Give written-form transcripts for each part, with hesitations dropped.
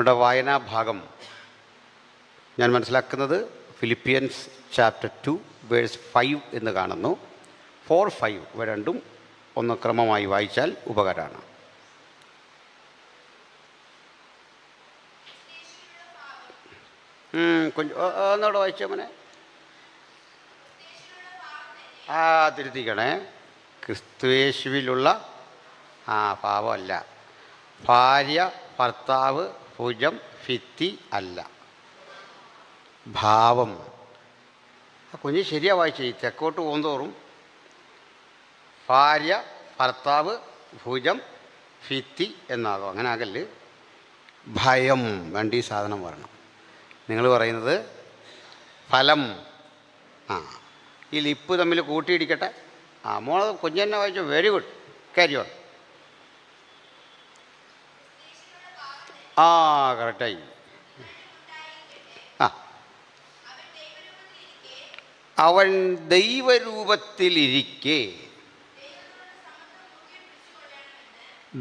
നമ്മുടെ വായനാ ഭാഗം ഞാൻ മനസ്സിലാക്കുന്നത് ഫിലിപ്പിയൻസ് ചാപ്റ്റർ 2 വേഴ്സ് 5 എന്ന് കാണുന്നു. 4-5 ഇവ രണ്ടും ഒന്ന് ക്രമമായി വായിച്ചാൽ ഉപകാരമാണ്. ഒന്നോടെ വായിച്ചോ മോനെ. തിരുത്തിക്കണേ. ക്രിസ്തുയേശുവിലുള്ള പാവമല്ല. ഭാര്യ ഭർത്താവ് ഭുജം ഭിത്തി അല്ല, ഭാവം. കുഞ്ഞ് ശരിയാ വായിച്ചേ. തെക്കോട്ട് പോകുന്തോറും ഭാര്യ ഭർത്താവ് ഭുജം ഭിത്തി എന്നാകും. അങ്ങനെ ആകല്ല്. ഭയം വേണ്ട ഈ സാധനം വരണം. നിങ്ങൾ പറയുന്നത് ഫലം. ഈ ലിപ്പ് തമ്മിൽ കൂട്ടിയിടിക്കട്ടെ. മോള് കുഞ്ഞെന്നെ വായിച്ചു. Very good, carry on. കറക്റ്റായി. അവൻ ദൈവരൂപത്തിലിരിക്കെ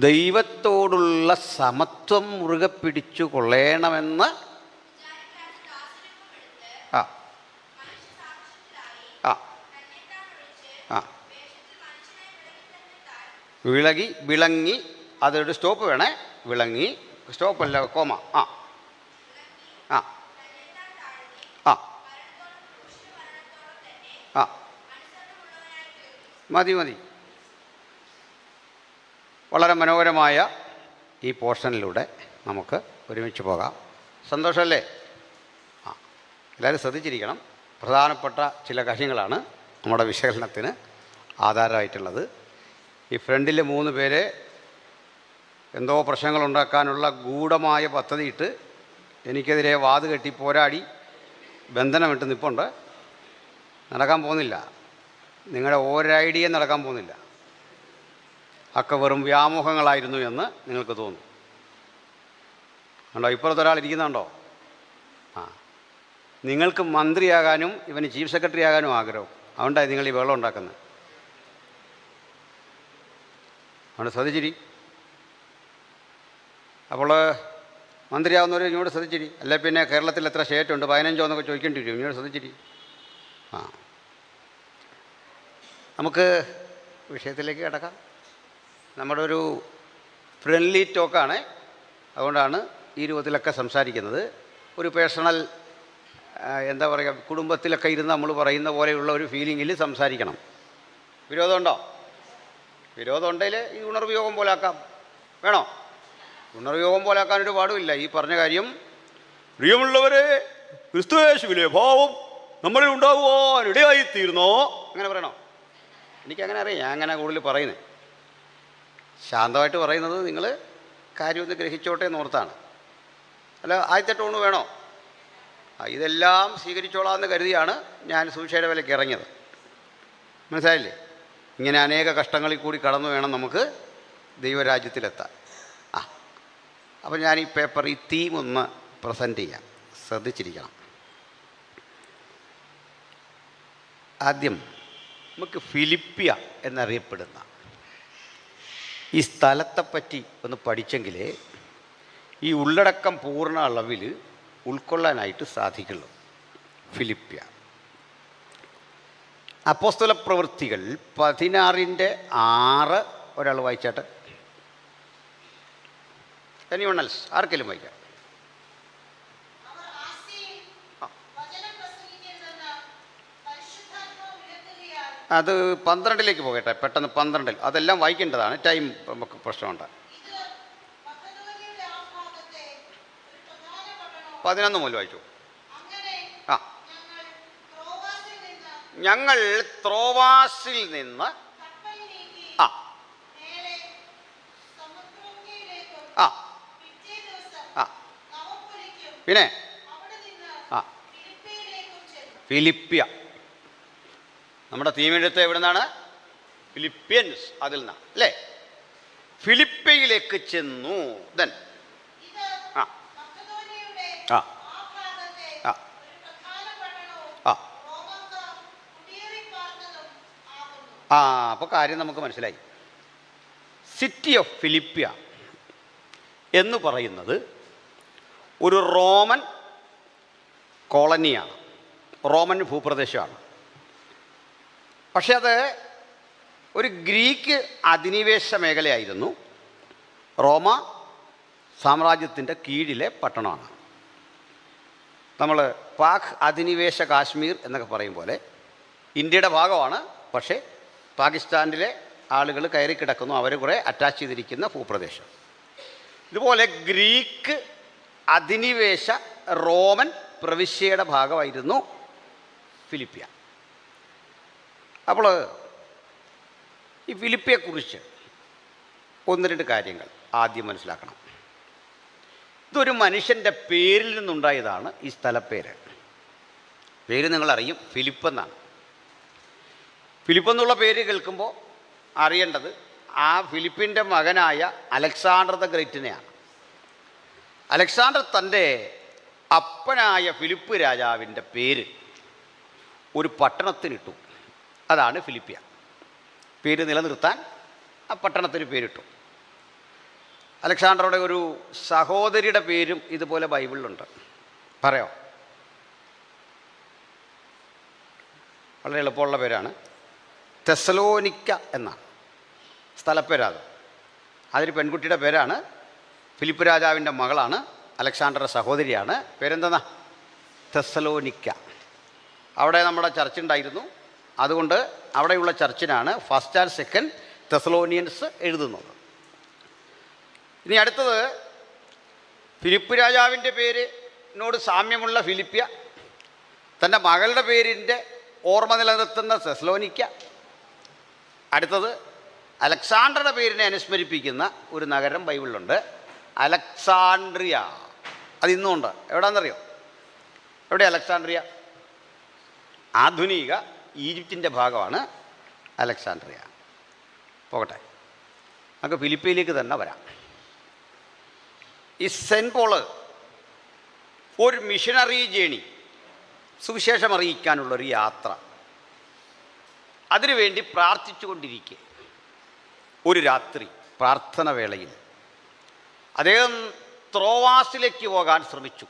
ദൈവത്തോടുള്ള സമത്വം മുറുകെ പിടിച്ചു കൊള്ളണമെന്ന് വിളങ്ങി. അതൊരു സ്റ്റോപ്പ് വേണേ. വിളങ്ങി, സ്റ്റോപ്പല്ല, കോമ. മതി. വളരെ മനോഹരമായ ഈ പോർഷനിലൂടെ നമുക്ക് ഒരുമിച്ച് പോകാം. സന്തോഷമല്ലേ? എല്ലാവരും ശ്രദ്ധിച്ചിരിക്കണം. പ്രധാനപ്പെട്ട ചില കാര്യങ്ങളാണ് നമ്മുടെ വിശകലനത്തിന് ആധാരമായിട്ടുള്ളത്. ഈ ഫ്രണ്ടിൽ 3 പേരെ എന്തോ പ്രശ്നങ്ങളുണ്ടാക്കാനുള്ള ഗൂഢമായ പദ്ധതിയിട്ട് എനിക്കെതിരെ വാത് കെട്ടി പോരാടി ബന്ധനമിട്ട് നിൽപ്പുണ്ട്. നടക്കാൻ പോകുന്നില്ല. നിങ്ങളുടെ ഓരൈഡിയ നടക്കാൻ പോകുന്നില്ല. ഒക്കെ വെറും വ്യാമോഹങ്ങളായിരുന്നു എന്ന് നിങ്ങൾക്ക് തോന്നും. കണ്ടോ, ഇപ്പുറത്തൊരാൾ ഇരിക്കുന്നുണ്ടോ? നിങ്ങൾക്ക് മന്ത്രിയാകാനും ഇവന് ചീഫ് സെക്രട്ടറി ആകാനും ആഗ്രഹം. അതുകൊണ്ടാണ് നിങ്ങൾ ഈ വെള്ളം ഉണ്ടാക്കുന്നത്. അതുകൊണ്ട് ശ്രദ്ധിച്ചിരി. അപ്പോൾ മന്ത്രിയാവുന്നവർ ഇങ്ങോട്ട് ശ്രദ്ധിച്ചിരി. അല്ല പിന്നെ കേരളത്തിൽ എത്ര സ്റ്റേറ്റ് ഉണ്ട്, 15 എന്നൊക്കെ ചോദിക്കേണ്ടി വരും. ഇങ്ങോട്ട് ശ്രദ്ധിച്ചിരി. നമുക്ക് വിഷയത്തിലേക്ക് കിടക്കാം. നമ്മുടെ ഒരു ഫ്രണ്ട്ലി ടോക്കാണ്. അതുകൊണ്ടാണ് ഈ രൂപത്തിലൊക്കെ സംസാരിക്കുന്നത്. ഒരു പേഴ്സണൽ എന്താ പറയുക, കുടുംബത്തിലൊക്കെ ഇരുന്ന് നമ്മൾ പറയുന്ന പോലെയുള്ള ഒരു ഫീലിങ്ങിൽ സംസാരിക്കണം. വിരോധമുണ്ടോ? വിരോധം ഉണ്ടെങ്കിൽ ഈ ഉണർവ്യോഗം പോലെ ആക്കാം. വേണോ? ഉണർവ്യോഗം പോലെ ആക്കാനൊരു പാടുമില്ല. ഈ പറഞ്ഞ കാര്യം പ്രിയമുള്ളവരെ, ക്രിസ്തുയേശുവിലെ ഭാവം നമ്മളിൽ ഉണ്ടാകുവാനിടയായിത്തീർന്നോ, അങ്ങനെ പറയണോ? എനിക്കങ്ങനെ അറിയാം. ഞാൻ അങ്ങനെ കൂടുതൽ പറയുന്നത്. ശാന്തമായിട്ട് പറയുന്നത് നിങ്ങൾ കാര്യമൊന്ന് ഗ്രഹിച്ചോട്ടെ എന്നോർത്താണ്. അല്ല, ആദ്യത്തെ ടോണ് വേണോ? ഇതെല്ലാം സ്വീകരിച്ചോളാമെന്ന് കരുതിയാണ് ഞാൻ സുവിശേഷ വിലയ്ക്ക് ഇറങ്ങിയത്. മനസ്സിലായില്ലേ? ഇങ്ങനെ അനേക കഷ്ടങ്ങളിൽ കൂടി കടന്നു വേണം നമുക്ക് ദൈവരാജ്യത്തിലെത്താൻ. അപ്പോൾ ഞാൻ ഈ പേപ്പർ, ഈ തീം ഒന്ന് പ്രസൻറ്റ് ചെയ്യാം. ശ്രദ്ധിച്ചിരിക്കണം. ആദ്യം നമുക്ക് ഫിലിപ്പിയ എന്നറിയപ്പെടുന്ന ഈ സ്ഥലത്തെപ്പറ്റി ഒന്ന് പഠിച്ചെങ്കിലേ ഈ ഉള്ളടക്കം പൂർണ്ണ അളവിൽ ഉൾക്കൊള്ളാനായിട്ട് സാധിക്കുള്ളൂ. ഫിലിപ്പിയ. അപ്പോസ്തല പ്രവൃത്തികൾ 16:6 ഒരാൾ വായിച്ചാട്ടെ. Anyone else? ആർക്കെങ്കിലും വായിക്കാം. അത് 12ലേക്ക് പോകട്ടെ, പെട്ടെന്ന് 12. അതെല്ലാം വായിക്കേണ്ടതാണ്, ടൈം നമുക്ക് പ്രശ്നമുണ്ട്. 11 മുതൽ വായിച്ചു. ഞങ്ങൾ ത്രോവാസിൽ നിന്ന് പിന്നെ ഫിലിപ്പിയ. നമ്മുടെ തീമെടുത്ത് എവിടെ നിന്നാണ്? ഫിലിപ്പിയൻസ്. അതിൽ നിന്നാണ് അല്ലേ? ഫിലിപ്പിയയിലേക്ക് ചെന്നു. ദെൻ അപ്പോൾ കാര്യം നമുക്ക് മനസ്സിലായി. സിറ്റി ഓഫ് ഫിലിപ്പിയ എന്ന് പറയുന്നത് ഒരു റോമൻ കോളനിയാണ്, റോമൻ ഭൂപ്രദേശമാണ്. പക്ഷേ അത് ഒരു ഗ്രീക്ക് അധിനിവേശ മേഖലയായിരുന്നു. റോമ സാമ്രാജ്യത്തിൻ്റെ കീഴിലെ പട്ടണമാണ്. നമ്മൾ പാക് അധിനിവേശ കാശ്മീർ എന്നൊക്കെ പറയും പോലെ ഇന്ത്യയുടെ ഭാഗമാണ്, പക്ഷേ പാകിസ്ഥാനിലെ ആളുകൾ കയറി കിടക്കുന്നു, അവർ കുറേ അറ്റാച്ച് ചെയ്തിരിക്കുന്ന ഭൂപ്രദേശം. ഇതുപോലെ ഗ്രീക്ക് അധിനിവേശ റോമൻ പ്രവിശ്യയുടെ ഭാഗമായിരുന്നു ഫിലിപ്പിയ. അപ്പോൾ ഈ ഫിലിപ്പിയെക്കുറിച്ച് ഒന്ന് രണ്ട് കാര്യങ്ങൾ ആദ്യം മനസ്സിലാക്കണം. ഇതൊരു മനുഷ്യൻ്റെ പേരിൽ നിന്നുണ്ടായതാണ് ഈ സ്ഥലപ്പേര്. പേര് നിങ്ങളറിയും, ഫിലിപ്പ് എന്നാണ്. ഫിലിപ്പ് എന്നുള്ള പേര് കേൾക്കുമ്പോൾ അറിയേണ്ടത് ആ ഫിലിപ്പിൻ്റെ മകനായ അലക്സാണ്ടർ ദ ഗ്രേറ്റിനെയാണ്. അലക്സാണ്ടർ തൻ്റെ അപ്പനായ ഫിലിപ്പ് രാജാവിൻ്റെ പേര് ഒരു പട്ടണത്തിനിട്ടു. അതാണ് ഫിലിപ്പിയ. പേര് നിലനിർത്താൻ ആ പട്ടണത്തിന് പേരിട്ടു. അലക്സാണ്ടറുടെ ഒരു സഹോദരിയുടെ പേരും ഇതുപോലെ ബൈബിളിലുണ്ട്. പറയോ? വളരെ എളുപ്പമുള്ള പേരാണ്. തെസലോനിക്ക എന്നാണ് സ്ഥലപ്പേരാത്. അതൊരു പെൺകുട്ടിയുടെ പേരാണ്. ഫിലിപ്പ് രാജാവിൻ്റെ മകളാണ്, അലക്സാണ്ടറുടെ സഹോദരിയാണ്. പേരെന്തെന്നാ? തെസലോനിക്ക. അവിടെ നമ്മുടെ ചർച്ച് ഉണ്ടായിരുന്നു. അതുകൊണ്ട് അവിടെയുള്ള ചർച്ചിനാണ് ഫസ്റ്റ് ആൻഡ് സെക്കൻഡ് തെസലോനിയൻസ് എഴുതുന്നത്. ഇനി അടുത്തത്, ഫിലിപ്പ് രാജാവിൻ്റെ പേരിനോട് സാമ്യമുള്ള ഫിലിപ്പിയ, തൻ്റെ മകളുടെ പേരിൻ്റെ ഓർമ്മ നിലനിർത്തുന്ന തെസലോനിക്ക. അടുത്തത്, അലക്സാണ്ടറുടെ പേരിനെ അനുസ്മരിപ്പിക്കുന്ന ഒരു നഗരം ബൈബിളിലുണ്ട്, അലക്സാണ്ട്രിയ. അതിന്നുമുണ്ട്. എവിടെയാണെന്നറിയോ? എവിടെ അലക്സാണ്ട്രിയ? ആധുനിക ഈജിപ്തിൻ്റെ ഭാഗമാണ് അലക്സാണ്ട്രിയ. പോകട്ടെ, നമുക്ക് ഫിലിപ്പിയിലേക്ക് തന്നെ വരാം. ഈ സെൻറ്റ് പോള് ഒരു മിഷനറി ജേണി, സുവിശേഷം അറിയിക്കാനുള്ളൊരു യാത്ര, അതിനുവേണ്ടി പ്രാർത്ഥിച്ചു കൊണ്ടിരിക്കെ ഒരു രാത്രി പ്രാർത്ഥന വേളയിൽ അദ്ദേഹം ത്രോവാസിലേക്ക് പോകാൻ ശ്രമിച്ചു.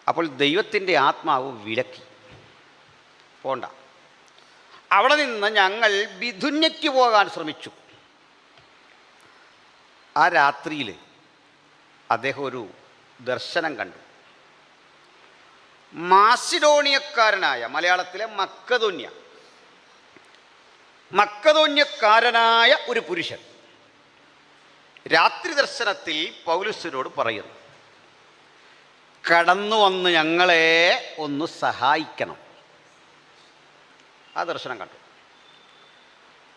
അപ്പോൾ ദൈവത്തിൻ്റെ ആത്മാവ് വിലക്കി, പോണ്ട. അവിടെ നിന്ന് ഞങ്ങൾ ബിഥുന്യയ്ക്ക് പോകാൻ ശ്രമിച്ചു. ആ രാത്രിയിൽ അദ്ദേഹം ഒരു ദർശനം കണ്ടു. മാസിഡോണിയക്കാരനായ, മലയാളത്തിലെ മക്കതോന്യക്കാരനായ ഒരു പുരുഷൻ രാത്രി ദർശനത്തിൽ പൗലുസിനോട് പറയുന്നു, കടന്നു വന്ന് ഞങ്ങളെ ഒന്ന് സഹായിക്കണം. ആ ദർശനം കണ്ടു.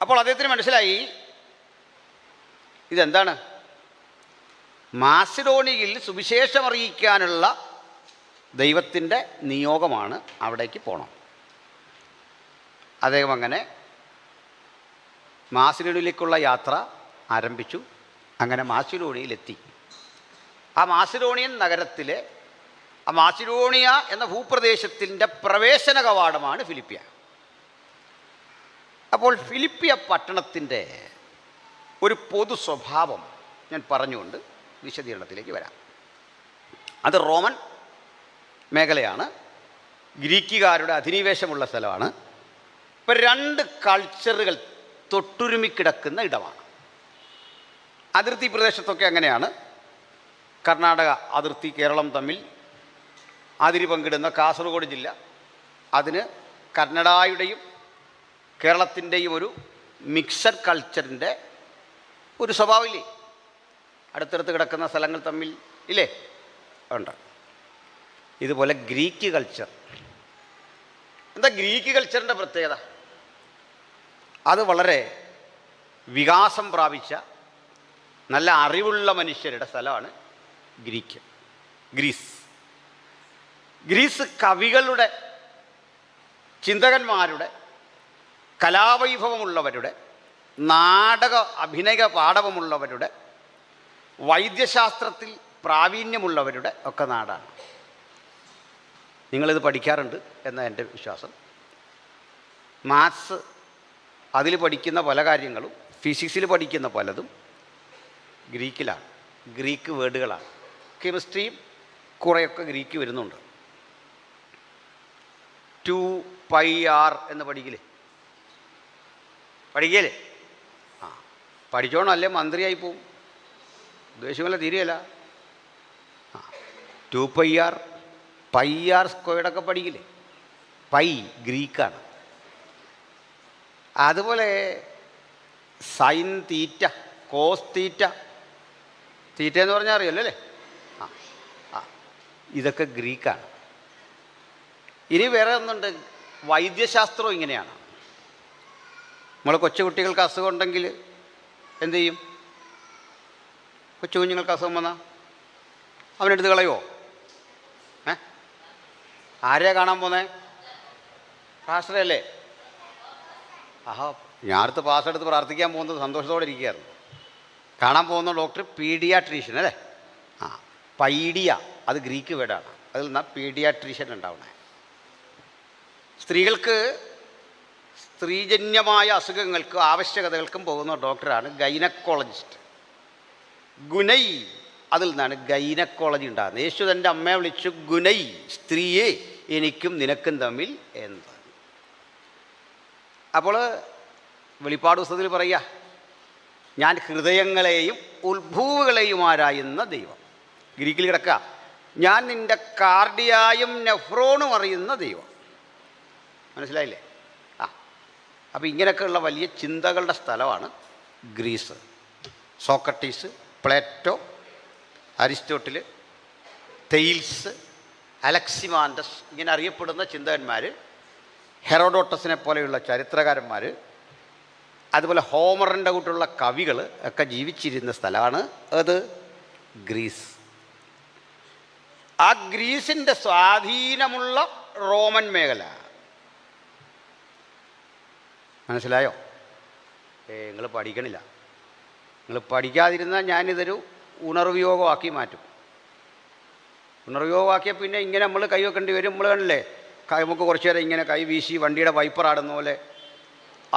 അപ്പോൾ അദ്ദേഹത്തിന് മനസ്സിലായി ഇതെന്താണ്? മാസിഡോണിയയിൽ സുവിശേഷം അറിയിക്കാനുള്ള ദൈവത്തിൻ്റെ നിയോഗമാണ്, അവിടേക്ക് പോകണം. അദ്ദേഹം അങ്ങനെ മാസിഡോണിയയിലേക്കുള്ള യാത്ര ആരംഭിച്ചു. അങ്ങനെ മാസിഡോണിയയിലെത്തി. ആ മാസിഡോണിയൻ നഗരത്തിലെ, ആ മാസിഡോണിയ എന്ന ഭൂപ്രദേശത്തിൻ്റെ പ്രവേശന കവാടമാണ് ഫിലിപ്പിയ. അപ്പോൾ ഫിലിപ്പിയ പട്ടണത്തിൻ്റെ ഒരു പൊതു സ്വഭാവം ഞാൻ പറഞ്ഞുകൊണ്ട് വിശദീകരണത്തിലേക്ക് വരാം. അത് റോമൻ മേഖലയാണ്, ഗ്രീക്കുകാരുടെ അധിനിവേശമുള്ള സ്ഥലമാണ്. ഇപ്പം രണ്ട് കൾച്ചറുകൾ തൊട്ടുരുമിക്കിടക്കുന്ന ഇടമാണ്. അതിർത്തി പ്രദേശത്തൊക്കെ അങ്ങനെയാണ്. കർണാടക അതിർത്തി കേരളം തമ്മിൽ അതിരി പങ്കിടുന്ന കാസർഗോഡ് ജില്ല, അതിന് കന്നഡായുടെയും കേരളത്തിൻ്റെയും ഒരു മിക്സഡ് കൾച്ചറിൻ്റെ ഒരു സ്വഭാവമില്ലേ? അടുത്തടുത്ത് കിടക്കുന്ന സ്ഥലങ്ങൾ തമ്മിൽ ഇല്ലേ? ഉണ്ട്. ഇതുപോലെ ഗ്രീക്ക് കൾച്ചർ. എന്താ ഗ്രീക്ക് കൾച്ചറിൻ്റെ പ്രത്യേകത? അത് വളരെ വികാസം പ്രാപിച്ച നല്ല അറിവുള്ള മനുഷ്യരുടെ സ്ഥലമാണ് ഗ്രീസ് കവികളുടെ, ചിന്തകന്മാരുടെ, കലാവൈഭവമുള്ളവരുടെ, നാടക അഭിനയ പാടവമുള്ളവരുടെ, വൈദ്യശാസ്ത്രത്തിൽ പ്രാവീണ്യമുള്ളവരുടെ ഒക്കെ നാടാണ്. നിങ്ങളിത് പഠിക്കാറുണ്ട് എന്നാണ് എൻ്റെ വിശ്വാസം. മാത്സ് അതിൽ പഠിക്കുന്ന പല കാര്യങ്ങളും, ഫിസിക്സിൽ പഠിക്കുന്ന പലതും ഗ്രീക്കിലാണ്, ഗ്രീക്ക് വേർഡുകളാണ്. കെമിസ്ട്രിയും കുറേയൊക്കെ ഗ്രീക്ക് വരുന്നുണ്ട്. 2πr എന്ന് പഠിക്കില്ലേ? ആ പഠിച്ചോണല്ലേ മന്ത്രിയായി പോവും. ഉദ്ദേശമല്ല, തീരെയല്ല. 2πr πr സ്ക്വയർഡൊക്കെ പഠിക്കില്ലേ? പൈ ഗ്രീക്കാണ്. അതുപോലെ സൈൻ തീറ്റ, കോസ് തീറ്റ, തീറ്റ എന്ന് പറഞ്ഞാൽ അറിയല്ലോ അല്ലേ? ഇതൊക്കെ ഗ്രീക്കാണ്. ഇനി വേറെ ഒന്നുണ്ട്, വൈദ്യശാസ്ത്രം ഇങ്ങനെയാണ്. നമ്മൾ കൊച്ചുകുട്ടികൾക്ക് അസുഖം ഉണ്ടെങ്കിൽ എന്തു ചെയ്യും? കൊച്ചു കുഞ്ഞുങ്ങൾക്ക് അസുഖം വന്നാൽ അവനെടുത്ത് കളയുമോ? ആരെയാ കാണാൻ പോന്നേ? പാസ്റ്ററല്ലേ? ആഹാ, ഞാനടുത്ത് പാസ്റ്റർ എടുത്ത് പ്രാർത്ഥിക്കാൻ പോകുന്നത് സന്തോഷത്തോടെ ഇരിക്കുകയായിരുന്നു. കാണാൻ പോകുന്ന ഡോക്ടർ പീഡിയാട്രീഷ്യൻ അല്ലേ? പൈഡിയ, അത് ഗ്രീക്ക് വേർഡാണ്. അതിൽ നിന്നാണ് പീഡിയാട്രീഷ്യൻ ഉണ്ടാവണേ. സ്ത്രീകൾക്ക് സ്ത്രീജന്യമായ അസുഖങ്ങൾക്കും ആവശ്യകതകൾക്കും പോകുന്ന ഡോക്ടറാണ് ഗൈനക്കോളജിസ്റ്റ്. ഗുനൈ, അതിൽ നിന്നാണ് ഗൈനക്കോളജി ഉണ്ടാകുന്നത്. യേശു തൻ്റെ അമ്മയെ വിളിച്ചു, ഗുനൈ, സ്ത്രീയെ എനിക്കും നിനക്കും തമ്മിൽ എന്ത്. അപ്പോൾ വെളിപ്പാട് പുസ്തകത്തിൽ പറയുക, ഞാൻ ഹൃദയങ്ങളെയും ഉത്ഭൂവുകളെയും ആരായുന്ന ദൈവം. ഗ്രീക്കിൽ കിടക്കുക, ഞാൻ നിൻ്റെ കാർഡിയായും നെഫ്രോണും അറിയുന്ന ദൈവം. മനസ്സിലായില്ലേ? അപ്പോൾ ഇങ്ങനെയൊക്കെയുള്ള വലിയ ചിന്തകളുടെ സ്ഥലമാണ് Greece. Socrates, Plato, Aristotle, Thales, Anaximander, ഇങ്ങനെ അറിയപ്പെടുന്ന ചിന്തകന്മാർ, ഹെറോഡോട്ടസിനെ പോലെയുള്ള ചരിത്രകാരന്മാർ, അതുപോലെ ഹോമറിൻ്റെ കൂട്ടുള്ള കവികൾ ഒക്കെ ജീവിച്ചിരുന്ന സ്ഥലമാണ് അത് ഗ്രീസ്. ആ ഗ്രീസിൻ്റെ സ്വാധീനമുള്ള റോമൻ മേഖല. മനസ്സിലായോ? നിങ്ങൾ പഠിക്കണില്ല. നിങ്ങൾ പഠിക്കാതിരുന്നാൽ ഞാനിതൊരു ഉണർവ്യോഗമാക്കി മാറ്റും. ഉണർവ്യോഗമാക്കിയാൽ പിന്നെ ഇങ്ങനെ നമ്മൾ കൈ വെക്കേണ്ടി വരും. നമ്മൾ കണ്ടില്ലേ, നമുക്ക് കുറച്ച് നേരം ഇങ്ങനെ കൈ വീശി വണ്ടിയുടെ വൈപ്പർ ആടുന്ന പോലെ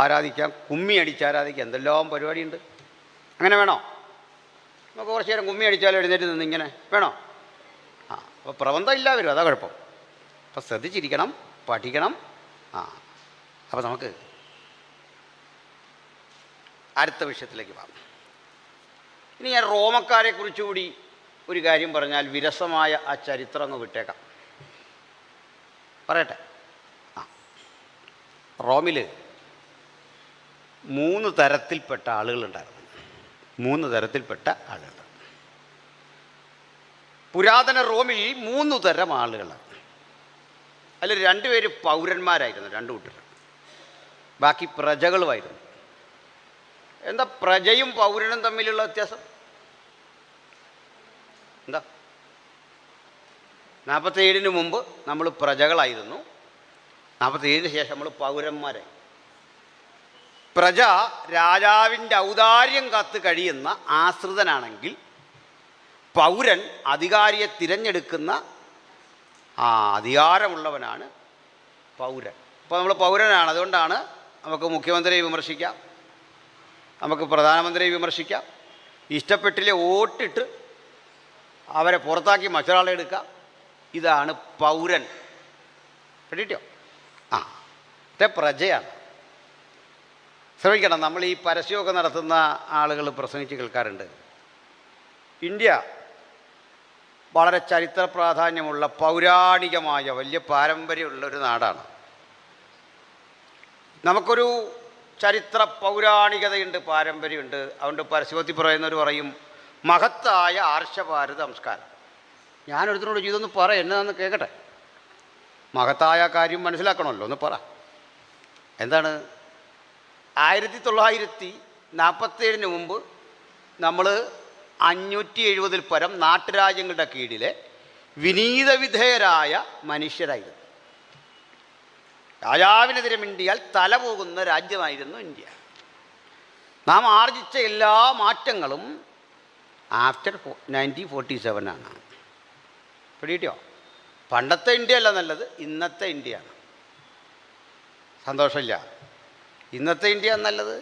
ആരാധിക്കാം, കുമ്മി അടിച്ച് ആരാധിക്കാം, എന്തെല്ലാം പരിപാടിയുണ്ട്. അങ്ങനെ വേണോ? നമുക്ക് കുറച്ച് നേരം കുമ്മി അടിച്ചാലും എഴുന്നേറ്റ് നിന്ന് ഇങ്ങനെ വേണോ? അപ്പോൾ പ്രബന്ധം ഇല്ല വരും, അതാ കുഴപ്പം. അപ്പോൾ ശ്രദ്ധിച്ചിരിക്കണം, പഠിക്കണം. അപ്പോൾ നമുക്ക് അടുത്ത വിഷയത്തിലേക്ക് പോകാം. ഇനി ഞാൻ റോമക്കാരെ കുറിച്ചുകൂടി ഒരു കാര്യം പറഞ്ഞാൽ വിരസമായ ആ ചരിത്രം അങ്ങ് വിട്ടേക്കാം. പറയട്ടെ. റോമിൽ 3 തരത്തിൽപ്പെട്ട ആളുകളുണ്ടായിരുന്നു. 3 തരത്തിൽപ്പെട്ട ആളുകൾ. പുരാതന റോമിൽ 3 തരം ആളുകളാണ്. അതിൽ 2 പേര് പൗരന്മാരായിരുന്നു, 2 കൂട്ടർ. ബാക്കി പ്രജകളുമായിരുന്നു. എന്താ പ്രജയും പൗരനും തമ്മിലുള്ള വ്യത്യാസം? എന്താ? 47 മുമ്പ് നമ്മൾ പ്രജകളായിരുന്നു, 47 ശേഷം നമ്മൾ പൗരന്മാരായി. പ്രജ രാജാവിൻ്റെ ഔദാര്യം കാത്ത് കഴിയുന്ന ആശ്രിതനാണെങ്കിൽ, പൗരൻ അധികാരിയെ തിരഞ്ഞെടുക്കുന്ന അധികാരമുള്ളവനാണ് പൗരൻ. അപ്പോൾ നമ്മൾ പൗരനാണ്. അതുകൊണ്ടാണ് നമുക്ക് മുഖ്യമന്ത്രിയെ വിമർശിക്കാം, നമുക്ക് പ്രധാനമന്ത്രിയെ വിമർശിക്കാം, ഇഷ്ടപ്പെട്ടില്ലേ വോട്ടിട്ട് അവരെ പുറത്താക്കി മറ്റൊരാളെ എടുക്കാം. ഇതാണ് പൗരൻ. കേട്ടോ? മറ്റേ പ്രജയാണ്. ശ്രമിക്കണം, നമ്മൾ ഈ പരസ്യമൊക്കെ നടത്തുന്ന ആളുകൾ പ്രസംഗിച്ച് കേൾക്കാറുണ്ട്. ഇന്ത്യ വളരെ ചരിത്ര പ്രാധാന്യമുള്ള പൗരാണികമായ വലിയ പാരമ്പര്യമുള്ളൊരു നാടാണ്. നമുക്കൊരു ചരിത്ര പൗരാണികതയുണ്ട്, പാരമ്പര്യമുണ്ട്. അതുകൊണ്ട് പരസ്യത്തിൽ പറയുന്നവർ പറയും മഹത്തായ ആർഷഭാരത സംസ്കാരം. ഞാനൊരുത്തിനോട് ഇതൊന്ന് പറ, എന്നതാന്ന് കേൾക്കട്ടെ. മഹത്തായ കാര്യം മനസ്സിലാക്കണമല്ലോ, ഒന്ന് പറ. എന്താണ്? 1947 മുമ്പ് നമ്മൾ 570 പരം നാട്ടുരാജ്യങ്ങളുടെ കീഴിലെ വിനീതവിധേയരായ മനുഷ്യരായിരുന്നു. രാജാവിനെതിരെ മിണ്ടിയാൽ തല പോകുന്ന രാജ്യമായിരുന്നു ഇന്ത്യ. നാം ആർജിച്ച എല്ലാ മാറ്റങ്ങളും ആഫ്റ്റർ 1947 ആണ്. പിടികിട്ടിയോ? പണ്ടത്തെ ഇന്ത്യ അല്ല നല്ലത്, ഇന്നത്തെ ഇന്ത്യയാണ്. സന്തോഷമില്ല. ഇന്നത്തെ ഇന്ത്യ നല്ലത്,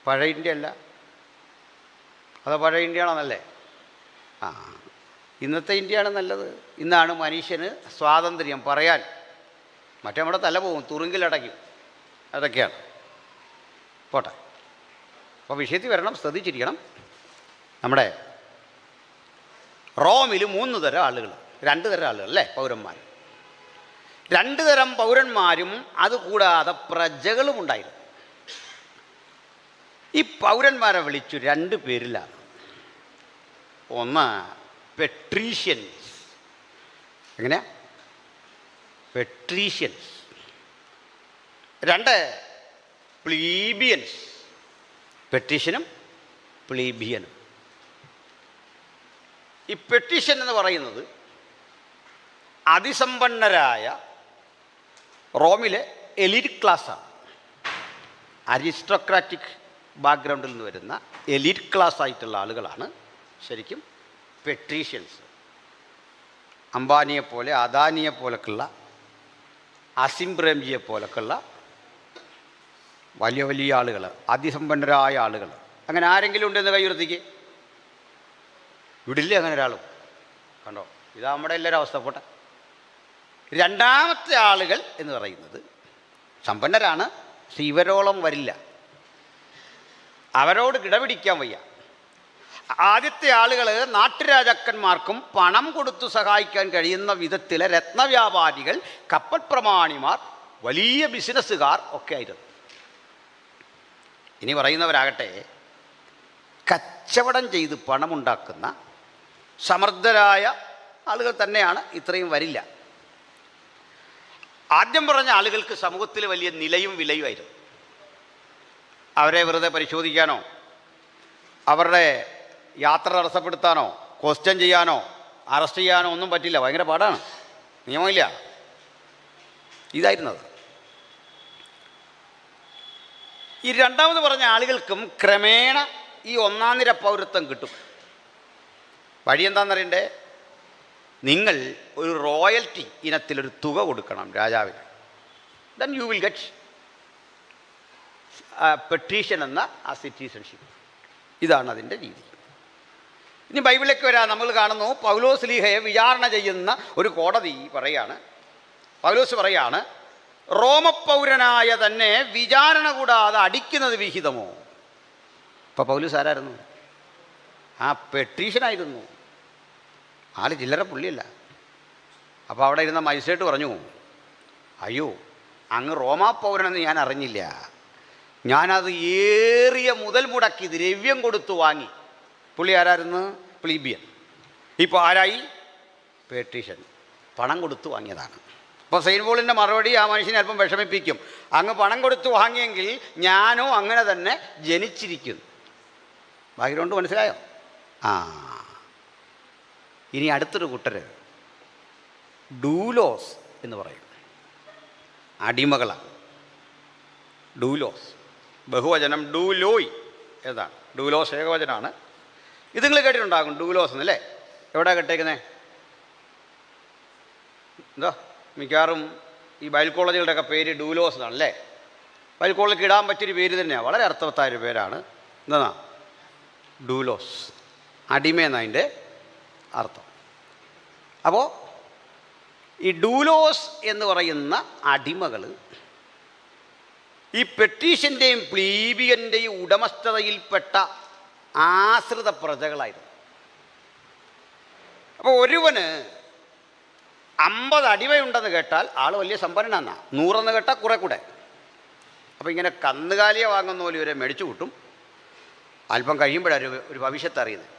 പഴയ ഇന്ത്യ അല്ല. അതോ പഴയ ഇന്ത്യയാണോ നല്ലേ? ഇന്നത്തെ ഇന്ത്യയാണ് നല്ലത്. ഇന്നാണ് മനുഷ്യന് സ്വാതന്ത്ര്യം പറയാൻ. മറ്റേ നമ്മുടെ തല പോകും, തുറുങ്കിലടയ്ക്കും. അതൊക്കെയാണ്. പോട്ടെ. അപ്പോൾ വിഷയത്തിൽ വരണം, ശ്രദ്ധിച്ചിരിക്കണം. നമ്മുടെ റോമിൽ 3 തരം ആളുകൾ, 2 തരം ആളുകൾ അല്ലേ, പൗരന്മാർ. 2 തരം പൗരന്മാരും അതുകൂടാതെ പ്രജകളും ഉണ്ടായിരുന്നു. ഈ പൗരന്മാരെ വിളിച്ചു 2 പേരിലാണ്. ഒന്ന് പെട്രീഷ്യൻസ്. എങ്ങനെയാ? പെട്രീഷ്യൻസ്. 2 പ്ലീബിയൻസ്. പെട്രീഷ്യനും പ്ലീബിയനും. ഈ പെട്രീഷ്യൻ എന്ന് പറയുന്നത് അതിസമ്പന്നരായ റോമിലെ എലീറ്റ് ക്ലാസ്സാണ്. അരിസ്റ്റോക്രാറ്റിക് ബാക്ക്ഗ്രൗണ്ടിൽ നിന്ന് വരുന്ന എലീറ്റ് ക്ലാസ് ആയിട്ടുള്ള ആളുകളാണ് ശരിക്കും പെട്രീഷ്യൻസ്. അംബാനിയെപ്പോലെ, അദാനിയെപ്പോലൊക്കെയുള്ള, അസിം പ്രേംജിയെ പോലൊക്കെയുള്ള വലിയ വലിയ ആളുകൾ, അതിസമ്പന്നരായ ആളുകൾ. അങ്ങനെ ആരെങ്കിലും ഉണ്ടെന്ന് കൈ ഉയർത്തിക്ക്. ഇവിടില്ലേ അങ്ങനെ ഒരാളും? കണ്ടോ? ഇതാ നമ്മുടെ എല്ലാവരും അവസ്ഥ. പോട്ടെ. 2ാമത്തെ ആളുകൾ എന്ന് പറയുന്നത് സമ്പന്നരാണ്, പക്ഷെ ഇവരോളം വരില്ല, അവരോട് കിടപിടിക്കാൻ വയ്യ. ആദ്യത്തെ ആളുകൾ നാട്ടുരാജാക്കന്മാർക്കും പണം കൊടുത്തു സഹായിക്കാൻ കഴിയുന്ന വിധത്തിലെ രത്നവ്യാപാരികൾ, കപ്പൽ പ്രമാണിമാർ, വലിയ ബിസിനസ്സുകാർ ഒക്കെ ആയിരുന്നു. ഇനി പറയുന്നവരാകട്ടെ കച്ചവടം ചെയ്ത് പണമുണ്ടാക്കുന്ന സമർത്ഥരായ ആളുകൾ തന്നെയാണ്. ഇത്രയും വരില്ല. ആദ്യം പറഞ്ഞ ആളുകൾക്ക് സമൂഹത്തിൽ വലിയ നിലയും വിലയുമായിരുന്നു. അവരെ വെറുതെ പരിശോധിക്കാനോ അവരുടെ യാത്ര തടസ്സപ്പെടുത്താനോ ക്വസ്റ്റ്യൻ ചെയ്യാനോ അറസ്റ്റ് ചെയ്യാനോ ഒന്നും പറ്റില്ല. ഭയങ്കര പാടാണ്, നിയമമില്ല. ഇതായിരുന്നത്. ഈ 2ാമത് പറഞ്ഞ ആളുകൾക്കും ക്രമേണ ഈ 1ാം നിര പൗരത്വം കിട്ടും. വഴി എന്താണെന്നറിയണ്ടേ? നിങ്ങൾ ഒരു റോയൽറ്റി ഇനത്തിലൊരു തുക കൊടുക്കണം രാജാവിന്. ദെൻ യു വിൽ ഗെറ്റ് പെട്രീഷൻ എന്ന ആ സിറ്റിസൺഷിപ്പ്. ഇതാണ് അതിൻ്റെ രീതി. ഇനി ബൈബിളിലേക്ക് വരാൻ നമ്മൾ കാണുന്നു, പൗലോസ് ലീഹയെ വിചാരണ ചെയ്യുന്ന ഒരു കോടതി പറയാണ്. പൗലോസ് പറയാണ്, റോമപൗരനായ തന്നെ വിചാരണ കൂടാതെ അടിക്കുന്നത് വിഹിതമോ? ഇപ്പോൾ പൗലോസ് ആരായിരുന്നു? ആ പെട്രീഷനായിരുന്നു. ആൾ ചില്ലറ പുള്ളിയല്ല. അപ്പോൾ അവിടെ ഇരുന്ന മജിസ്ട്രേറ്റ് പറഞ്ഞു, അയ്യോ അങ്ങ് റോമാ പൗരനെന്ന് ഞാൻ അറിഞ്ഞില്ല, ഞാനത് ഏറിയ മുതൽ മുടക്കി ദ്രവ്യം കൊടുത്തു വാങ്ങി. പുള്ളി ആരായിരുന്നു? പ്ലീബിയൻ. ഇപ്പോൾ ആരായി? പെട്രീഷൻ. പണം കൊടുത്തു വാങ്ങിയതാണ്. അപ്പോൾ സെയിൻറ്റ് പോളിൻ്റെ മറുപടി ആ മനുഷ്യനെ അല്പം വിഷമിപ്പിക്കും. അങ്ങ് പണം കൊടുത്തു വാങ്ങിയെങ്കിൽ ഞാനോ അങ്ങനെ തന്നെ ജനിച്ചിരിക്കുന്നു. ബാക്ക്ഗ്രൗണ്ട് മനസ്സിലായോ? ആ, ഇനി അടുത്തൊരു കൂട്ടർ ഡൂലോസ് എന്ന് പറയും. അടിമകളാണ്. ഡൂലോസ് ബഹുവചനം ഡൂലോയ് ഏതാണ്? ഡൂലോസ് ഏകവചനമാണ്. ഇത് നിങ്ങൾ കേട്ടിട്ടുണ്ടാകും, ഡൂലോസ് എന്നല്ലേ. എവിടെയാണ് കേട്ടേക്കുന്നത്? എന്തോ മിക്കവാറും ഈ ബൈബിൾ കോളേജുകളുടെയൊക്കെ പേര് ഡൂലോസ് എന്നാണല്ലേ. ബൈബിൾ കോളേജിൽ ഇടാൻ പറ്റിയൊരു പേര് തന്നെയാണ്, വളരെ അർത്ഥവത്തായൊരു പേരാണ്. എന്താ? ഡൂലോസ്, അടിമയെന്നതിൻ്റെ അർത്ഥം. അപ്പോൾ ഈ ഡൂലോസ് എന്ന് പറയുന്ന അടിമകൾ ഈ പെട്രീഷ്യൻ്റെയും പ്ലീബിയൻ്റെയും ഉടമസ്ഥതയിൽപ്പെട്ട ആശ്രിത പ്രജകളായിരുന്നു. അപ്പോൾ ഒരുവന് 50 അടിമയുണ്ടെന്ന് കേട്ടാൽ ആൾ വലിയ സമ്പന്നനാന്നാ. 100 എന്ന് കേട്ടാൽ കുറെ കൂടെ. അപ്പോൾ ഇങ്ങനെ കന്നുകാലിയെ വാങ്ങുന്ന പോലെ ഇവരെ മേടിച്ചു കൂട്ടും. അല്പം കഴിയുമ്പോഴാണ് ഒരു ഭവിഷ്യത്ത് അറിയുന്നത്.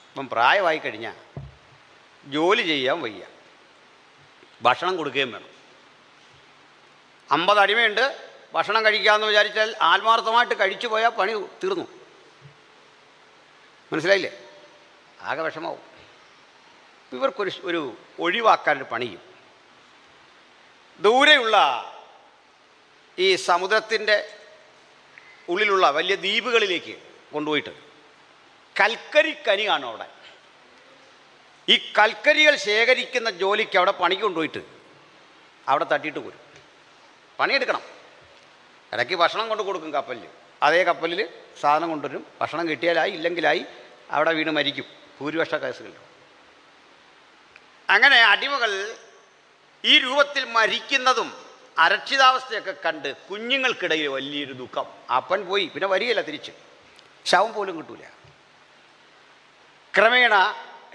ഇപ്പം പ്രായമായി കഴിഞ്ഞാൽ ജോലി ചെയ്യാൻ വയ്യ, ഭക്ഷണം കൊടുക്കുകയും വേണം. 50 അടിമയുണ്ട്, ഭക്ഷണം കഴിക്കാമെന്ന് വിചാരിച്ചാൽ ആത്മാർത്ഥമായിട്ട് കഴിച്ചു പോയാൽ പണി തീർന്നു. മനസ്സിലായില്ലേ? ആകെ വിഷമാവും. ഇവർക്കൊരു ഒഴിവാക്കാനൊരു പണിയും. ദൂരെയുള്ള ഈ സമുദ്രത്തിൻ്റെ ഉള്ളിലുള്ള വലിയ ദ്വീപുകളിലേക്ക് കൊണ്ടുപോയിട്ട് കൽക്കരിക്കനി കാണും. അവിടെ ഈ കൽക്കരികൾ ശേഖരിക്കുന്ന ജോലിക്ക് അവിടെ പണിക്ക് കൊണ്ടുപോയിട്ട് അവിടെ തട്ടിയിട്ട് പോരും. പണിയെടുക്കണം. ഇടയ്ക്ക് ഭക്ഷണം കൊണ്ട് കൊടുക്കും കപ്പലിൽ. അതേ കപ്പലിൽ സാധനം കൊണ്ടുവരും. ഭക്ഷണം കിട്ടിയാലായി, ഇല്ലെങ്കിലായി അവിടെ വീണ് മരിക്കും ഭൂരിപക്ഷ കേസുകളിൽ. അങ്ങനെ അടിമകൾ ഈ രൂപത്തിൽ മരിക്കുന്നതും അരക്ഷിതാവസ്ഥയൊക്കെ കണ്ട് കുഞ്ഞുങ്ങൾക്കിടയിൽ വലിയൊരു ദുഃഖം. അപ്പൻ പോയി, പിന്നെ വരികയില്ല തിരിച്ച്, ശവം പോലും കിട്ടൂല. ക്രമേണ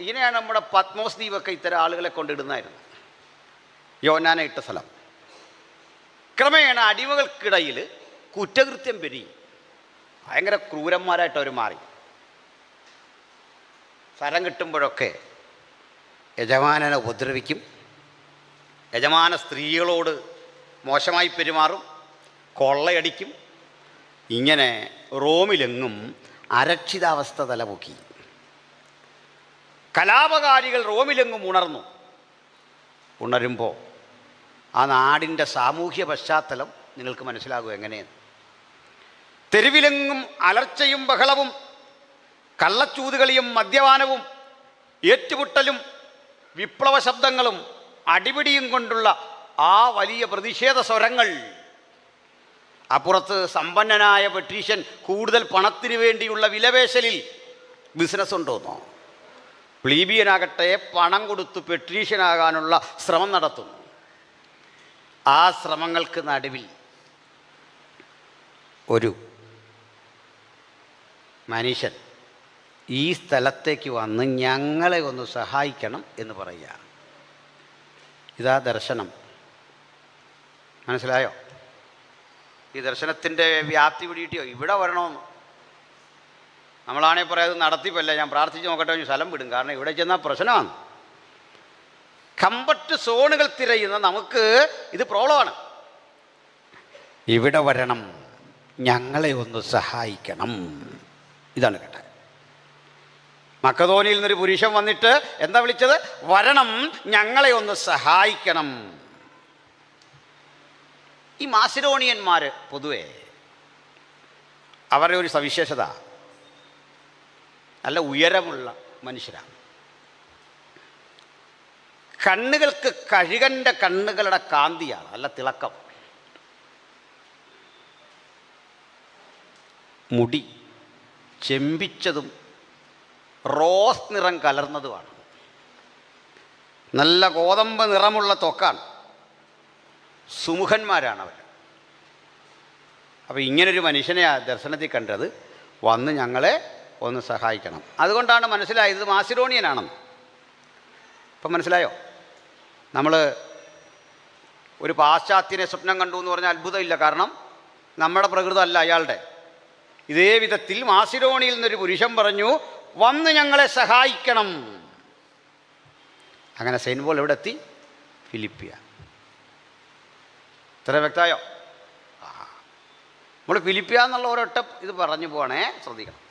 ഇങ്ങനെയാണ് നമ്മുടെ പത്മോസ് ദ്വീപൊക്കെ ഇത്തരം ആളുകളെ കൊണ്ടിടുന്നായിരുന്നു, യോനാനെ ഇട്ട സ്ഥലം. ക്രമേണ അടിമകൾക്കിടയിൽ കുറ്റകൃത്യം പെരുകി, ഭയങ്കര ക്രൂരന്മാരായിട്ട് അവർ മാറി. സ്ഥലം കിട്ടുമ്പോഴൊക്കെ യജമാനനെ ഉപദ്രവിക്കും, യജമാന സ്ത്രീകളോട് മോശമായി പെരുമാറും, കൊള്ളയടിക്കും. ഇങ്ങനെ റോമിലെങ്ങും അരക്ഷിതാവസ്ഥ തലപൊക്കി. കലാപകാരികൾ റോമിലെങ്ങും ഉണരുമ്പോൾ ആ നാടിൻ്റെ സാമൂഹ്യ പശ്ചാത്തലം നിങ്ങൾക്ക് മനസ്സിലാകും എങ്ങനെയെന്ന്. തെരുവിലെങ്ങും അലർച്ചയും ബഹളവും, കള്ളച്ചൂതുകളിയും മദ്യപാനവും ഏറ്റുമുട്ടലും വിപ്ലവ ശബ്ദങ്ങളും അടിപിടിയും കൊണ്ടുള്ള ആ വലിയ പ്രതിഷേധ സ്വരങ്ങൾ. അപ്പുറത്ത് സമ്പന്നനായ പെട്രീഷ്യൻ കൂടുതൽ പണത്തിന് വേണ്ടിയുള്ള വിലപേശലിൽ ബിസിനസ് ഉണ്ടോന്നോ, പ്ലീബിയനാകട്ടെ പണം കൊടുത്ത് പെട്രീഷ്യനാകാനുള്ള ശ്രമം നടത്തുന്നു. ആ ശ്രമങ്ങൾക്ക് നടുവിൽ ഒരു മനുഷ്യൻ ഈ സ്ഥലത്തേക്ക് വന്ന് ഞങ്ങളെ ഒന്ന് സഹായിക്കണം എന്ന് പറയുക. ഇതാ ദർശനം. മനസ്സിലായോ? ഈ ദർശനത്തിൻ്റെ വ്യാപ്തി പിടിയിട്ടോ. ഇവിടെ വരണമെന്ന് നമ്മളാണെങ്കിൽ പറയാതെ നടത്തിപ്പല്ല, ഞാൻ പ്രാർത്ഥിച്ച് നോക്കട്ടെ, സ്ഥലം വിടും. കാരണം ഇവിടെ ചെന്നാൽ പ്രശ്നമാണ്. കംഫർട്ട് സോണുകൾ തിരയുന്ന നമുക്ക് ഇത് പ്രോബ്ലമാണ്. ഇവിടെ വരണം, ഞങ്ങളെ ഒന്ന് സഹായിക്കണം. ഇതാണ് കേട്ടത്. മക്കതോനിയിൽ നിന്നൊരു പുരുഷൻ വന്നിട്ട് എന്താ വിളിച്ചത്? വരണം, ഞങ്ങളെ ഒന്ന് സഹായിക്കണം. ഈ മാസിഡോണിയന്മാർ പൊതുവെ അവരുടെ ഒരു സവിശേഷത, നല്ല ഉയരമുള്ള മനുഷ്യരാണ്. കണ്ണുകൾക്ക് കഴുകൻ്റെ കണ്ണുകളുടെ കാന്തിയാണ്, നല്ല തിളക്കം. മുടി ചെമ്പിച്ചതും റോസ് നിറം കലർന്നതുമാണ്. നല്ല ഗോതമ്പ് നിറമുള്ള ത്വക്കാണ്. സുമുഖന്മാരാണ് അവർ. അപ്പോൾ ഇങ്ങനൊരു മനുഷ്യനെ ദർശനത്തിൽ കണ്ടത്, വന്ന് ഞങ്ങളെ ഒന്ന് സഹായിക്കണം. അതുകൊണ്ടാണ് മനസ്സിലായത് മാസിഡോണിയനാണെന്ന്. ഇപ്പം മനസ്സിലായോ? നമ്മൾ ഒരു പാശ്ചാത്യനെ സ്വപ്നം കണ്ടു എന്ന് പറഞ്ഞാൽ അത്ഭുതമില്ല. കാരണം നമ്മുടെ പ്രകൃതം അല്ല അയാളുടെ. ഇതേ വിധത്തിൽ മാസിഡോണിയിൽ നിന്നൊരു പുരുഷൻ പറഞ്ഞു, വന്ന് ഞങ്ങളെ സഹായിക്കണം. അങ്ങനെ സെയിൻറ്റ് പോൾ എവിടെ എത്തി? ഫിലിപ്പിയ. ഇത്ര വ്യക്തമായോ? നമ്മൾ ഫിലിപ്പിയ എന്നുള്ള ഒരൊറ്റ ഇത് പറഞ്ഞു പോകണേ, ശ്രദ്ധിക്കണം.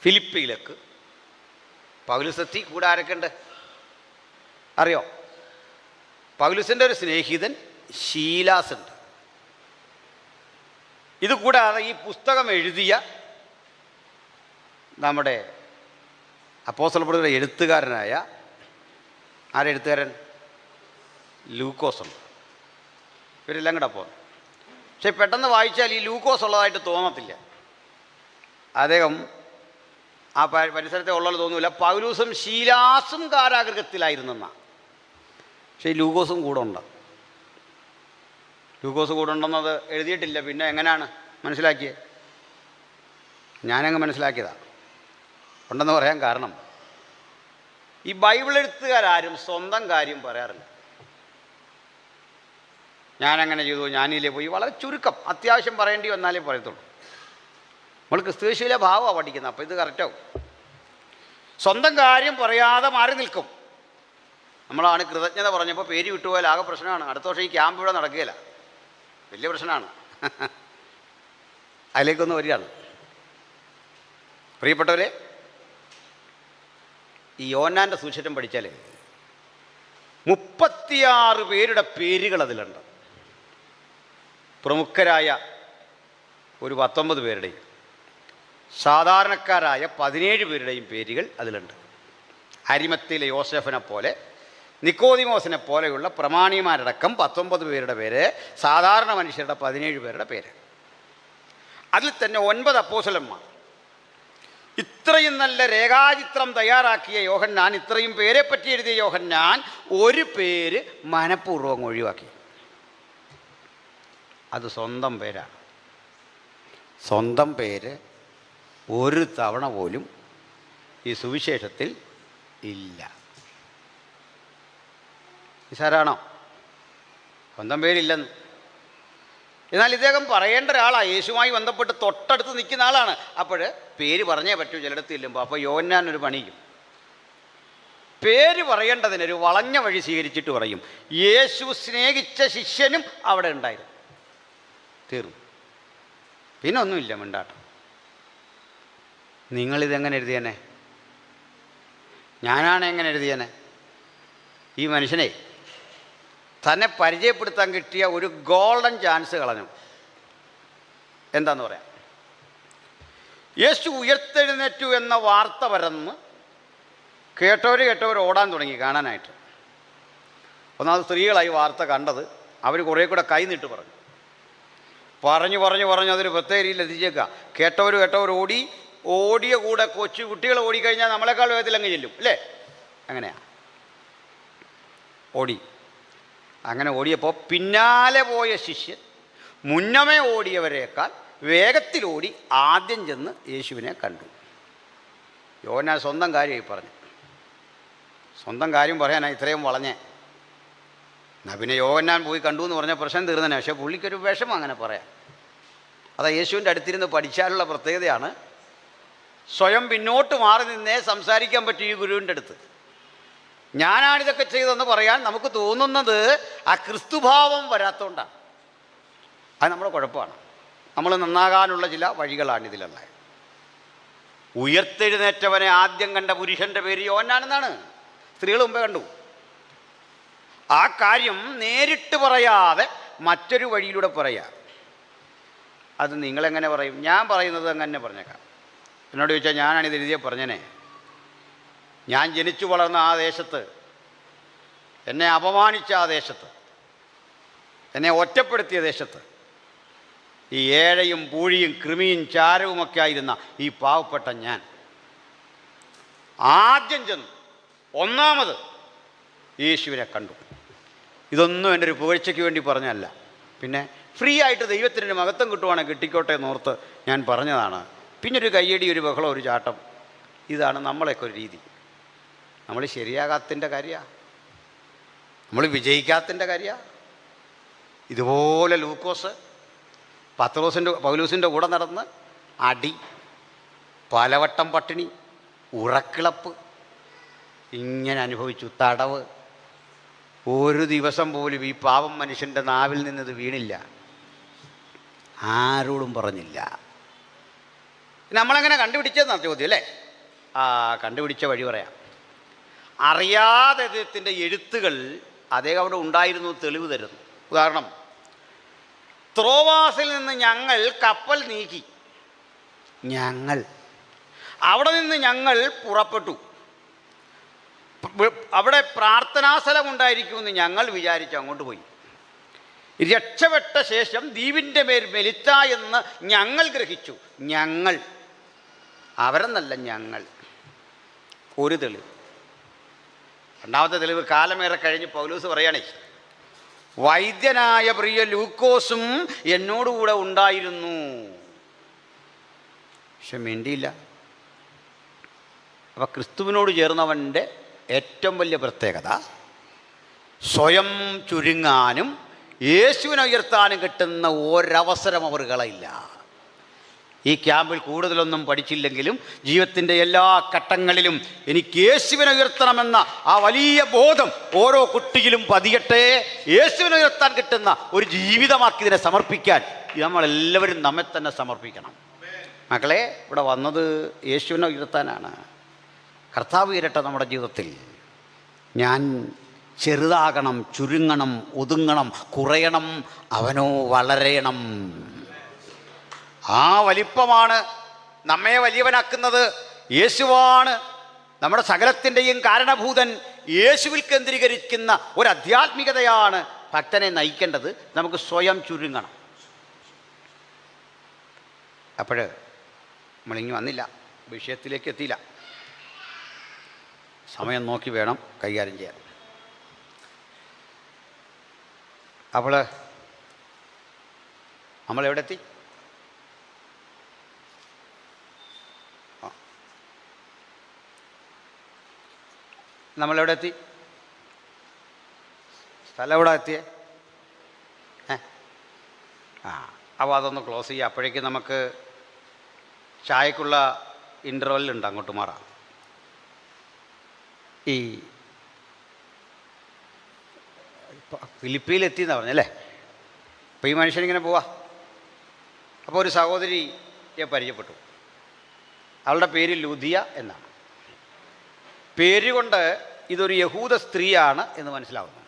ഫിലിപ്പിയിലേക്ക് പൗലുസെത്തി. കൂടെ ആരൊക്കെ ഉണ്ട് അറിയോ? പൗലുസിൻ്റെ ഒരു സ്നേഹിതൻ ശീലാസ് ഉണ്ട്. ഇത് കൂടാതെ ഈ പുസ്തകം എഴുതിയ നമ്മുടെ അപ്പോസ്തലപ്രവൃത്തിയുടെ എഴുത്തുകാരനായ ആരെഴുത്തുകാരൻ? ലൂക്കോസ് ഉണ്ട്. ഇവരെല്ലാം കൂടെ പോകുന്നു. പക്ഷെ പെട്ടെന്ന് വായിച്ചാൽ ഈ ലൂക്കോസ് ഉള്ളതായിട്ട് തോന്നത്തില്ല. അദ്ദേഹം ആ പരിസരത്തെ ഉള്ളത് തോന്നില്ല. പൗലൂസും ശീലാസും കാരാഗൃഹത്തിലായിരുന്നെന്നാണ്. പക്ഷേ ഈ ലൂക്കോസും കൂടെ ഉണ്ട്. ലൂക്കോസ് കൂടെ ഉണ്ടെന്നത് എഴുതിയിട്ടില്ല. പിന്നെ എങ്ങനെയാണ് മനസ്സിലാക്കിയത്? ഞാനങ്ങ് മനസ്സിലാക്കിയതാണ്. ഉണ്ടെന്ന് പറയാൻ കാരണം, ഈ ബൈബിൾ എഴുത്തുകാരും സ്വന്തം കാര്യം പറയാറില്ല. ഞാനങ്ങനെ ചെയ്തു, ഞാനില്ലേ പോയി, വളരെ ചുരുക്കം, അത്യാവശ്യം പറയേണ്ടി വന്നാലേ പറയത്തുള്ളൂ. നമ്മൾ ക്രിസ്തുയേശുവിലെ ഭാവമാണ് പഠിക്കുന്നത്. അപ്പോൾ ഇത് കറക്റ്റാവും. സ്വന്തം കാര്യം പറയാതെ മാറി നിൽക്കും. നമ്മളാണ് കൃതജ്ഞത പറഞ്ഞപ്പോൾ പേര് വിട്ടുപോയാൽ ആകെ പ്രശ്നമാണ്. അടുത്ത വർഷം ഈ ക്യാമ്പ് ഇവിടെ നടക്കുകയില്ല, വലിയ പ്രശ്നമാണ്. അതിലേക്കൊന്ന് വരികയാണ്. പ്രിയപ്പെട്ടവരെ, ഈ യോഹന്നാൻ്റെ സുവിശേഷം പഠിച്ചാൽ 36 പേരുടെ പേരുകൾ അതിലുണ്ട്. പ്രമുഖരായ ഒരു 19 പേരുടെയും സാധാരണക്കാരായ 17 പേരുടെയും പേരുകൾ അതിലുണ്ട്. അരിമത്തിയിലെ യോസേഫിനെ പോലെ, നിക്കോദിമോസിനെ പോലെയുള്ള പ്രമാണിമാരടക്കം 19 പേരുടെ പേര്, സാധാരണ മനുഷ്യരുടെ 17 പേരുടെ പേര്. അതിൽ തന്നെ 9 അപ്പോസ്തലന്മാർ, ഇത്രയും നല്ല രേഖാചിത്രം തയ്യാറാക്കിയ യോഹന്നാൻ, ഇത്രയും പേരെ പറ്റി എഴുതിയ യോഹന്നാൻ ഒരു പേര് മനഃപൂർവ്വം ഒഴിവാക്കി. അത് സ്വന്തം പേരാണ്. സ്വന്തം പേര് ഒരു തവണ പോലും ഈ സുവിശേഷത്തിൽ ഇല്ല. നിസാരാണോ? സ്വന്തം പേരില്ലെന്ന്. എന്നാൽ ഇദ്ദേഹം പറയേണ്ട ഒരാളാണ്, യേശുവുമായി ബന്ധപ്പെട്ട് തൊട്ടടുത്ത് നിൽക്കുന്ന ആളാണ്. അപ്പോൾ പേര് പറഞ്ഞേ പറ്റൂ ചിലയിടത്ത് ചെല്ലുമ്പോൾ. അപ്പോൾ യോഹന്നാൻ ഒരു പണിയും, പേര് പറയേണ്ടതിനൊരു വളഞ്ഞ വഴി സ്വീകരിച്ചിട്ട് പറയും, യേശു സ്നേഹിച്ച ശിഷ്യനും അവിടെ ഉണ്ടായിരുന്നു. തീർന്നു, പിന്നെ ഒന്നുമില്ല മിണ്ടാട്ടം. നിങ്ങളിതെങ്ങനെ എഴുതിയനെ? ഞാനാണ് എങ്ങനെ എഴുതിയനെ? ഈ മനുഷ്യനെ തന്നെ പരിചയപ്പെടുത്താൻ കിട്ടിയ ഒരു ഗോൾഡൻ ചാൻസ് കളഞ്ഞു. എന്താന്ന് പറയാം, യേശു ഉയർത്തെഴുന്നേറ്റു എന്ന വാർത്ത പരന്ന് കേട്ടവർ ഓടാൻ തുടങ്ങി കാണാനായിട്ട്. ഒന്നാമത് സ്ത്രീകളായി വാർത്ത കണ്ടത്. അവർ കുറേ കൂടെ കൈ നീട്ട് പറഞ്ഞു അതൊരു പ്രത്യേക രീതിയിൽ എത്തിച്ചേക്കുക. കേട്ടവർ ഓടിയ കൂടെ കൊച്ചു കുട്ടികൾ ഓടിക്കഴിഞ്ഞാൽ നമ്മളെക്കാൾ വേഗത്തിൽ അങ്ങ് ചെല്ലും അല്ലേ? അങ്ങനെയാണ് അങ്ങനെ ഓടിയപ്പോൾ പിന്നാലെ പോയ ശിഷ്യൻ മുന്നമേ ഓടിയവരേക്കാൾ വേഗത്തിലോടി ആദ്യം ചെന്ന് യേശുവിനെ കണ്ടു. യോഹന്നാൻ സ്വന്തം കാര്യമായി പറഞ്ഞു. സ്വന്തം കാര്യം പറയാനാണ് ഇത്രയും വളഞ്ഞേ. എന്നാൽ പിന്നെ യോഹന്നാൻ പോയി കണ്ടു എന്ന് പറഞ്ഞാൽ പ്രശ്നം തീർന്നനെ. പക്ഷേ പുള്ളിക്കൊരു വിഷമം അങ്ങനെ പറയാം. അതാ യേശുവിൻ്റെ അടുത്തിരുന്ന് പഠിച്ചാലുള്ള പ്രത്യേകതയാണ്. സ്വയം പിന്നോട്ട് മാറി നിന്നേ സംസാരിക്കാൻ പറ്റും ഈ ഗുരുവിൻ്റെ അടുത്ത്. ഞാനാണിതൊക്കെ ചെയ്തതെന്ന് പറയാൻ നമുക്ക് തോന്നുന്നത് ആ ക്രിസ്തുഭാവം വരാത്തതുകൊണ്ടാണ്. അത് നമ്മുടെ കുഴപ്പമാണ്. നമ്മൾ നന്നാകാനുള്ള ചില വഴികളാണ് ഇതിലുള്ളത്. ഉയർത്തെഴുന്നേറ്റവനെ ആദ്യം കണ്ട പുരുഷൻ്റെ പേര് യോഹന്നാനെന്നാണ്. സ്ത്രീകൾ മുമ്പേ കണ്ടു. ആ കാര്യം നേരിട്ട് പറയാതെ മറ്റൊരു വഴിയിലൂടെ പറയാം. അത് നിങ്ങളെങ്ങനെ പറയും? ഞാൻ പറയുന്നത് അങ്ങനെ പറഞ്ഞേക്കാം. എന്നോട് ചോദിച്ചാൽ ഞാനാണിത് എഴുതിയ പറഞ്ഞനെ. ഞാൻ ജനിച്ചു വളർന്ന ആ ദേശത്ത്, എന്നെ അപമാനിച്ച ആ ദേശത്ത്, എന്നെ ഒറ്റപ്പെടുത്തിയ ദേശത്ത്, ഈ ഏഴയും പൂഴിയും കൃമിയും ചാരവുമൊക്കെ ആയിരുന്ന ഈ പാവപ്പെട്ട ഞാൻ ആദ്യം ചെന്നു ഒന്നാമത് യേശുവിനെ കണ്ടു. ഇതൊന്നും എൻ്റെ ഒരു പുകഴ്ചയ്ക്ക് വേണ്ടി പറഞ്ഞതല്ല. പിന്നെ ഫ്രീ ആയിട്ട് ദൈവത്തിൻ്റെ മഹത്വം കിട്ടുവാണെങ്കിൽ കിട്ടിക്കോട്ടെ എന്നോർത്ത് ഞാൻ പറഞ്ഞതാണ്. പിന്നെ ഒരു കയ്യടി, ഒരു ബഹളം, ഒരു ചാട്ടം. ഇതാണ് നമ്മളെയൊക്കെ ഒരു രീതി. നമ്മൾ ശരിയാകാത്തതിൻ്റെ കാര്യമാണ്, നമ്മൾ വിജയിക്കാത്തതിൻ്റെ കാര്യമാണ്. ഇതുപോലെ ലൂക്കോസ് പൗലോസിൻ്റെ കൂടെ നടന്ന് അടി, പലവട്ടം പട്ടിണി, ഉറക്കിളപ്പ് ഇങ്ങനെ അനുഭവിച്ചു, തടവ്. ഒരു ദിവസം പോലും ഈ പാവം മനുഷ്യൻ്റെ നാവിൽ നിന്നത് വീണില്ല, ആരോടും പറഞ്ഞില്ല. നമ്മളെങ്ങനെ കണ്ടുപിടിച്ചതെന്നാണ് ചോദ്യം അല്ലേ? കണ്ടുപിടിച്ച വഴി പറയാം. അറിയാതെ അദ്ദേഹത്തിൻ്റെ എഴുത്തുകൾ അദ്ദേഹം അവിടെ ഉണ്ടായിരുന്നു തെളിവ് തരുന്നു. ഉദാഹരണം, ത്രോവാസിൽ നിന്ന് ഞങ്ങൾ കപ്പൽ നീക്കി, അവിടെ നിന്ന് ഞങ്ങൾ പുറപ്പെട്ടു. അവിടെ പ്രാർത്ഥനാസ്ഥലമുണ്ടായിരിക്കുമെന്ന് ഞങ്ങൾ വിചാരിച്ചു അങ്ങോട്ട് പോയി. രക്ഷപ്പെട്ട ശേഷം ദ്വീപിൻ്റെ മേൽ മെലിത്ത എന്ന് ഞങ്ങൾ ഗ്രഹിച്ചു. അവരെന്നല്ല, ഞങ്ങൾ. ഒരു തെളിവ്. രണ്ടാമത്തെ തെളിവ്, കാലമേറെ കഴിഞ്ഞ് പൗലോസ് പറയുകയാണേ, വൈദ്യനായ പ്രിയ ലൂക്കോസും എന്നോടുകൂടെ ഉണ്ടായിരുന്നു. പക്ഷെ മിണ്ടിയില്ല. അപ്പം ക്രിസ്തുവിനോട് ചേർന്നവൻ്റെ ഏറ്റവും വലിയ പ്രത്യേകത സ്വയം ചുരുങ്ങാനും യേശുവിനെ ഉയർത്താനും കിട്ടുന്ന ഒരവസരം അവർ കളയില്ല. ഈ ക്യാമ്പിൽ കൂടുതലൊന്നും പഠിച്ചില്ലെങ്കിലും ജീവിതത്തിൻ്റെ എല്ലാ ഘട്ടങ്ങളിലും എനിക്ക് യേശുവിനെ ഉയർത്തണമെന്ന ആ വലിയ ബോധം ഓരോ കുട്ടിയിലും പതിയട്ടെ. യേശുവിനെ ഉയർത്താൻ കിട്ടുന്ന ഒരു ജീവിതമാക്കി ഇതിനെ സമർപ്പിക്കാൻ നമ്മളെല്ലാവരും നമ്മെ തന്നെ സമർപ്പിക്കണം. മക്കളെ, ഇവിടെ വന്നത് യേശുവിനെ ഉയർത്താനാണ്. കർത്താവ് ഉയരട്ടെ നമ്മുടെ ജീവിതത്തിൽ. ഞാൻ ചെറുതാകണം, ചുരുങ്ങണം, ഒതുങ്ങണം, കുറയണം, അവനോ വളരണം. ആ വലിപ്പമാണ് നമ്മെ വലിയവനാക്കുന്നത്. യേശുവാണ് നമ്മുടെ സകലത്തിൻ്റെയും കാരണഭൂതൻ. യേശുവിൽ കേന്ദ്രീകരിക്കുന്ന ഒരു ആധ്യാത്മികതയാണ് ഭക്തനെ നയിക്കേണ്ടത്. നമുക്ക് സ്വയം ചുരുങ്ങണം. അപ്പോൾ നമ്മളിങ്ങി വന്നില്ല. വിഷയത്തിലേക്ക് എത്തിയില്ല. സമയം നോക്കി വേണം കൈകാര്യം ചെയ്യാൻ. അപ്പോൾ നമ്മളെവിടെ എത്തി? നമ്മളെവിടെ എത്തി? സ്ഥലം എവിടെ എത്തിയേ? അപ്പോൾ അതൊന്ന് ക്ലോസ് ചെയ്യുക. അപ്പോഴേക്കും നമുക്ക് ചായക്കുള്ള ഇൻ്റർവെല്ലുണ്ട്, അങ്ങോട്ട് മാറാം. ഈ ഫിലിപ്പീനിലെത്തിയെന്നാണ് പറഞ്ഞല്ലേ. അപ്പോൾ ഈ മനുഷ്യനിങ്ങനെ പോവാ. അപ്പോൾ ഒരു സഹോദരിയെ പരിചയപ്പെട്ടു. അവളുടെ പേര് ലുദിയ എന്നാണ്. പേരുകൊണ്ട് ഇതൊരു യഹൂദ സ്ത്രീയാണ് എന്ന് മനസ്സിലാവുന്നു.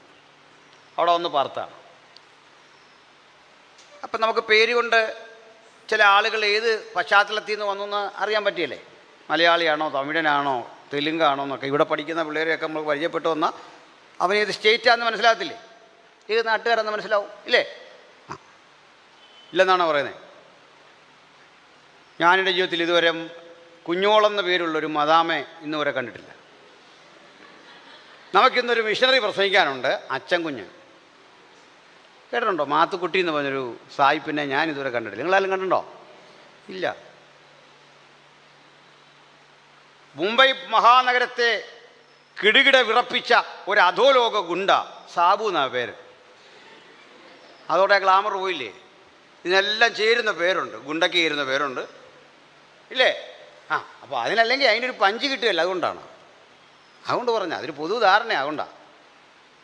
അവിടെ ഒന്ന് പാർത്താണ്. അപ്പം നമുക്ക് പേരുകൊണ്ട് ചില ആളുകൾ ഏത് പശ്ചാത്തലത്തിൽ നിന്ന് വന്നെന്ന് അറിയാൻ പറ്റിയല്ലേ. മലയാളിയാണോ തമിഴനാണോ തെലുങ്കാണോ എന്നൊക്കെ ഇവിടെ പഠിക്കുന്ന പിള്ളേരെയൊക്കെ നമ്മൾ പരിചയപ്പെട്ടു വന്നാൽ അവനേത് സ്റ്റേറ്റാണെന്ന് മനസ്സിലാകത്തില്ലേ, ഏത് നാട്ടുകാരെന്ന് മനസ്സിലാവും ഇല്ലേ? ഇല്ലെന്നാണോ പറയുന്നത്? ഞാനെൻ്റെ ജീവിതത്തിൽ ഇതുവരെ കുഞ്ഞോളെന്ന പേരുള്ളൊരു മദാമെ ഇന്ന് വരെ കണ്ടിട്ടില്ല. നമുക്കിന്നൊരു മിഷണറി പ്രസംഗിക്കാനുണ്ട്, അച്ഛൻ കുഞ്ഞ്. കേട്ടിട്ടുണ്ടോ? മാത്തുക്കുട്ടി എന്ന് പറഞ്ഞൊരു സായിപ്പിനെ ഞാൻ ഇതുവരെ കണ്ടിട്ടില്ല. നിങ്ങളാരും കണ്ടിട്ടുണ്ടോ? ഇല്ല. മുംബൈ മഹാനഗരത്തെ കിടുകിട വിറപ്പിച്ച ഒരു അധോലോക ഗുണ്ട സാബു എന്നാ പേര്. അതോടെ ഗ്ലാമർ പോയില്ലേ? ഇതിനെല്ലാം ചേരുന്ന പേരുണ്ട്, ഗുണ്ടയ്ക്ക് ചേരുന്ന പേരുണ്ട് ഇല്ലേ? അപ്പോൾ അതിനല്ലെങ്കിൽ അതിൻ്റെ ഒരു പഞ്ച് കിട്ടുകയല്ല, അതുകൊണ്ട് പറഞ്ഞാൽ അതൊരു പൊതു ധാരണ, അതുകൊണ്ടാണ്.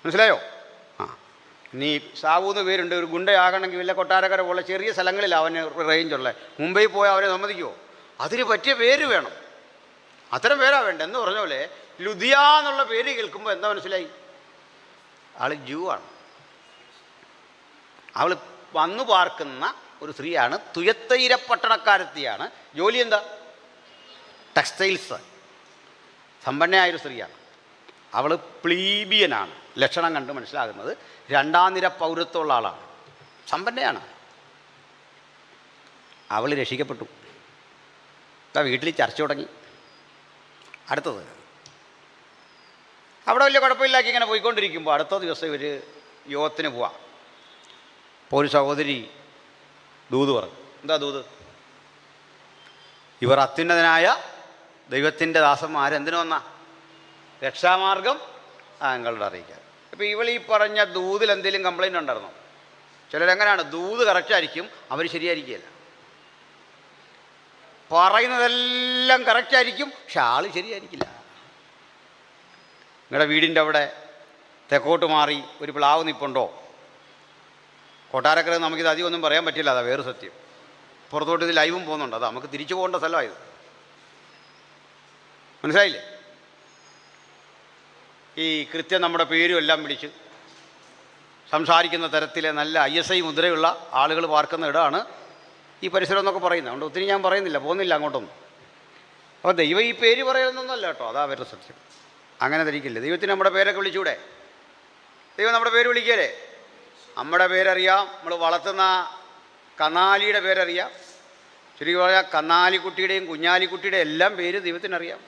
മനസ്സിലായോ? ഇനി സാബു എന്ന് പേരുണ്ട്. ഒരു ഗുണ്ടയാകണമെങ്കിൽ വല്ല കൊട്ടാരക്കര പോലെ ചെറിയ സ്ഥലങ്ങളിൽ അവന് റേഞ്ചുള്ള. മുംബൈ പോയാൽ അവരെ സമ്മതിക്കുമോ? അതിന് പറ്റിയ പേര് വേണം, അത്തരം പേരാ വേണ്ട. എന്ന് പറഞ്ഞ പോലെ ലുദിയ എന്നുള്ള പേര് കേൾക്കുമ്പോൾ എന്താ മനസ്സിലായി? ആൾ ജൂ ആണ്. അവൾ വന്നു പാർക്കുന്ന ഒരു സ്ത്രീയാണ്, തുയത്തൈര പട്ടണക്കാരത്തിയാണ്. ജോലി എന്താ? ടെക്സ്റ്റൈൽസ്. സമ്പന്നയായൊരു സ്ത്രീയാണ്. അവൾ പ്ലീബിയനാണ്. ലക്ഷണം കണ്ട് മനസ്സിലാകുന്നത് രണ്ടാം നിര പൗരത്വമുള്ള ആളാണ്, സമ്പന്നയാണ്. അവൾ രക്ഷിക്കപ്പെട്ടു. വീട്ടിൽ ചർച്ച തുടങ്ങി. അടുത്തത് അവിടെ വലിയ കുഴപ്പമില്ലാക്കി ഇങ്ങനെ പോയിക്കൊണ്ടിരിക്കുമ്പോൾ അടുത്ത ദിവസം ഇവർ യോഗത്തിന് പോവാം. അപ്പോൾ ഒരു സഹോദരി ദൂത് പറഞ്ഞു. എന്താ ദൂത്? ഇവർ അത്യുന്നതനായ ദൈവത്തിൻ്റെ ദാസന്മാരെന്തിനു വന്നാ? രക്ഷാമാർഗം നിങ്ങളുടെ അറിയിക്കാൻ. ഇപ്പോൾ ഇവൾ ഈ പറഞ്ഞ ദൂതിൽ എന്തെങ്കിലും കംപ്ലൈൻ്റ് ഉണ്ടായിരുന്നോ? ചിലരെങ്ങനെയാണ്, ദൂത് കറക്റ്റായിരിക്കും, അവർ ശരിയായിരിക്കില്ല. പറയുന്നതെല്ലാം കറക്റ്റായിരിക്കും, പക്ഷെ ആൾ ശരിയായിരിക്കില്ല. നിങ്ങളുടെ വീടിൻ്റെ അവിടെ തെക്കോട്ട് മാറി ഒരു പ്ലാവ് നിൽപ്പുണ്ടോ? കൊട്ടാരക്കര നമുക്കിത് അധികം ഒന്നും പറയാൻ പറ്റില്ല, അതാ വേറെ സത്യം. പുറത്തോട്ട് ഇത് ലൈവും പോകുന്നുണ്ട്, അതാ നമുക്ക് തിരിച്ചു പോകേണ്ട സ്ഥലമായത്. മനസ്സിലായില്ലേ? ഈ കൃത്യം നമ്മുടെ പേരും എല്ലാം വിളിച്ച് സംസാരിക്കുന്ന തരത്തിലെ നല്ല ISI മുദ്രയുള്ള ആളുകൾ പാർക്കുന്ന ഇടമാണ് ഈ പരിസരം എന്നൊക്കെ പറയുന്നത്. അതുകൊണ്ട് ഒത്തിരി ഞാൻ പറയുന്നില്ല, പോകുന്നില്ല അങ്ങോട്ടൊന്നും. അപ്പോൾ ദൈവം ഈ പേര് പറയുന്നൊന്നുമല്ല കേട്ടോ, അതാ അവരുടെ സത്യം. അങ്ങനെ ധരിക്കില്ല. ദൈവത്തിന് നമ്മുടെ പേരൊക്കെ വിളിച്ചൂടെ? ദൈവം നമ്മുടെ പേര് വിളിക്കല്ലേ? നമ്മുടെ പേരറിയാം, നമ്മൾ വളർത്തുന്ന കന്നാലിയുടെ പേരറിയാം. ശരിക്കും പറയാം, കന്നാലിക്കുട്ടിയുടെയും കുഞ്ഞാലിക്കുട്ടിയുടെയും എല്ലാം പേര് ദൈവത്തിനറിയാം.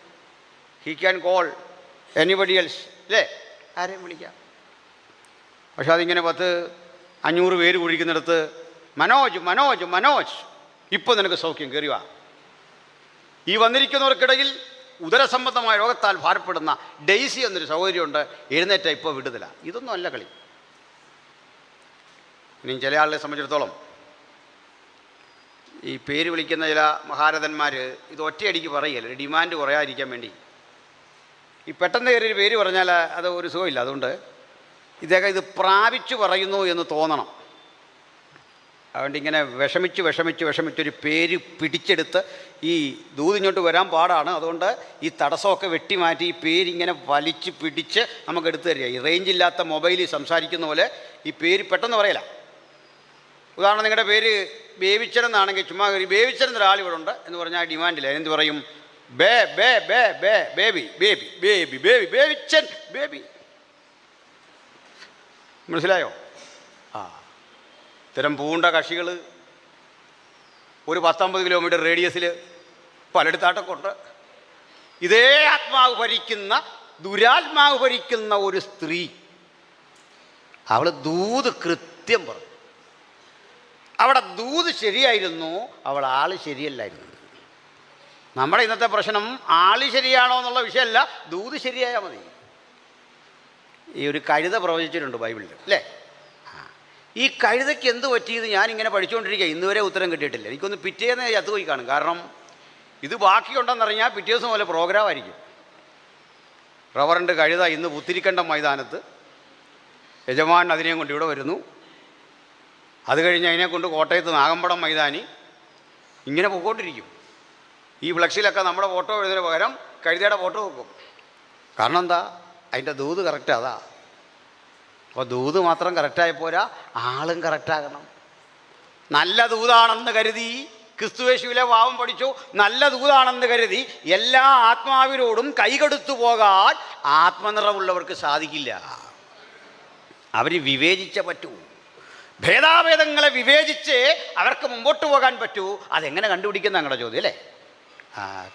He can call anybody else അല്ലേ? ആരെയും വിളിക്കാം. പക്ഷെ അതിങ്ങനെ 10-500 പേര് കുഴിക്കുന്നിടത്ത് മനോജ് മനോജ് മനോജ് ഇപ്പോൾ നിനക്ക് സൗഖ്യം കയറിവാ. ഈ വന്നിരിക്കുന്നവർക്കിടയിൽ ഉദരസംബന്ധമായ രോഗത്താൽ ഭാരപ്പെടുന്ന ഡെയ്സി എന്നൊരു സഹോദരിയുണ്ട്, എഴുന്നേറ്റ ഇപ്പോൾ വിടുതല. ഇതൊന്നും അല്ല കളി. ഇനിയും ചില ആളുകളെ സംബന്ധിച്ചിടത്തോളം ഈ പേര് വിളിക്കുന്ന ചില മഹാരഥന്മാർ ഇത് ഒറ്റയടിക്ക് പറയുകയല്ല, ഡിമാൻഡ് കുറയാതിരിക്കാൻ വേണ്ടി. ഈ പെട്ടെന്ന് കയറിയൊരു പേര് പറഞ്ഞാൽ അത് ഒരു സുഖമില്ല. അതുകൊണ്ട് ഇദ്ദേഹം ഇത് പ്രാപിച്ചു പറയുന്നു എന്ന് തോന്നണം. അതുകൊണ്ട് ഇങ്ങനെ വിഷമിച്ചൊരു പേര് പിടിച്ചെടുത്ത് ഈ ദൂതിഞ്ഞോട്ട് വരാൻ പാടാണ്. അതുകൊണ്ട് ഈ തടസ്സമൊക്കെ വെട്ടിമാറ്റി ഈ പേരിങ്ങനെ വലിച്ച് പിടിച്ച് നമുക്ക് എടുത്തു തരിക. ഈ റേഞ്ചില്ലാത്ത മൊബൈലിൽ സംസാരിക്കുന്ന പോലെ ഈ പേര് പെട്ടെന്ന് പറയല. ഉദാഹരണം, നിങ്ങളുടെ പേര് ബേബിച്ചൻ എന്നാണെങ്കിൽ ചുമ്മാ കയറി ബേബിച്ചൻ എന്നൊരാൾ ഇവിടെ ഉണ്ട് എന്ന് പറഞ്ഞാൽ ഡിമാൻഡില്ല. എന്ത് പറയും? Bay bay bay bay baby baby baby baby Babychan baby. മനസ്സിലായോ? ഇത്തരം പൂണ്ട കക്ഷികൾ ഒരു 10-50 കിലോമീറ്റർ റേഡിയസിൽ പലയിടത്താട്ടൊക്കെ ഉണ്ട്. ഇതേ ആത്മാവ് ഭരിക്കുന്ന, ദുരാത്മാവ് ഭരിക്കുന്ന ഒരു സ്ത്രീ, അവൾ ദൂത് കൃത്യം പറഞ്ഞു. അവിടെ ദൂത് ശരിയായിരുന്നു, അവൾ ആള് ശരിയല്ലായിരുന്നു. നമ്മുടെ ഇന്നത്തെ പ്രശ്നം ആള് ശരിയാണോ എന്നുള്ള വിഷയമല്ല, ദൂത് ശരിയായാൽ മതി. ഈ ഒരു കഴുത പ്രവചിച്ചിട്ടുണ്ട് ബൈബിളിൽ, അല്ലേ? ഈ കഴുതയ്ക്ക് എന്ത് പറ്റിയത് ഞാനിങ്ങനെ പഠിച്ചുകൊണ്ടിരിക്കുക, ഇന്നുവരെ ഉത്തരം കിട്ടിയിട്ടില്ല. എനിക്കൊന്ന് പിറ്റേന്ന് ചത്തുപോയി കാണും. കാരണം ഇത് ബാക്കിയുണ്ടെന്നറിഞ്ഞാൽ പിറ്റേ ദിവസം പോലെ പ്രോഗ്രാം ആയിരിക്കും. റവറണ്ട് കഴുത ഇന്ന് പുത്തിരിക്കണ്ടം മൈതാനത്ത്, യജമാൻ അതിനെയും കൊണ്ട് ഇവിടെ വരുന്നു. അത് കഴിഞ്ഞ് അതിനെക്കൊണ്ട് കോട്ടയത്ത് നാഗമ്പടം മൈതാനി, ഇങ്ങനെ പോയിക്കൊണ്ടിരിക്കും. ഈ ഫ്ലക്സിലൊക്കെ നമ്മുടെ ഫോട്ടോ എഴുതുന്നതിന് പകരം കഴുതയുടെ ഫോട്ടോ വെക്കും. കാരണം എന്താ? അതിൻ്റെ ദൂത് കറക്റ്റ് അതാ. അപ്പോൾ ദൂത് മാത്രം കറക്റ്റായി പോരാ, ആളും കറക്റ്റാകണം. നല്ല ദൂതാണെന്ന് കരുതി ക്രിസ്തുയേശുവിലെ പാവം പഠിച്ചു, നല്ല ദൂതാണെന്ന് കരുതി എല്ലാ ആത്മാവിനോടും കൈകെടുത്തു പോകാൻ ആത്മനിറവുള്ളവർക്ക് സാധിക്കില്ല. അവർ വിവേചിച്ചേ പറ്റൂ. ഭേദാഭേദങ്ങളെ വിവേചിച്ച് അവർക്ക് മുമ്പോട്ട് പോകാൻ പറ്റൂ. അതെങ്ങനെ കണ്ടുപിടിക്കുന്ന ഞങ്ങളുടെ ചോദ്യം, അല്ലേ?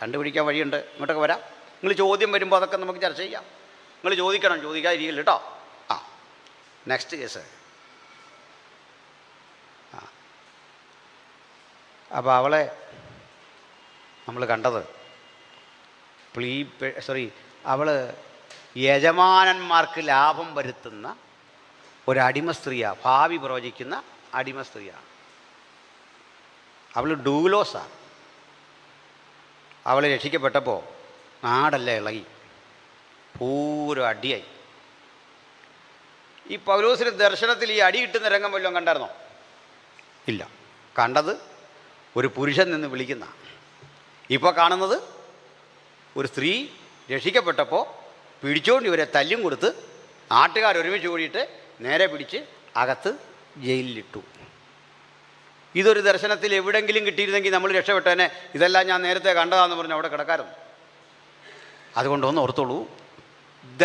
കണ്ടുപിടിക്കാൻ വഴിയുണ്ട്. ഇങ്ങോട്ടൊക്കെ വരാം. നിങ്ങൾ ചോദ്യം വരുമ്പോൾ അതൊക്കെ നമുക്ക് ചർച്ച ചെയ്യാം. നിങ്ങൾ ചോദിക്കണം, ചോദിക്കാതിരിക്കില്ല കേട്ടോ. Next case. അപ്പോൾ അവളെ നമ്മൾ കണ്ടത് അവൾ യജമാനന്മാർക്ക് ലാഭം വരുത്തുന്ന ഒരടിമ സ്ത്രീയാണ്, ഭാവി പ്രവചിക്കുന്ന അടിമ സ്ത്രീയാണ്. അവൾ ഡൂലോസാണ്. അവൾ രക്ഷിക്കപ്പെട്ടപ്പോൾ നാടെല്ലാം ഇളകി, പൂരം അടിയായി. ഈ പൗലോസിന് ദർശനത്തിൽ ഈ അടി കിട്ടുന്ന രംഗം വല്ലതും കണ്ടായിരുന്നോ? ഇല്ല. കണ്ടത് ഒരു പുരുഷൻ നിന്ന് വിളിക്കുന്ന. ഇപ്പോൾ കാണുന്നത് ഒരു സ്ത്രീ രക്ഷിക്കപ്പെട്ടപ്പോൾ പിടിച്ചുകൊണ്ട് ഇവരെ തല്ലും കൊടുത്ത് നാട്ടുകാർ ഒരുമിച്ച് കൂടിയിട്ട് നേരെ പിടിച്ച് അകത്ത് ജയിലിലിട്ടു. ഇതൊരു ദർശനത്തിൽ എവിടെയെങ്കിലും കിട്ടിയിരുന്നെങ്കിൽ നമ്മൾ രക്ഷപ്പെട്ടേനെ. ഇതെല്ലാം ഞാൻ നേരത്തെ കണ്ടതാന്ന് പറഞ്ഞ് അവിടെ കിടക്കാറുണ്ട്. അതുകൊണ്ടൊന്ന് ഓർത്തോളൂ,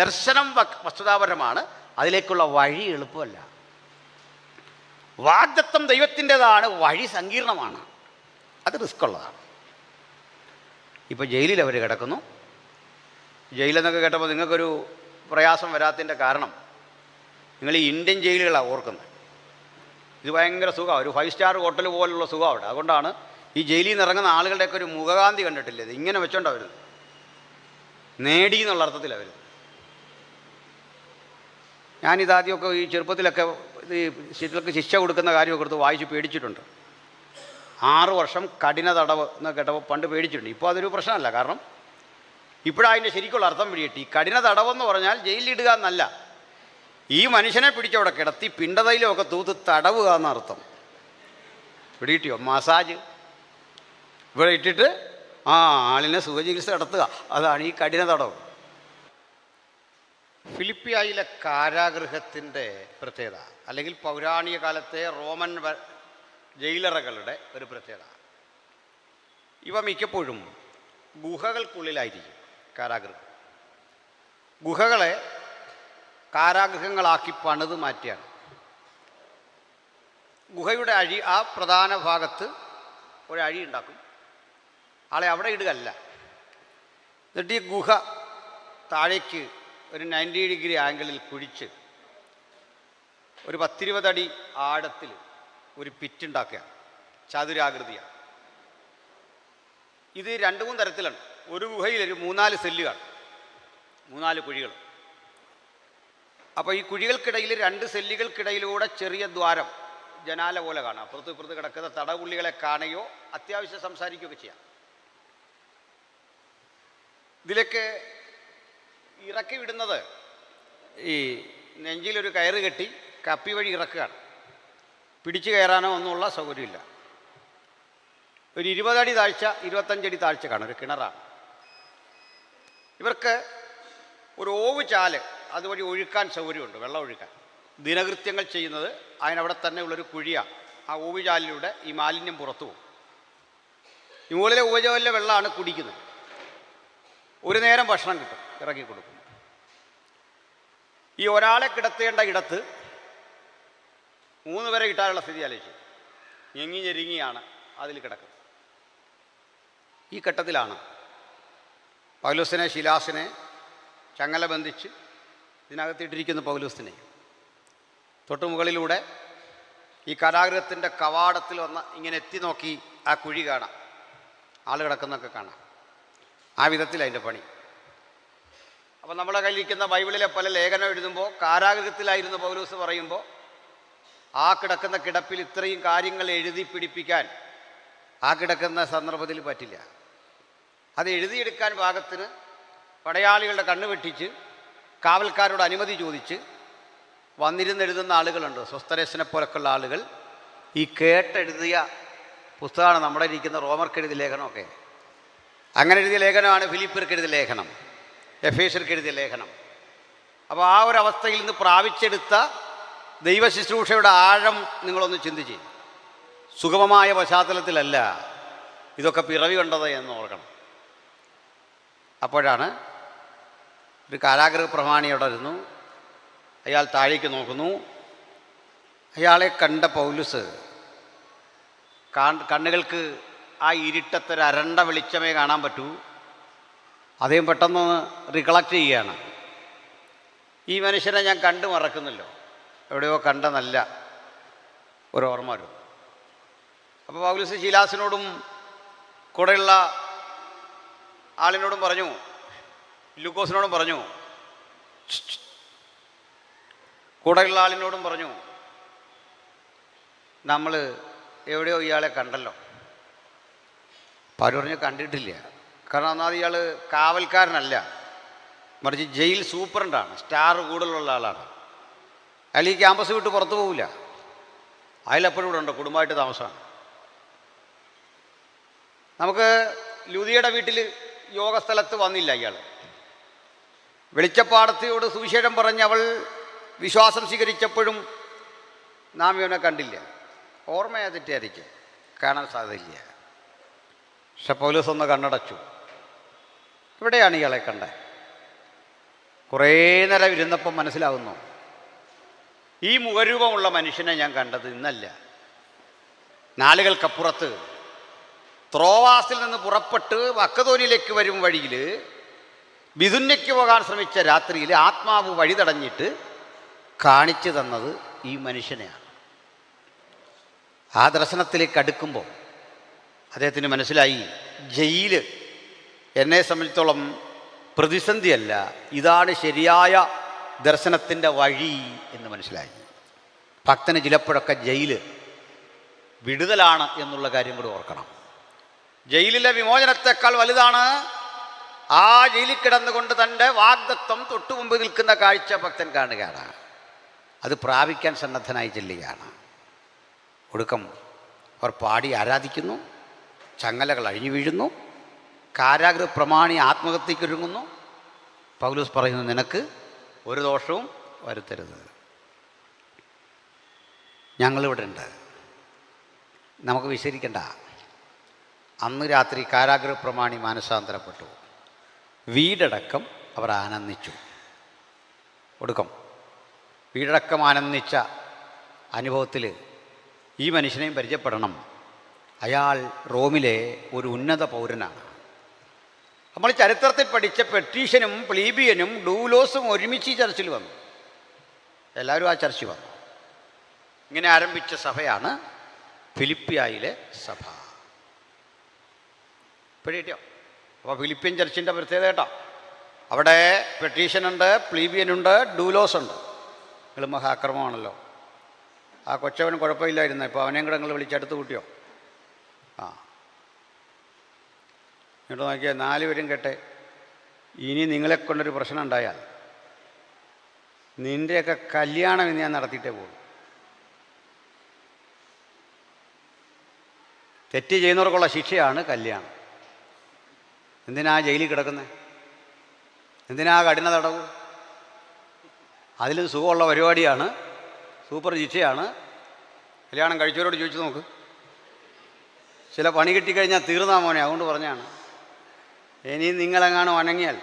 ദർശനം വസ്തുതാപരമാണ്, അതിലേക്കുള്ള വഴി എളുപ്പമല്ല. വാഗ്ദത്തം ദൈവത്തിൻ്റെതാണ്, വഴി സങ്കീർണമാണ്, അത് റിസ്ക് ഉള്ളതാണ്. ഇപ്പോൾ ജയിലിൽ അവർ കിടക്കുന്നു. ജയിലെന്നൊക്കെ കേട്ടപ്പോൾ നിങ്ങൾക്കൊരു പ്രയാസം വരാത്തതിൻ്റെ കാരണം നിങ്ങൾ ഈ ഇന്ത്യൻ ജയിലുകളാണ് ഓർക്കുന്നത്. ഇത് ഭയങ്കര സുഖമാണ്, ഒരു 5 സ്റ്റാർ ഹോട്ടൽ പോലുള്ള സുഖം അവിടെ. അതുകൊണ്ടാണ് ഈ ജയിലിൽ നിന്ന് ഇറങ്ങുന്ന ആളുകളുടെയൊക്കെ ഒരു മുഖകാന്തി കണ്ടിട്ടില്ലേ, ഇത് ഇങ്ങനെ വെച്ചോണ്ടാണ് വരുന്നത്. നേടി എന്നുള്ള അർത്ഥത്തിലാണ് വരുന്നത്. ഞാനിതാദ്യമൊക്കെ ഈ ചെറുപ്പത്തിലൊക്കെ ഈ ശിക്ഷകൾക്ക് ശിക്ഷ കൊടുക്കുന്ന കാര്യമൊക്കെ എടുത്ത് വായിച്ച് പേടിച്ചിട്ടുണ്ട്. 6 വർഷം കഠിന തടവ് എന്ന് കേട്ടപ്പോൾ പണ്ട് പേടിച്ചിട്ടുണ്ട്. ഇപ്പോൾ അതൊരു പ്രശ്നമല്ല. കാരണം ഇപ്പോഴതിൻ്റെ ശരിക്കുള്ള അർത്ഥം പിടികിട്ടി. ഈ കഠിന തടവെന്ന് പറഞ്ഞാൽ ജയിലിലിടുക എന്നല്ല, ഈ മനുഷ്യനെ പിടിച്ചവിടെ കിടത്തി പിണ്ടതയിലുമൊക്കെ തൂത്ത് തടവുക എന്നർത്ഥം. പിടികിട്ടിയോ? മസാജ് ഇവിടെ ഇട്ടിട്ട് ആളിനെ സുഖചികിത്സ നടത്തുക, അതാണ് ഈ കഠിന തടവ്. ഫിലിപ്പിയായിലെ കാരാഗൃഹത്തിൻ്റെ പ്രത്യേകത, അല്ലെങ്കിൽ പൗരാണിക കാലത്തെ റോമൻ ജയിലറകളുടെ ഒരു പ്രത്യേകത, ഇവ മിക്കപ്പോഴും ഗുഹകൾക്കുള്ളിലായിരിക്കും. കാരാഗൃഹം ഗുഹകളെ കാരാഗൃഹങ്ങളാക്കി പണിത് മാറ്റിയാണ്. ഗുഹയുടെ അഴി, ആ പ്രധാന ഭാഗത്ത് ഒരഴി ഉണ്ടാക്കും, ആളെ അവിടെ ഇടുകയല്ല. എന്നിട്ട് ഈ ഗുഹ താഴേക്ക് ഒരു 90 ഡിഗ്രി ആംഗിളിൽ കുഴിച്ച് ഒരു 10-20 അടി ആഴത്തിൽ ഒരു പിറ്റുണ്ടാക്കുക, ചതുരാകൃതിയാണ്. ഇത് 2-3 തരത്തിലാണ്. ഒരു ഗുഹയിൽ ഒരു 3-4 സെല്ലുകൾ, 3-4 കുഴികൾ. അപ്പോൾ ഈ കുഴികൾക്കിടയിൽ 2 സെല്ലുകൾക്കിടയിലൂടെ ചെറിയ ദ്വാരം, ജനാല പോലെ കാണാം. അപ്പുറത്ത് ഇപ്പുറത്ത് കിടക്കുന്ന തടവുള്ളികളെ കാണുകയോ അത്യാവശ്യം സംസാരിക്കുകയൊക്കെ ചെയ്യാം. ഇതിലേക്ക് ഇറക്കി വിടുന്നത് ഈ നെഞ്ചിലൊരു കയറ് കെട്ടി കപ്പി വഴി ഇറക്കുകയാണ്. പിടിച്ചു കയറാനോ ഒന്നുമുള്ള സൗകര്യമില്ല. ഒരു 20 അടി താഴ്ച, 25 അടി താഴ്ച കാണും. ഒരു കിണറാണ്. ഇവർക്ക് ഒരു ഓവ് ചാല് അതുവഴി ഒഴുക്കാൻ സൗകര്യമുണ്ട്, വെള്ളം ഒഴുക്കാൻ. ദിനകൃത്യങ്ങൾ ചെയ്യുന്നത് അതിനവിടെ തന്നെ ഉള്ളൊരു കുഴിയാണ്. ആ ഓവ് ചാലിലൂടെ ഈ മാലിന്യം പുറത്തു പോകും. ഈ മുകളിലെ ഓവുചാലിലെ വെള്ളമാണ് കുടിക്കുന്നത്. ഒരു നേരം ഭക്ഷണം കിട്ടും, ഇറക്കി കൊടുക്കും. ഈ ഒരാളെ കിടത്തേണ്ട ഇടത്ത് 3 പേരെ കിട്ടാനുള്ള സ്ഥിതി ആലോചിച്ചു. ഞെങ്ങി ഞെരുങ്ങിയാണ് അതിൽ കിടക്കുന്നത്. ഈ ഘട്ടത്തിലാണ് പൗലോസിനെ ശീലാസിനെ ചങ്ങല ബന്ധിച്ച് ഇതിനകത്തിട്ടിരിക്കുന്ന പൗലോസിനെ തൊട്ടുമുകളിലൂടെ ഈ കാരാഗൃഹത്തിൻ്റെ കവാടത്തിൽ വന്ന് ഇങ്ങനെ എത്തി നോക്കി ആ കുഴി കാണാം, ആൾ കിടക്കുന്നൊക്കെ കാണാം. ആ വിധത്തിൽ അതിൻ്റെ പണി. അപ്പോൾ നമ്മുടെ കയ്യിലിരിക്കുന്ന ബൈബിളിലെ പല ലേഖനം എഴുതുമ്പോൾ കാരാഗൃഹത്തിലായിരുന്നു പൗലോസ് പറയുമ്പോൾ ആ കിടക്കുന്ന കിടപ്പിൽ ഇത്രയും കാര്യങ്ങൾ എഴുതി പിടിപ്പിക്കാൻ ആ കിടക്കുന്ന സന്ദർഭത്തിൽ പറ്റില്ല. അത് എഴുതിയെടുക്കാൻ പാകത്തിന് പടയാളികളുടെ കണ്ണ് വെട്ടിച്ച് കാവൽക്കാരോട് അനുമതി ചോദിച്ച് വന്നിരുന്നെഴുതുന്ന ആളുകളുണ്ട്. സ്വസ്തരേശനെ പോലൊക്കെയുള്ള ആളുകൾ ഈ കേട്ടെഴുതിയ പുസ്തകമാണ് നമ്മുടെ ഇരിക്കുന്ന റോമർക്ക് എഴുതിയ ലേഖനമൊക്കെ. അങ്ങനെ എഴുതിയ ലേഖനമാണ് ഫിലിപ്പിയർക്ക് എഴുതിയ ലേഖനം, എഫേസ്യർക്ക് എഴുതിയ ലേഖനം. അപ്പോൾ ആ ഒരു അവസ്ഥയിൽ നിന്ന് പ്രാപിച്ചെടുത്ത ദൈവശുശ്രൂഷയുടെ ആഴം നിങ്ങളൊന്ന് ചിന്തിച്ച്. സുഗമമായ പശ്ചാത്തലത്തിലല്ല ഇതൊക്കെ പിറവി കണ്ടത് എന്ന് ഓർക്കണം. അപ്പോഴാണ് ഒരു കാരാഗൃഹ പ്രമാണിയോടെ ഇരുന്നു. അയാൾ താഴേക്ക് നോക്കുന്നു. അയാളെ കണ്ട പൗലുസ് കണ്ണുകൾക്ക് ആ ഇരുട്ടത്തൊരു അരണ്ട വെളിച്ചമേ കാണാൻ പറ്റൂ. അദ്ദേഹം പെട്ടെന്ന് റികളക്ട് ചെയ്യുകയാണ്. ഈ മനുഷ്യനെ ഞാൻ കണ്ടു മറക്കുന്നല്ലോ, എവിടെയോ കണ്ട നല്ല ഒരു ഓർമ്മ വരും. അപ്പോൾ പൗലോസ് ശീലാസിനോടും കൂടെയുള്ള ആളിനോടും പറഞ്ഞു, ലൂക്കോസിനോടും പറഞ്ഞു, കൂടെയുള്ള ആളിനോടും പറഞ്ഞു, നമ്മൾ എവിടെയോ ഇയാളെ കണ്ടല്ലോ. പാര് പറഞ്ഞു കണ്ടിട്ടില്ല. കാരണം ഒന്നാമത് ഇയാൾ കാവൽക്കാരനല്ല, മറിച്ച് ജയിൽ സൂപ്രണ്ടാണ്, സ്റ്റാർ കൂടുതലുള്ള ആളാണ്. അയാൾ ഈ ക്യാമ്പസ് വിട്ട് പുറത്തു പോവില്ല. അയാളെപ്പോഴും ഇവിടെ ഉണ്ട്, കുടുംബമായിട്ട് താമസമാണ്. നമുക്ക് ലൂദിയുടെ വീട്ടിൽ യോഗസ്ഥലത്ത് വന്നില്ല ഇയാൾ. വെളിച്ചപ്പാടത്തിയോട് സുവിശേഷം പറഞ്ഞ് അവൾ വിശ്വാസം സ്വീകരിച്ചപ്പോഴും നാം ഇവനെ കണ്ടില്ല. ഓർമ്മയെ തെറ്റിയായിരിക്കും, കാണാൻ സാധ്യതയില്ല. പക്ഷെ പൗലോസ് ഒന്ന് കണ്ണടച്ചു. ഇവിടെയാണ് ഇയാളെ കണ്ടത്. കുറേ നേരം ഇരുന്നപ്പം മനസ്സിലാകുന്നു, ഈ മുഖരൂപമുള്ള മനുഷ്യനെ ഞാൻ കണ്ടത് ഇന്നല്ല. നാളുകൾക്കപ്പുറത്ത് ത്രോവാസിൽ നിന്ന് പുറപ്പെട്ട് മക്കതോനിലേക്ക് വരും വഴിയിൽ ബിഥുന്യയ്ക്ക് പോകാൻ ശ്രമിച്ച രാത്രിയിൽ ആത്മാവ് വഴി തടഞ്ഞിട്ട് കാണിച്ചു തന്നത് ഈ മനുഷ്യനെയാണ്. ആ ദർശനത്തിലേക്ക് അടുക്കുമ്പോൾ അദ്ദേഹത്തിന് മനസ്സിലായി, ജയില് എന്നെ സംബന്ധിച്ചോളം പ്രതിസന്ധിയല്ല, ഇതാണ് ശരിയായ ദർശനത്തിൻ്റെ വഴി എന്ന് മനസ്സിലായി. ഭക്തന് ചിലപ്പോഴൊക്കെ ജയില് വിടുതലാണ് എന്നുള്ള കാര്യം കൂടി ഓർക്കണം. ജയിലിലെ വിമോചനത്തെക്കാൾ വലുതാണ് ആ ജയിലിൽ കിടന്നുകൊണ്ട് തൻ്റെ വാഗ്ദത്തം തൊട്ടുമുമ്പ് നിൽക്കുന്ന കാഴ്ച ഭക്തൻ കാണുകയാണ്. അത് പ്രാപിക്കാൻ സന്നദ്ധനായി ചെല്ലുകയാണ്. ഒടുക്കം അവർ പാടി ആരാധിക്കുന്നു, ചങ്ങലകൾ അഴിഞ്ഞു വീഴുന്നു, കാരാഗൃഹ പ്രമാണി ആത്മഹത്യക്കൊരുങ്ങുന്നു. പൗലോസ് പറയുന്നു, നിനക്ക് ഒരു ദോഷവും വരുത്തരുത്, ഞങ്ങളിവിടെ ഉണ്ട്. നമുക്ക് വിശദീകരിക്കണ്ട. അന്ന് രാത്രി കാരാഗൃഹ പ്രമാണി മാനസാന്തരപ്പെട്ടു, വീടടക്കം അവർ ആനന്ദിച്ചു. ഒടുക്കം വീടടക്കം ആനന്ദിച്ച അനുഭവത്തിൽ ഈ മനുഷ്യനെയും പരിചയപ്പെടണം. അയാൾ റോമിലെ ഒരു ഉന്നത പൗരനാണ്. നമ്മൾ ചരിത്രത്തിൽ പഠിച്ച പെട്രീഷ്യനും പ്ലീബിയനും ഡൂലോസും ഒരുമിച്ച് ഈ ചർച്ചിൽ വന്നു. എല്ലാവരും ആ ചർച്ചിൽ വന്നു. ഇങ്ങനെ ആരംഭിച്ച സഭയാണ് ഫിലിപ്പിയായിലെ സഭ. പിടിയോ? അപ്പോൾ ഫിലിപ്പിയൻ ചർച്ചിൻ്റെ പ്രത്യേകത കേട്ടോ, അവിടെ പെട്രീഷ്യനുണ്ട്, പ്ലീബിയനുണ്ട്, ഡൂലോസുണ്ട്. നിങ്ങൾ മഹാക്രമമാണല്ലോ. ആ കൊച്ചവൻ കുഴപ്പമില്ലായിരുന്നു, ഇപ്പോൾ അവനെയും കൂടെ നിങ്ങൾ വിളിച്ചെടുത്ത് കൂട്ടിയോ? ആ ഇങ്ങോട്ട് നോക്കിയാൽ 4 പേരും കേട്ടെ. ഇനി നിങ്ങളെ കൊണ്ടൊരു പ്രശ്നം ഉണ്ടായാൽ നിൻ്റെയൊക്കെ കല്യാണം ഇന്ന് ഞാൻ നടത്തിയിട്ടേ പോകും. തെറ്റ് ചെയ്യുന്നവർക്കുള്ള ശിക്ഷയാണ് കല്യാണം. എന്തിനാ ജയിലിൽ കിടക്കുന്നത്? എന്തിനാ കഠിന തടവ്? അതിലും സുഖമുള്ള പരിപാടിയാണ്, സൂപ്പർ ശിക്ഷയാണ്. കല്യാണം കഴിച്ചവരോട് ചോദിച്ചു നോക്ക്. ചില പണി കിട്ടിക്കഴിഞ്ഞാൽ തീർന്നാ മോനെ. അതുകൊണ്ട് പറഞ്ഞാണ്, ഇനി നിങ്ങളെങ്ങാനും അനങ്ങിയാൽ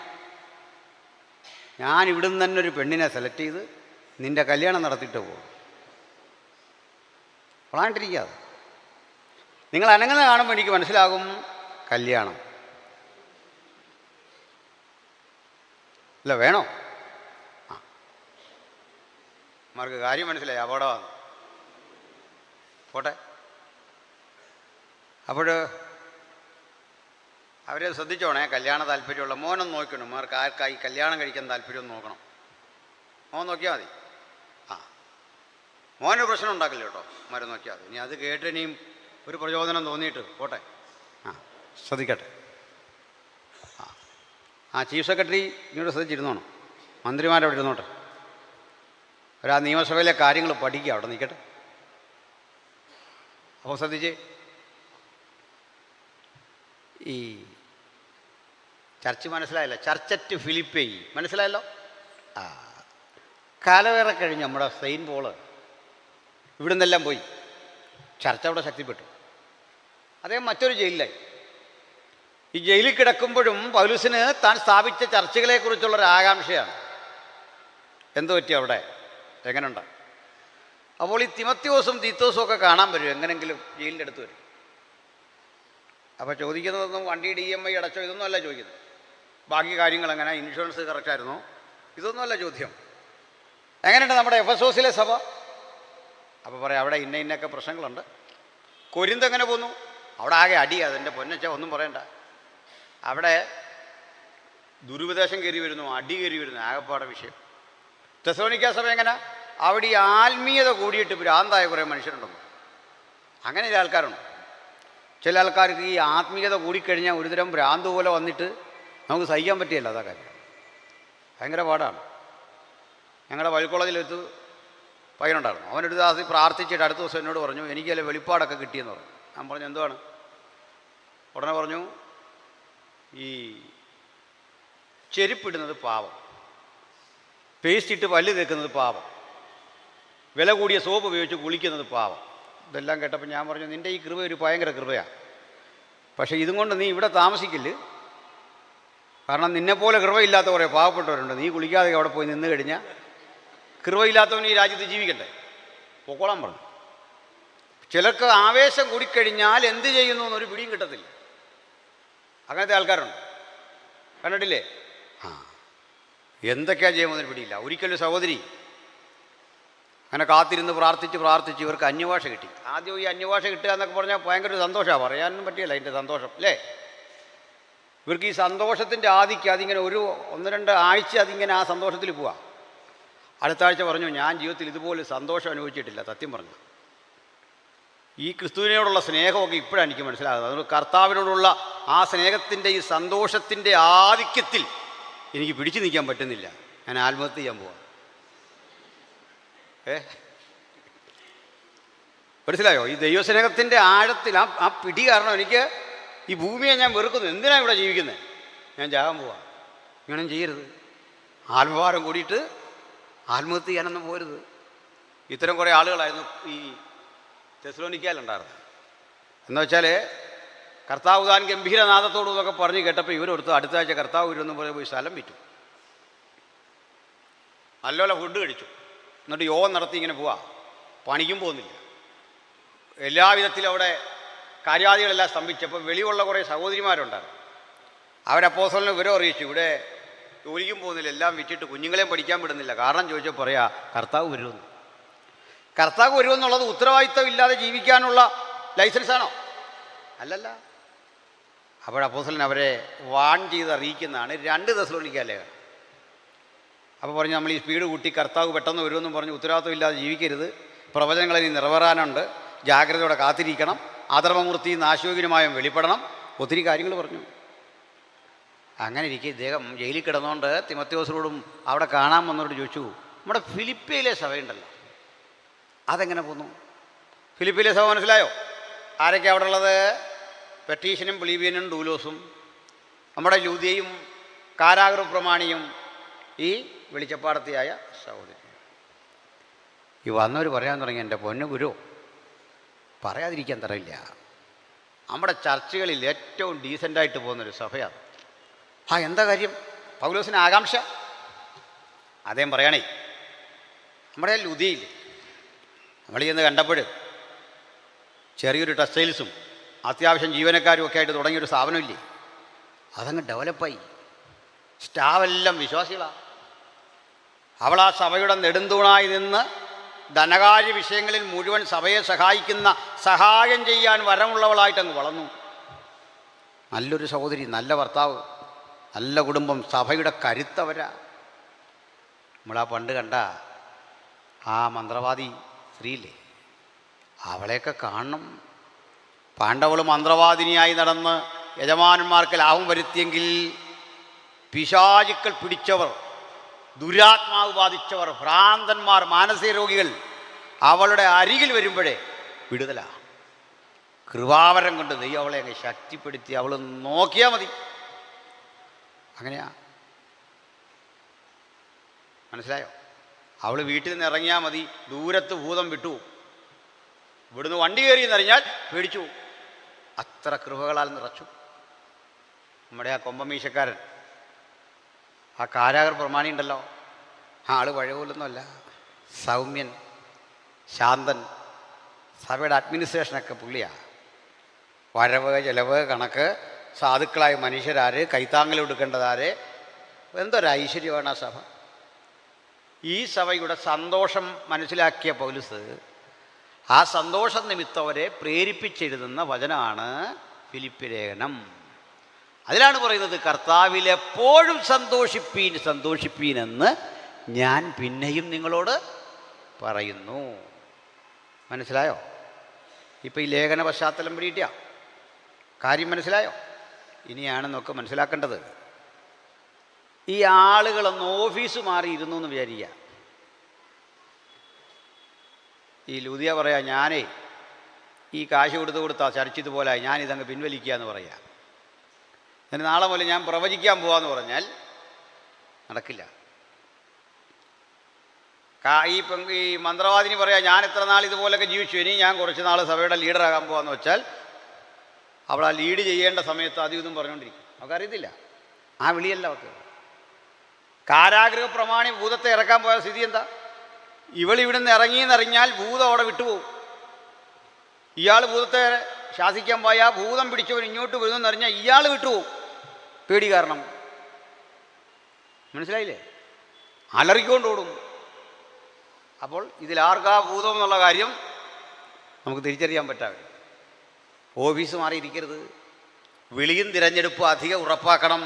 ഞാൻ ഇവിടുന്ന് തന്നെ ഒരു പെണ്ണിനെ സെലക്ട് ചെയ്ത് നിൻ്റെ കല്യാണം നടത്തിയിട്ട് പോകും. പ്ലാണ്ടിരിക്കാതെ നിങ്ങൾ അനങ്ങുന്ന കാണുമ്പോൾ എനിക്ക് മനസ്സിലാകും കല്യാണം അല്ല വേണോ? ആ, മാർക്ക് കാര്യം മനസ്സിലായി, അപകടമാണ്. പോട്ടെ. അപ്പോൾ അവരെ ശ്രദ്ധിച്ചോണേ. കല്യാണ താല്പര്യമുള്ള മോനൊന്ന് നോക്കണം. മാർക്ക് ആർക്കായി കല്യാണം കഴിക്കാൻ താല്പര്യം നോക്കണം. മോൻ നോക്കിയാൽ മതി. ആ, മോനൊരു പ്രശ്നം ഉണ്ടാക്കില്ല കേട്ടോ, മരം നോക്കിയാൽ മതി. ഇനി അത് കേട്ട് ഇനിയും ഒരു പ്രചോദനം തോന്നിയിട്ട് പോട്ടെ. ആ, ശ്രദ്ധിക്കട്ടെ. ആ ചീഫ് സെക്രട്ടറി ഇങ്ങോട്ട് ശ്രദ്ധിച്ചിരുന്നോണം. മന്ത്രിമാരവിടെ ഇരുന്നോട്ടെ. ഒരാ നിയമസഭയിലെ കാര്യങ്ങൾ പഠിക്കുക, അവിടെ നിൽക്കട്ടെ. അപ്പോൾ ശ്രദ്ധിച്ച്, ഈ ചർച്ച് മനസ്സിലായല്ലോ, ചർച്ച് അറ്റ് ഫിലിപ്പി മനസ്സിലായല്ലോ. ആ, കാലവേറെ കഴിഞ്ഞ് നമ്മുടെ സെയിൻറ്റ് പോള് ഇവിടെ നിന്നെല്ലാം പോയി. ചർച്ച അവിടെ ശക്തിപ്പെട്ടു. അദ്ദേഹം മറ്റൊരു ജയിലിലായി. ഈ ജയിലിൽ കിടക്കുമ്പോഴും പൗലോസിന് താൻ സ്ഥാപിച്ച ചർച്ചകളെക്കുറിച്ചുള്ളൊരു ആകാംക്ഷയാണ്. എന്തു പറ്റി അവിടെ, എങ്ങനെയുണ്ട്? അപ്പോൾ ഈ തിമത്തിയോസും തീത്തോസും ഒക്കെ കാണാൻ വരും, എങ്ങനെങ്കിലും ജയിലിൻ്റെ അടുത്ത് വരും. അപ്പോൾ ചോദിക്കുന്നതൊന്നും വണ്ടി DMI അടച്ചോ ഇതൊന്നും അല്ല ചോദിക്കുന്നത്. ബാക്കി കാര്യങ്ങൾ എങ്ങനെ, ഇൻഷുറൻസ് കറക്റ്റായിരുന്നോ, ഇതൊന്നുമല്ല ചോദ്യം. എങ്ങനെയുണ്ട് നമ്മുടെ എഫെസോസിലെ സഭ? അപ്പോൾ പറയാം അവിടെ ഇന്നൊക്കെ പ്രശ്നങ്ങളുണ്ട്. കൊരിന്ത് എങ്ങനെ പോന്നു? അവിടെ ആകെ അടിയാണ്. അതിൻ്റെ പൊന്നച്ച ഒന്നും പറയണ്ട. അവിടെ ദുരുപദേശം കയറി വരുന്നു, അടി കയറി വരുന്നു, ആകെപ്പാടെ വിഷയം. തെസ്സലോനിക്ക സഭ എങ്ങനെ? അവിടെ ഈ ആത്മീയത കൂടിയിട്ട് ഭ്രാന്തായ കുറേ മനുഷ്യരുണ്ടെന്ന്. അങ്ങനെ ചില ആൾക്കാരുണ്ട്. ചില ആൾക്കാർക്ക് ഈ ആത്മീയത കൂടിക്കഴിഞ്ഞാൽ ഒരുതരം ഭ്രാന്ത് പോലെ വന്നിട്ട് നമുക്ക് സഹിക്കാൻ പറ്റിയല്ല. അതാ കാര്യം, ഭയങ്കര പാടാണ്. ഞങ്ങളുടെ വയൽ കോളേജിലെടുത്ത് പയ്യനുണ്ടായിരുന്നു. അവനൊരു ദിവസം പ്രാർത്ഥിച്ചിട്ട് അടുത്ത ദിവസം എന്നോട് പറഞ്ഞു, എനിക്കല്ലേ വെളിപ്പാടൊക്കെ കിട്ടിയെന്ന് പറഞ്ഞു. ഞാൻ പറഞ്ഞു എന്തുവാണ്? ഉടനെ പറഞ്ഞു, ഈ ചെരുപ്പിടുന്നത് പാവം, പേസ്റ്റ് ഇട്ട് പല്ല് തേക്കുന്നത് പാവം, വില കൂടിയ സോപ്പ് ഉപയോഗിച്ച് കുളിക്കുന്നത് പാവം. ഇതെല്ലാം കേട്ടപ്പോൾ ഞാൻ പറഞ്ഞു, നിൻ്റെ ഈ കൃപ ഒരു ഭയങ്കര കൃപയാണ്. പക്ഷേ ഇതും കൊണ്ട് നീ ഇവിടെ താമസിക്കില്ല. കാരണം നിന്നെപ്പോലെ കൃപയില്ലാത്ത കുറേ പാവപ്പെട്ടവരുണ്ട്. നീ കുളിക്കാതെ അവിടെ പോയി നിന്ന് കഴിഞ്ഞാൽ കൃപയില്ലാത്തവന് ഈ രാജ്യത്ത് ജീവിക്കട്ടെ, പൊക്കോളാൻ പറഞ്ഞു. ചിലർക്ക് ആവേശം കൂടിക്കഴിഞ്ഞാൽ എന്ത് ചെയ്യുന്നു എന്നൊരു പിടിയും കിട്ടത്തില്ല. അങ്ങനത്തെ ആൾക്കാരുണ്ട്, കണ്ടിട്ടില്ലേ? ആ, എന്തൊക്കെയാണ് ചെയ്യുന്നതിന് പിടിയില്ല. ഒരിക്കലും സഹോദരി അങ്ങനെ കാത്തിരുന്ന് പ്രാർത്ഥിച്ച് ഇവർക്ക് അന്യഭാഷ കിട്ടി. ആദ്യം ഈ അന്യഭാഷ കിട്ടുക എന്നൊക്കെ പറഞ്ഞാൽ ഭയങ്കര പറയാനൊന്നും പറയാനൊന്നും പറ്റിയല്ല അതിൻ്റെ സന്തോഷം അല്ലേ. ഇവർക്ക് ഈ സന്തോഷത്തിൻ്റെ ആദിക്ക് അതിങ്ങനെ 1-2 ആഴ്ച അതിങ്ങനെ ആ സന്തോഷത്തിൽ പോവാം. അടുത്ത ആഴ്ച പറഞ്ഞു, ഞാൻ ജീവിതത്തിൽ ഇതുപോലെ സന്തോഷം അനുഭവിച്ചിട്ടില്ല. സത്യം പറഞ്ഞു, ഈ ക്രിസ്തുവിനോടുള്ള സ്നേഹമൊക്കെ ഇപ്പോഴാണ് എനിക്ക് മനസ്സിലാകുന്നത്. അതുകൊണ്ട് കർത്താവിനോടുള്ള ആ സ്നേഹത്തിൻ്റെ ഈ സന്തോഷത്തിൻ്റെ ആധിക്യത്തിൽ എനിക്ക് പിടിച്ചു നിൽക്കാൻ പറ്റുന്നില്ല. ഞാൻ ആത്മഹത്യ ചെയ്യാൻ പോവാം. മനസ്സിലായോ? ഈ ദൈവസ്നേഹത്തിൻ്റെ ആഴത്തിൽ ആ പിടി കാരണം എനിക്ക് ഈ ഭൂമിയെ ഞാൻ വെറുക്കുന്നു. എന്തിനാണ് ഇവിടെ ജീവിക്കുന്നത്? ഞാൻ ചാകാൻ പോവാം. ഇങ്ങനെ ചെയ്യരുത്. ആത്മഭാരം കൂടിയിട്ട് ആത്മഹത്യ ചെയ്യാനൊന്നും പോരുത്. ഇത്തരം കുറേ ആളുകളായിരുന്നു ഈ തെസ്സലോനിക്കയിലുണ്ടായിരുന്നു. എന്ന് വെച്ചാൽ കർത്താവ് താൻ ഗംഭീരനാഥത്തോടും എന്നൊക്കെ പറഞ്ഞ് കേട്ടപ്പോൾ ഇവരെടുത്ത് അടുത്ത ആഴ്ച കർത്താവ് വരുമെന്ന് പറഞ്ഞ് പോയി സ്ഥലം വിറ്റു. നല്ലപോലെ ഫുഡ് കഴിച്ചു. എന്നിട്ട് യോഗം നടത്തി ഇങ്ങനെ പോവാ. പണിക്കും പോകുന്നില്ല. എല്ലാവിധത്തിലും അവിടെ കാര്യാദികളെല്ലാം സ്തംഭിച്ചപ്പോൾ വെളിയുള്ള കുറേ സഹോദരിമാരുണ്ടായിരുന്നു. അവരപ്പോസ്തലനെ വിവരം അറിയിച്ചു, ഇവിടെ ജോലിക്കും പോകുന്നില്ല, എല്ലാം വിറ്റിട്ട് കുഞ്ഞുങ്ങളെയും പഠിക്കാൻ വിടുന്നില്ല. കാരണം ചോദിച്ചാൽ പറയാ കർത്താവ് വരുമെന്ന്. കർത്താവ് വരുമെന്നുള്ളത് ഉത്തരവാദിത്തം ഇല്ലാതെ ജീവിക്കാനുള്ള ലൈസൻസാണോ? അല്ലല്ല. അപ്പോഴപ്പോസ്തലൻ അവരെ വാൺ ചെയ്ത് അറിയിക്കുന്നതാണ് 2 തെസ്സലോനിക്ക ലേഖനം. അപ്പോൾ പറഞ്ഞു, നമ്മൾ ഈ സ്പീഡ് കൂട്ടി കർത്താവ് പെട്ടെന്ന് വരുമെന്നും പറഞ്ഞ് ഉത്തരവാദിത്വം ഇല്ലാതെ ജീവിക്കരുത്. പ്രവചനങ്ങളിൽ നിറവേറാനുണ്ട്. ജാഗ്രതയോടെ കാത്തിരിക്കണം. അധർമ്മമൂർത്തി നാശയോഗ്യനുമായും വെളിപ്പെടണം. ഒത്തിരി കാര്യങ്ങൾ പറഞ്ഞു. അങ്ങനെ ഇരിക്കെ ഇദ്ദേഹം ജയിലിൽ കിടന്നുകൊണ്ട് തിമത്തിയോസിനോടും അവിടെ കാണാൻ വന്നവരോട് ചോദിച്ചു, നമ്മുടെ ഫിലിപ്പിയിലെ സഭയുണ്ടല്ലോ അതെങ്ങനെ പോന്നു? ഫിലിപ്പിയിലെ സഭ മനസ്സിലായോ? ആരൊക്കെയാണ് അവിടെ ഉള്ളത്? പെറ്റീഷനും പ്ലീബിയനും ഡൂലോസും നമ്മുടെ ലൂദിയയും കാരാഗൃഹ പ്രമാണിയും ഈ വെളിച്ചപ്പാടത്തിയായ സഹോദരി. ഈ വന്നവർ പറയാൻ തുടങ്ങി, എൻ്റെ പൊന്നു ഗുരു പറയാതിരിക്കാൻ തരയില്ല, നമ്മുടെ ചർച്ചുകളിൽ ഏറ്റവും ഡീസൻ്റായിട്ട് പോകുന്നൊരു സഭയാണ്. എന്താ കാര്യം? പൗലോസിന് ആകാംക്ഷ. അദ്ദേഹം പറയണേ, നമ്മുടെ ലുദിയിൽ നമ്മൾ ചെന്ന് കണ്ടപ്പോൾ ചെറിയൊരു ടെക്സ്റ്റൈൽസും അത്യാവശ്യം ജീവനക്കാരും ഒക്കെ ആയിട്ട് തുടങ്ങിയൊരു സ്ഥാപനമില്ലേ, അതങ്ങ് ഡെവലപ്പായി. സ്റ്റാഫെല്ലാം വിശ്വാസികളാണ്. അവൾ ആ സഭയുടെ നെടുന്തൂണായി നിന്ന് ധനകാര്യ വിഷയങ്ങളിൽ മുഴുവൻ സഭയെ സഹായിക്കുന്ന, സഹായം ചെയ്യാൻ വരമുള്ളവളായിട്ടങ്ങ് വളർന്നു. നല്ലൊരു സഹോദരി, നല്ല ഭർത്താവ്, നല്ല കുടുംബം, സഭയുടെ കരുത്തവരാ. നമ്മളാ പണ്ട് കണ്ട ആ മന്ത്രവാദി സ്ത്രീയില്ലേ, അവളെയൊക്കെ കാണണം. പാണ്ഡവൾ മന്ത്രവാദിനിയായി നടന്ന് യജമാനന്മാർക്ക് ലാഭം വരുത്തിയെങ്കിൽ പിശാചുക്കൾ പിടിച്ചവർ, ദുരാത്മാവ് ബാധിച്ചവർ, ഭ്രാന്തന്മാർ, മാനസിക രോഗികൾ അവളുടെ അരികിൽ വരുമ്പോഴേ വിടുതലാ. കൃപാവരം കൊണ്ട് ദൈവം അവളെ അങ്ങ് ശക്തിപ്പെടുത്തി. അവൾ നോക്കിയാൽ മതി. അങ്ങനെയാ, മനസ്സിലായോ? അവൾ വീട്ടിൽ നിന്ന് ഇറങ്ങിയാൽ മതി, ദൂരത്ത് ഭൂതം വിട്ടു. ഇവിടുന്ന് വണ്ടി കയറി എന്നറിഞ്ഞാൽ പേടിച്ചു. അത്ര കൃപകളാൽ നിറച്ചു. നമ്മുടെ ആ കൊമ്പമീശക്കാരൻ, ആ കാരാഗർ പ്രമാണി ഉണ്ടല്ലോ, ആൾ പഴയപോലൊന്നുമല്ല. സൗമ്യൻ, ശാന്തൻ, സഭയുടെ അഡ്മിനിസ്ട്രേഷനൊക്കെ പുള്ളിയാണ്. വരവ്, ചെലവ്, കണക്ക്, സാധുക്കളായ മനുഷ്യരാര്, കൈത്താങ്ങലെടുക്കേണ്ടതാര്, എന്തൊരു ഐശ്വര്യമാണ് ആ സഭ. ഈ സഭയുടെ സന്തോഷം മനസ്സിലാക്കിയ പൗലോസ് ആ സന്തോഷ നിമിത്തം അവരെ പ്രേരിപ്പിച്ചെഴുതുന്ന വചനമാണ് ഫിലിപ്പി ലേഖനം. അതിലാണ് പറയുന്നത്, കർത്താവിൽ എപ്പോഴും സന്തോഷിപ്പീൻ, സന്തോഷിപ്പീൻ എന്ന് ഞാൻ പിന്നെയും നിങ്ങളോട് പറയുന്നു. മനസ്സിലായോ? ഇപ്പം ഈ ലേഖന പശ്ചാത്തലം പിടിയിട്ടാ കാര്യം മനസ്സിലായോ? ഇനിയാണെന്നൊക്കെ മനസ്സിലാക്കേണ്ടത്. ഈ ആളുകളൊന്ന് ഓഫീസ് മാറി ഇരുന്നു എന്ന് വിചാരിക്കുക. ഈ ലൂദിയ പറയാ, ഞാനേ ഈ കാശ് കൊടുത്താ ചർച്ചിതുപോലെ ഞാനിതങ്ങ് പിൻവലിക്കുക എന്ന് പറയാം. എന്നിട്ട് നാളെ മുതൽ ഞാൻ പ്രവചിക്കാൻ പോവാന്ന് പറഞ്ഞാൽ നടക്കില്ല. ഈ മന്ത്രവാദിനി പറയാ, ഞാൻ എത്ര നാൾ ഇതുപോലൊക്കെ ജീവിച്ചു, ഇനി ഞാൻ കുറച്ച് നാൾ സഭയുടെ ലീഡറാകാൻ പോകാമെന്ന് വെച്ചാൽ അവൾ ആ ലീഡ് ചെയ്യേണ്ട സമയത്ത് അതും ഇതും പറഞ്ഞുകൊണ്ടിരിക്കും. അവൾക്കറിയത്തില്ല, ആ വിളിയല്ല അവൾക്ക്. കാരാഗൃഹ പ്രമാണി ഭൂതത്തെ ഇറക്കാൻ പോയ സ്ഥിതി എന്താ? ഇവളിവിടുന്ന് ഇറങ്ങിയെന്നറിഞ്ഞാൽ ഭൂതം അവിടെ വിട്ടുപോകും. ഇയാൾ ഭൂതത്തെ ശാസിക്കാൻ പോയാൽ ഭൂതം പിടിച്ചവൻ ഇങ്ങോട്ട് വരുന്നെന്നറിഞ്ഞാൽ ഇയാൾ വിട്ടുപോകും, പേടി കാരണം. മനസ്സിലായില്ലേ? അലറിക്കൊണ്ടോടും. അപ്പോൾ ഇതിലാർക്കാ ഭൂതം എന്നുള്ള കാര്യം നമുക്ക് തിരിച്ചറിയാൻ പറ്റാതെ. ഓഫീസ് മാറിയിരിക്കരുത്. വിളിയും തിരഞ്ഞെടുപ്പും അധികം ഉറപ്പാക്കണം.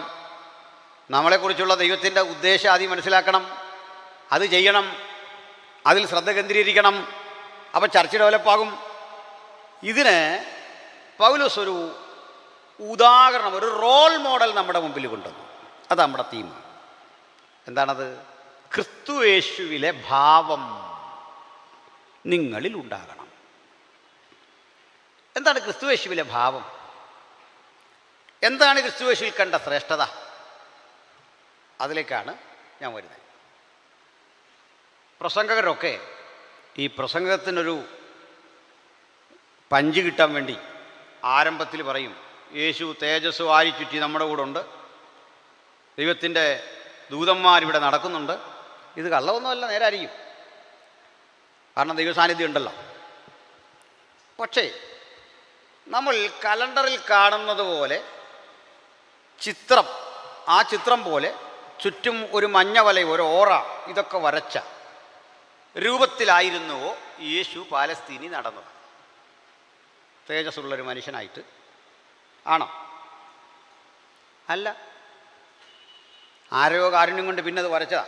നമ്മളെക്കുറിച്ചുള്ള ദൈവത്തിൻ്റെ ഉദ്ദേശം ആദ്യം മനസ്സിലാക്കണം. അത് ചെയ്യണം, അതിൽ ശ്രദ്ധ കേന്ദ്രീകരിക്കണം. അപ്പോൾ ചർച്ച ഡെവലപ്പാകും. ഇതിന് പൗലോസ് ഒരു ഉദാഹരണം, ഒരു റോൾ മോഡൽ നമ്മുടെ മുമ്പിൽ കൊണ്ടുവന്നു. അത് നമ്മുടെ തീം. എന്താണത്? ക്രിസ്തുയേശുവിലെ ഭാവം നിങ്ങളിൽ ഉണ്ടാകണം. എന്താണ് ക്രിസ്തുയേശുവിലെ ഭാവം? എന്താണ് ക്രിസ്തുയേശുവിൽ കണ്ട ശ്രേഷ്ഠത? അതിലേക്കാണ് ഞാൻ വരുന്നത്. പ്രസംഗകരൊക്കെ ഈ പ്രസംഗത്തിനൊരു പഞ്ച് കിട്ടാൻ വേണ്ടി ആരംഭത്തിൽ പറയും, യേശു തേജസ് വാരി ചുറ്റി നമ്മുടെ കൂടെ ഉണ്ട്, ദൈവത്തിൻ്റെ ദൂതന്മാരിവിടെ നടക്കുന്നുണ്ട്. ഇത് കള്ളമൊന്നുമല്ല, നേരായിരിക്കും, കാരണം ദൈവസാന്നിധ്യം ഉണ്ടല്ലോ. പക്ഷേ നമ്മൾ കലണ്ടറിൽ കാണുന്നത് പോലെ ചിത്രം, ആ ചിത്രം പോലെ ചുറ്റും ഒരു മഞ്ഞ വലയും ഒരു ഓറ ഇതൊക്കെ വരച്ച രൂപത്തിലായിരുന്നുവോ യേശു പാലസ്തീനി നടന്നത്? തേജസ്സുള്ളൊരു മനുഷ്യനായിട്ട് ആണോ? അല്ല. ആരോ കാരുണ്യം കൊണ്ട് പിന്നെ അത് വരച്ചതാ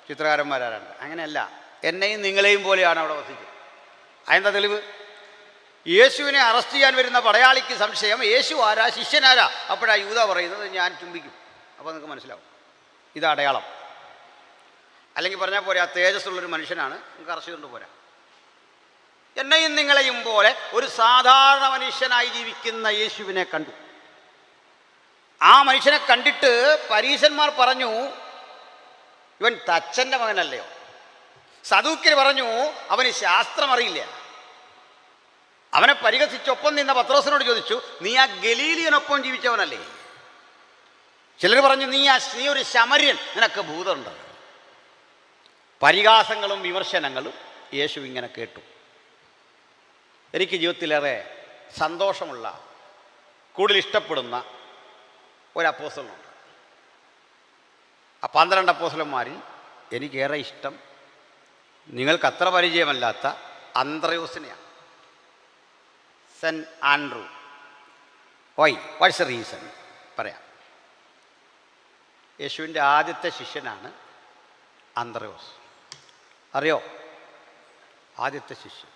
ചിത്രകാരന്മാരാണ്ട്. അങ്ങനെയല്ല, എന്നെയും നിങ്ങളെയും പോലെയാണ് അവിടെ വസിച്ചത്. അതെന്താ തെളിവ്? യേശുവിനെ അറസ്റ്റ് ചെയ്യാൻ വരുന്ന പടയാളിക്ക് സംശയം, യേശു ആരാ, ശിഷ്യനാരാ? അപ്പോഴാ യൂദാ പറയുന്നത്, ഞാൻ ചുംബിക്കും. അപ്പോൾ നിങ്ങൾക്ക് മനസ്സിലാവും, ഇത് അടയാളം. അല്ലെങ്കിൽ പറഞ്ഞാൽ പോരാ, തേജസ്സുള്ളൊരു മനുഷ്യനാണ്, നിങ്ങൾക്ക് അറസ്റ്റ് ചെയ്തുകൊണ്ട് പോരാ. എന്നെയും നിങ്ങളെയും പോലെ ഒരു സാധാരണ മനുഷ്യനായി ജീവിക്കുന്ന യേശുവിനെ കണ്ടു. ആ മനുഷ്യനെ കണ്ടിട്ട് പരീശന്മാർ പറഞ്ഞു, ഇവൻ തച്ചൻ്റെ മകനല്ലയോ? സദൂക്യർ പറഞ്ഞു, അവന് ശാസ്ത്രം അറിയില്ല. അവനെ പരിഹസിച്ചൊപ്പം നിന്ന പത്രോസിനോട് ചോദിച്ചു, നീ ആ ഗലീലിയനൊപ്പം ജീവിച്ചവനല്ലേ? ചിലർ പറഞ്ഞു, നീ ഒരു ശമര്യൻ, നിനക്ക് ഭൂതമുണ്ട്. പരിഹാസങ്ങളും വിമർശനങ്ങളും യേശു ഇങ്ങനെ കേട്ടു. എനിക്ക് ജീവിതത്തിലേറെ സന്തോഷമുള്ള, കൂടുതൽ ഇഷ്ടപ്പെടുന്ന ഒരു അപ്പോസ്തലനുണ്ട്. ആ 12 അപ്പോസ്തലന്മാരിൽ എനിക്കേറെ ഇഷ്ടം നിങ്ങൾക്ക് അത്ര പരിചയമല്ലാത്ത അന്ത്രയോസിനെയാണ്. Saint Andrew. Why? What's a reason? പറയാം. യേശുവിൻ്റെ ആദ്യത്തെ ശിഷ്യനാണ് അന്ത്രയോസ്. അറിയോ? ആദ്യത്തെ ശിഷ്യൻ.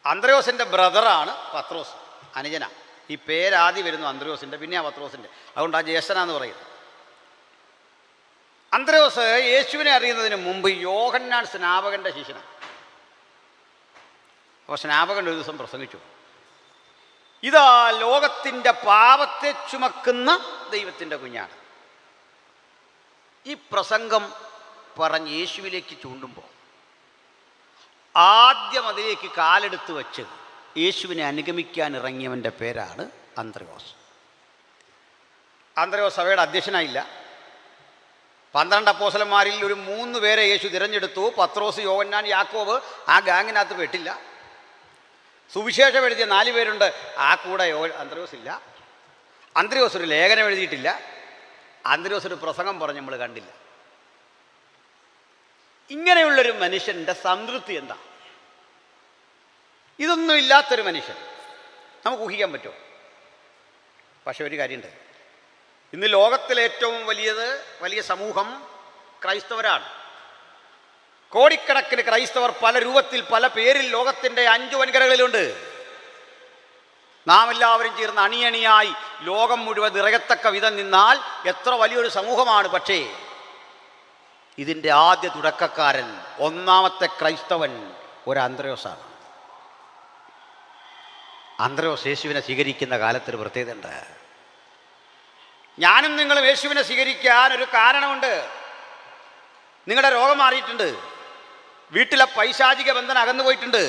അന്ത്രയോസിൻ്റെ ബ്രദറാണ് പത്രോസ്, അനുജന. ഈ പേരാദ്യം വരുന്നു അന്ത്രയോസിൻ്റെ, പിന്നെ ആ പത്രോസിൻ്റെ. അതുകൊണ്ട് ആ ജ്യേഷ്ഠനാന്ന് പറയുന്നത്. അന്ത്രയോസ് യേശുവിനെ അറിയുന്നതിന് മുമ്പ് യോഹന്നാൻ സ്നാപകൻ്റെ ശിഷ്യനാണ്. അപ്പോൾ സ്നാപകൻ ഒരു ദിവസം പ്രസംഗിച്ചു, ഇതാ ലോകത്തിൻ്റെ പാപത്തെ ചുമക്കുന്ന ദൈവത്തിൻ്റെ കുഞ്ഞാണ്. ഈ പ്രസംഗം പറഞ്ഞ് യേശുവിലേക്ക് ചൂണ്ടുമ്പോൾ ആദ്യം അതിലേക്ക് കാലെടുത്ത് വെച്ച് യേശുവിനെ അനുഗമിക്കാൻ ഇറങ്ങിയവൻ്റെ പേരാണ് അന്ത്രയോസ്. അന്ത്രയോസ് സഭയുടെ അധ്യക്ഷനായില്ല. 12 അപ്പോസ്തലന്മാരിൽ ഒരു 3 പേരെ യേശു തിരഞ്ഞെടുത്തു. പത്രോസ്, യോഹന്നാൻ, യാക്കോബ് ആ ഗാങ്ങിനകത്ത് പെട്ടില്ല. സുവിശേഷം എഴുതിയ 4 പേരുണ്ട്, ആ കൂടെ അന്ത്രയോസ് ഇല്ല. അന്ത്രയോസ് ഒരു ലേഖനം എഴുതിയിട്ടില്ല. അന്ത്രയോസ് ഒരു പ്രസംഗം പറഞ്ഞ് നമ്മൾ കണ്ടില്ല. ഇങ്ങനെയുള്ളൊരു മനുഷ്യൻ്റെ സംതൃപ്തി എന്താ? ഇതൊന്നും ഇല്ലാത്തൊരു മനുഷ്യൻ നമുക്ക് ഊഹിക്കാൻ പറ്റുമോ? പക്ഷെ ഒരു കാര്യമുണ്ട്, ഇന്ന് ലോകത്തിലെ ഏറ്റവും വലിയ സമൂഹം ക്രൈസ്തവരാണ്. കോടിക്കണക്കിന് ക്രൈസ്തവർ പല രൂപത്തിൽ പല പേരിൽ ലോകത്തിൻ്റെ 5 വൻകരകളിലുണ്ട്. നാം എല്ലാവരും ചേർന്ന് അണിയണിയായി ലോകം മുഴുവൻ നിറയത്തക്ക വിധം നിന്നാൽ എത്ര വലിയൊരു സമൂഹമാണ്. പക്ഷേ ഇതിൻ്റെ ആദ്യ തുടക്കക്കാരൻ, ഒന്നാമത്തെ ക്രൈസ്തവൻ ഒരു അന്ത്രയോസാണ്. അന്ത്രയോസ് യേശുവിനെ സ്വീകരിക്കുന്ന കാലത്തൊരു പ്രത്യേകത ഉണ്ട്. ഞാനും നിങ്ങളും യേശുവിനെ സ്വീകരിക്കാൻ ഒരു കാരണമുണ്ട്. നിങ്ങളുടെ രോഗം മാറിയിട്ടുണ്ട്, വീട്ടിലെ പൈശാചിക ബന്ധനം അകന്നു പോയിട്ടുണ്ട്,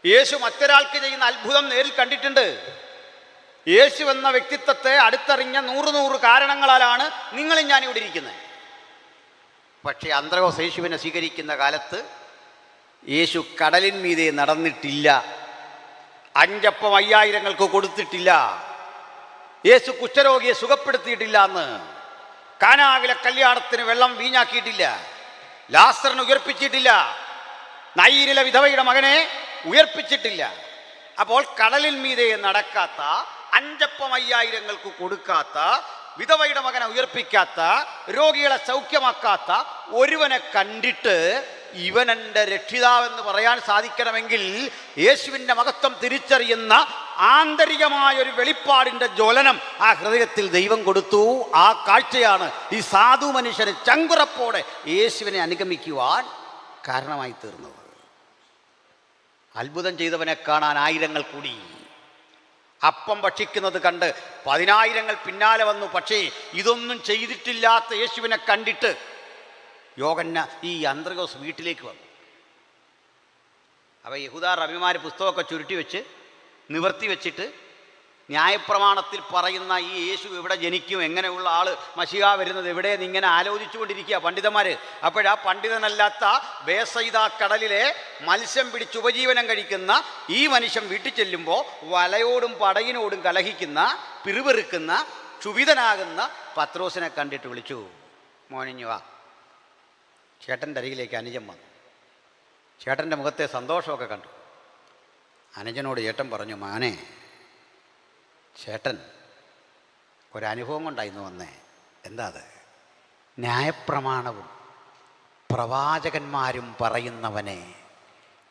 യേശു മറ്റൊരാൾക്ക് ചെയ്യുന്ന അത്ഭുതം നേരിൽ കണ്ടിട്ടുണ്ട്. യേശു എന്ന വ്യക്തിത്വത്തെ അടുത്തറിഞ്ഞ 100 കാരണങ്ങളാലാണ് നിങ്ങളും ഞാനിവിടെ ഇരിക്കുന്നത്. പക്ഷേ അന്ത്രയോസ് യേശുവിനെ സ്വീകരിക്കുന്ന കാലത്ത് യേശു കടലിന്മീതെ നടന്നിട്ടില്ല, 5 അപ്പം 5000 കൊടുത്തിട്ടില്ല, യേശു കുഷ്ഠരോഗിയെ സുഖപ്പെടുത്തിയിട്ടില്ല, അന്ന് കാനാവിലെ കല്യാണത്തിന് വെള്ളം വീഞ്ഞാക്കിയിട്ടില്ല, ലാസറിനെ ഉയർപ്പിച്ചിട്ടില്ല, നയീരിലെ വിധവയുടെ മകനെ ഉയർപ്പിച്ചിട്ടില്ല. അപ്പോൾ കടലിൽ മീതെ നടക്കാത്ത, 5 അപ്പം 5000 കൊടുക്കാത്ത, വിധവയുടെ മകനെ ഉയർപ്പിക്കാത്ത, രോഗികളെ സൗഖ്യമാക്കാത്ത ഒരുവനെ കണ്ടിട്ട് ഇവൻ എൻ്റെ രക്ഷിതാവെന്ന് പറയാൻ സാധിക്കണമെങ്കിൽ യേശുവിൻ്റെ മഹത്വം തിരിച്ചറിയുന്ന ആന്തരികമായൊരു വെളിപ്പാടിൻ്റെ ജ്വലനം ആ ഹൃദയത്തിൽ ദൈവം കൊടുത്തു. ആ കാഴ്ചയാണ് ഈ സാധു മനുഷ്യന് ചങ്കുറപ്പോടെ യേശുവിനെ അനുഗമിക്കുവാൻ കാരണമായി തീർന്നത്. അത്ഭുതം ചെയ്തവനെ കാണാൻ 1000 കൂടി. അപ്പം ഭക്ഷിക്കുന്നത് കണ്ട് 10000 പിന്നാലെ വന്നു. പക്ഷേ ഇതൊന്നും ചെയ്തിട്ടില്ലാത്ത യേശുവിനെ കണ്ടിട്ട് ഈ അന്ത്രയോസ് വീട്ടിലേക്ക് വന്നു. അപ്പോൾ യഹൂദ റബിമാർ പുസ്തകമൊക്കെ ചുരുട്ടി വെച്ച് നിവർത്തി വെച്ചിട്ട് ന്യായപ്രമാണത്തിൽ പറയുന്ന ഈ യേശു എവിടെ ജനിക്കും, എങ്ങനെയുള്ള ആൾ മശിഹ വരുന്നത് എവിടെയെന്ന് ഇങ്ങനെ ആലോചിച്ചു കൊണ്ടിരിക്കുക പണ്ഡിതന്മാർ. അപ്പോഴാ പണ്ഡിതനല്ലാത്ത ബേസൈദ കടലിലെ മത്സ്യം പിടിച്ച് ഉപജീവനം കഴിക്കുന്ന ഈ മനുഷ്യൻ വീട്ടിൽ ചെല്ലുമ്പോൾ വലയോടും പടകിനോടും കലഹിക്കുന്ന, പിറുപിറുക്കുന്ന, ക്ഷുഭിതനാകുന്ന പത്രോസിനെ കണ്ടിട്ട് വിളിച്ചു, മോനിഞ്ഞു വാ. ചേട്ടൻ്റെ അരികിലേക്ക് അനുജൻ വന്നു. ചേട്ടൻ്റെ മുഖത്തെ സന്തോഷമൊക്കെ കണ്ടു. അനുജനോട് ചേട്ടൻ പറഞ്ഞു, മാനെ, ചേട്ടൻ ഒരനുഭവം കൊണ്ടായിരുന്നു വന്നേ. എന്താ അത്? ന്യായപ്രമാണവും പ്രവാചകന്മാരും പറയുന്നവനെ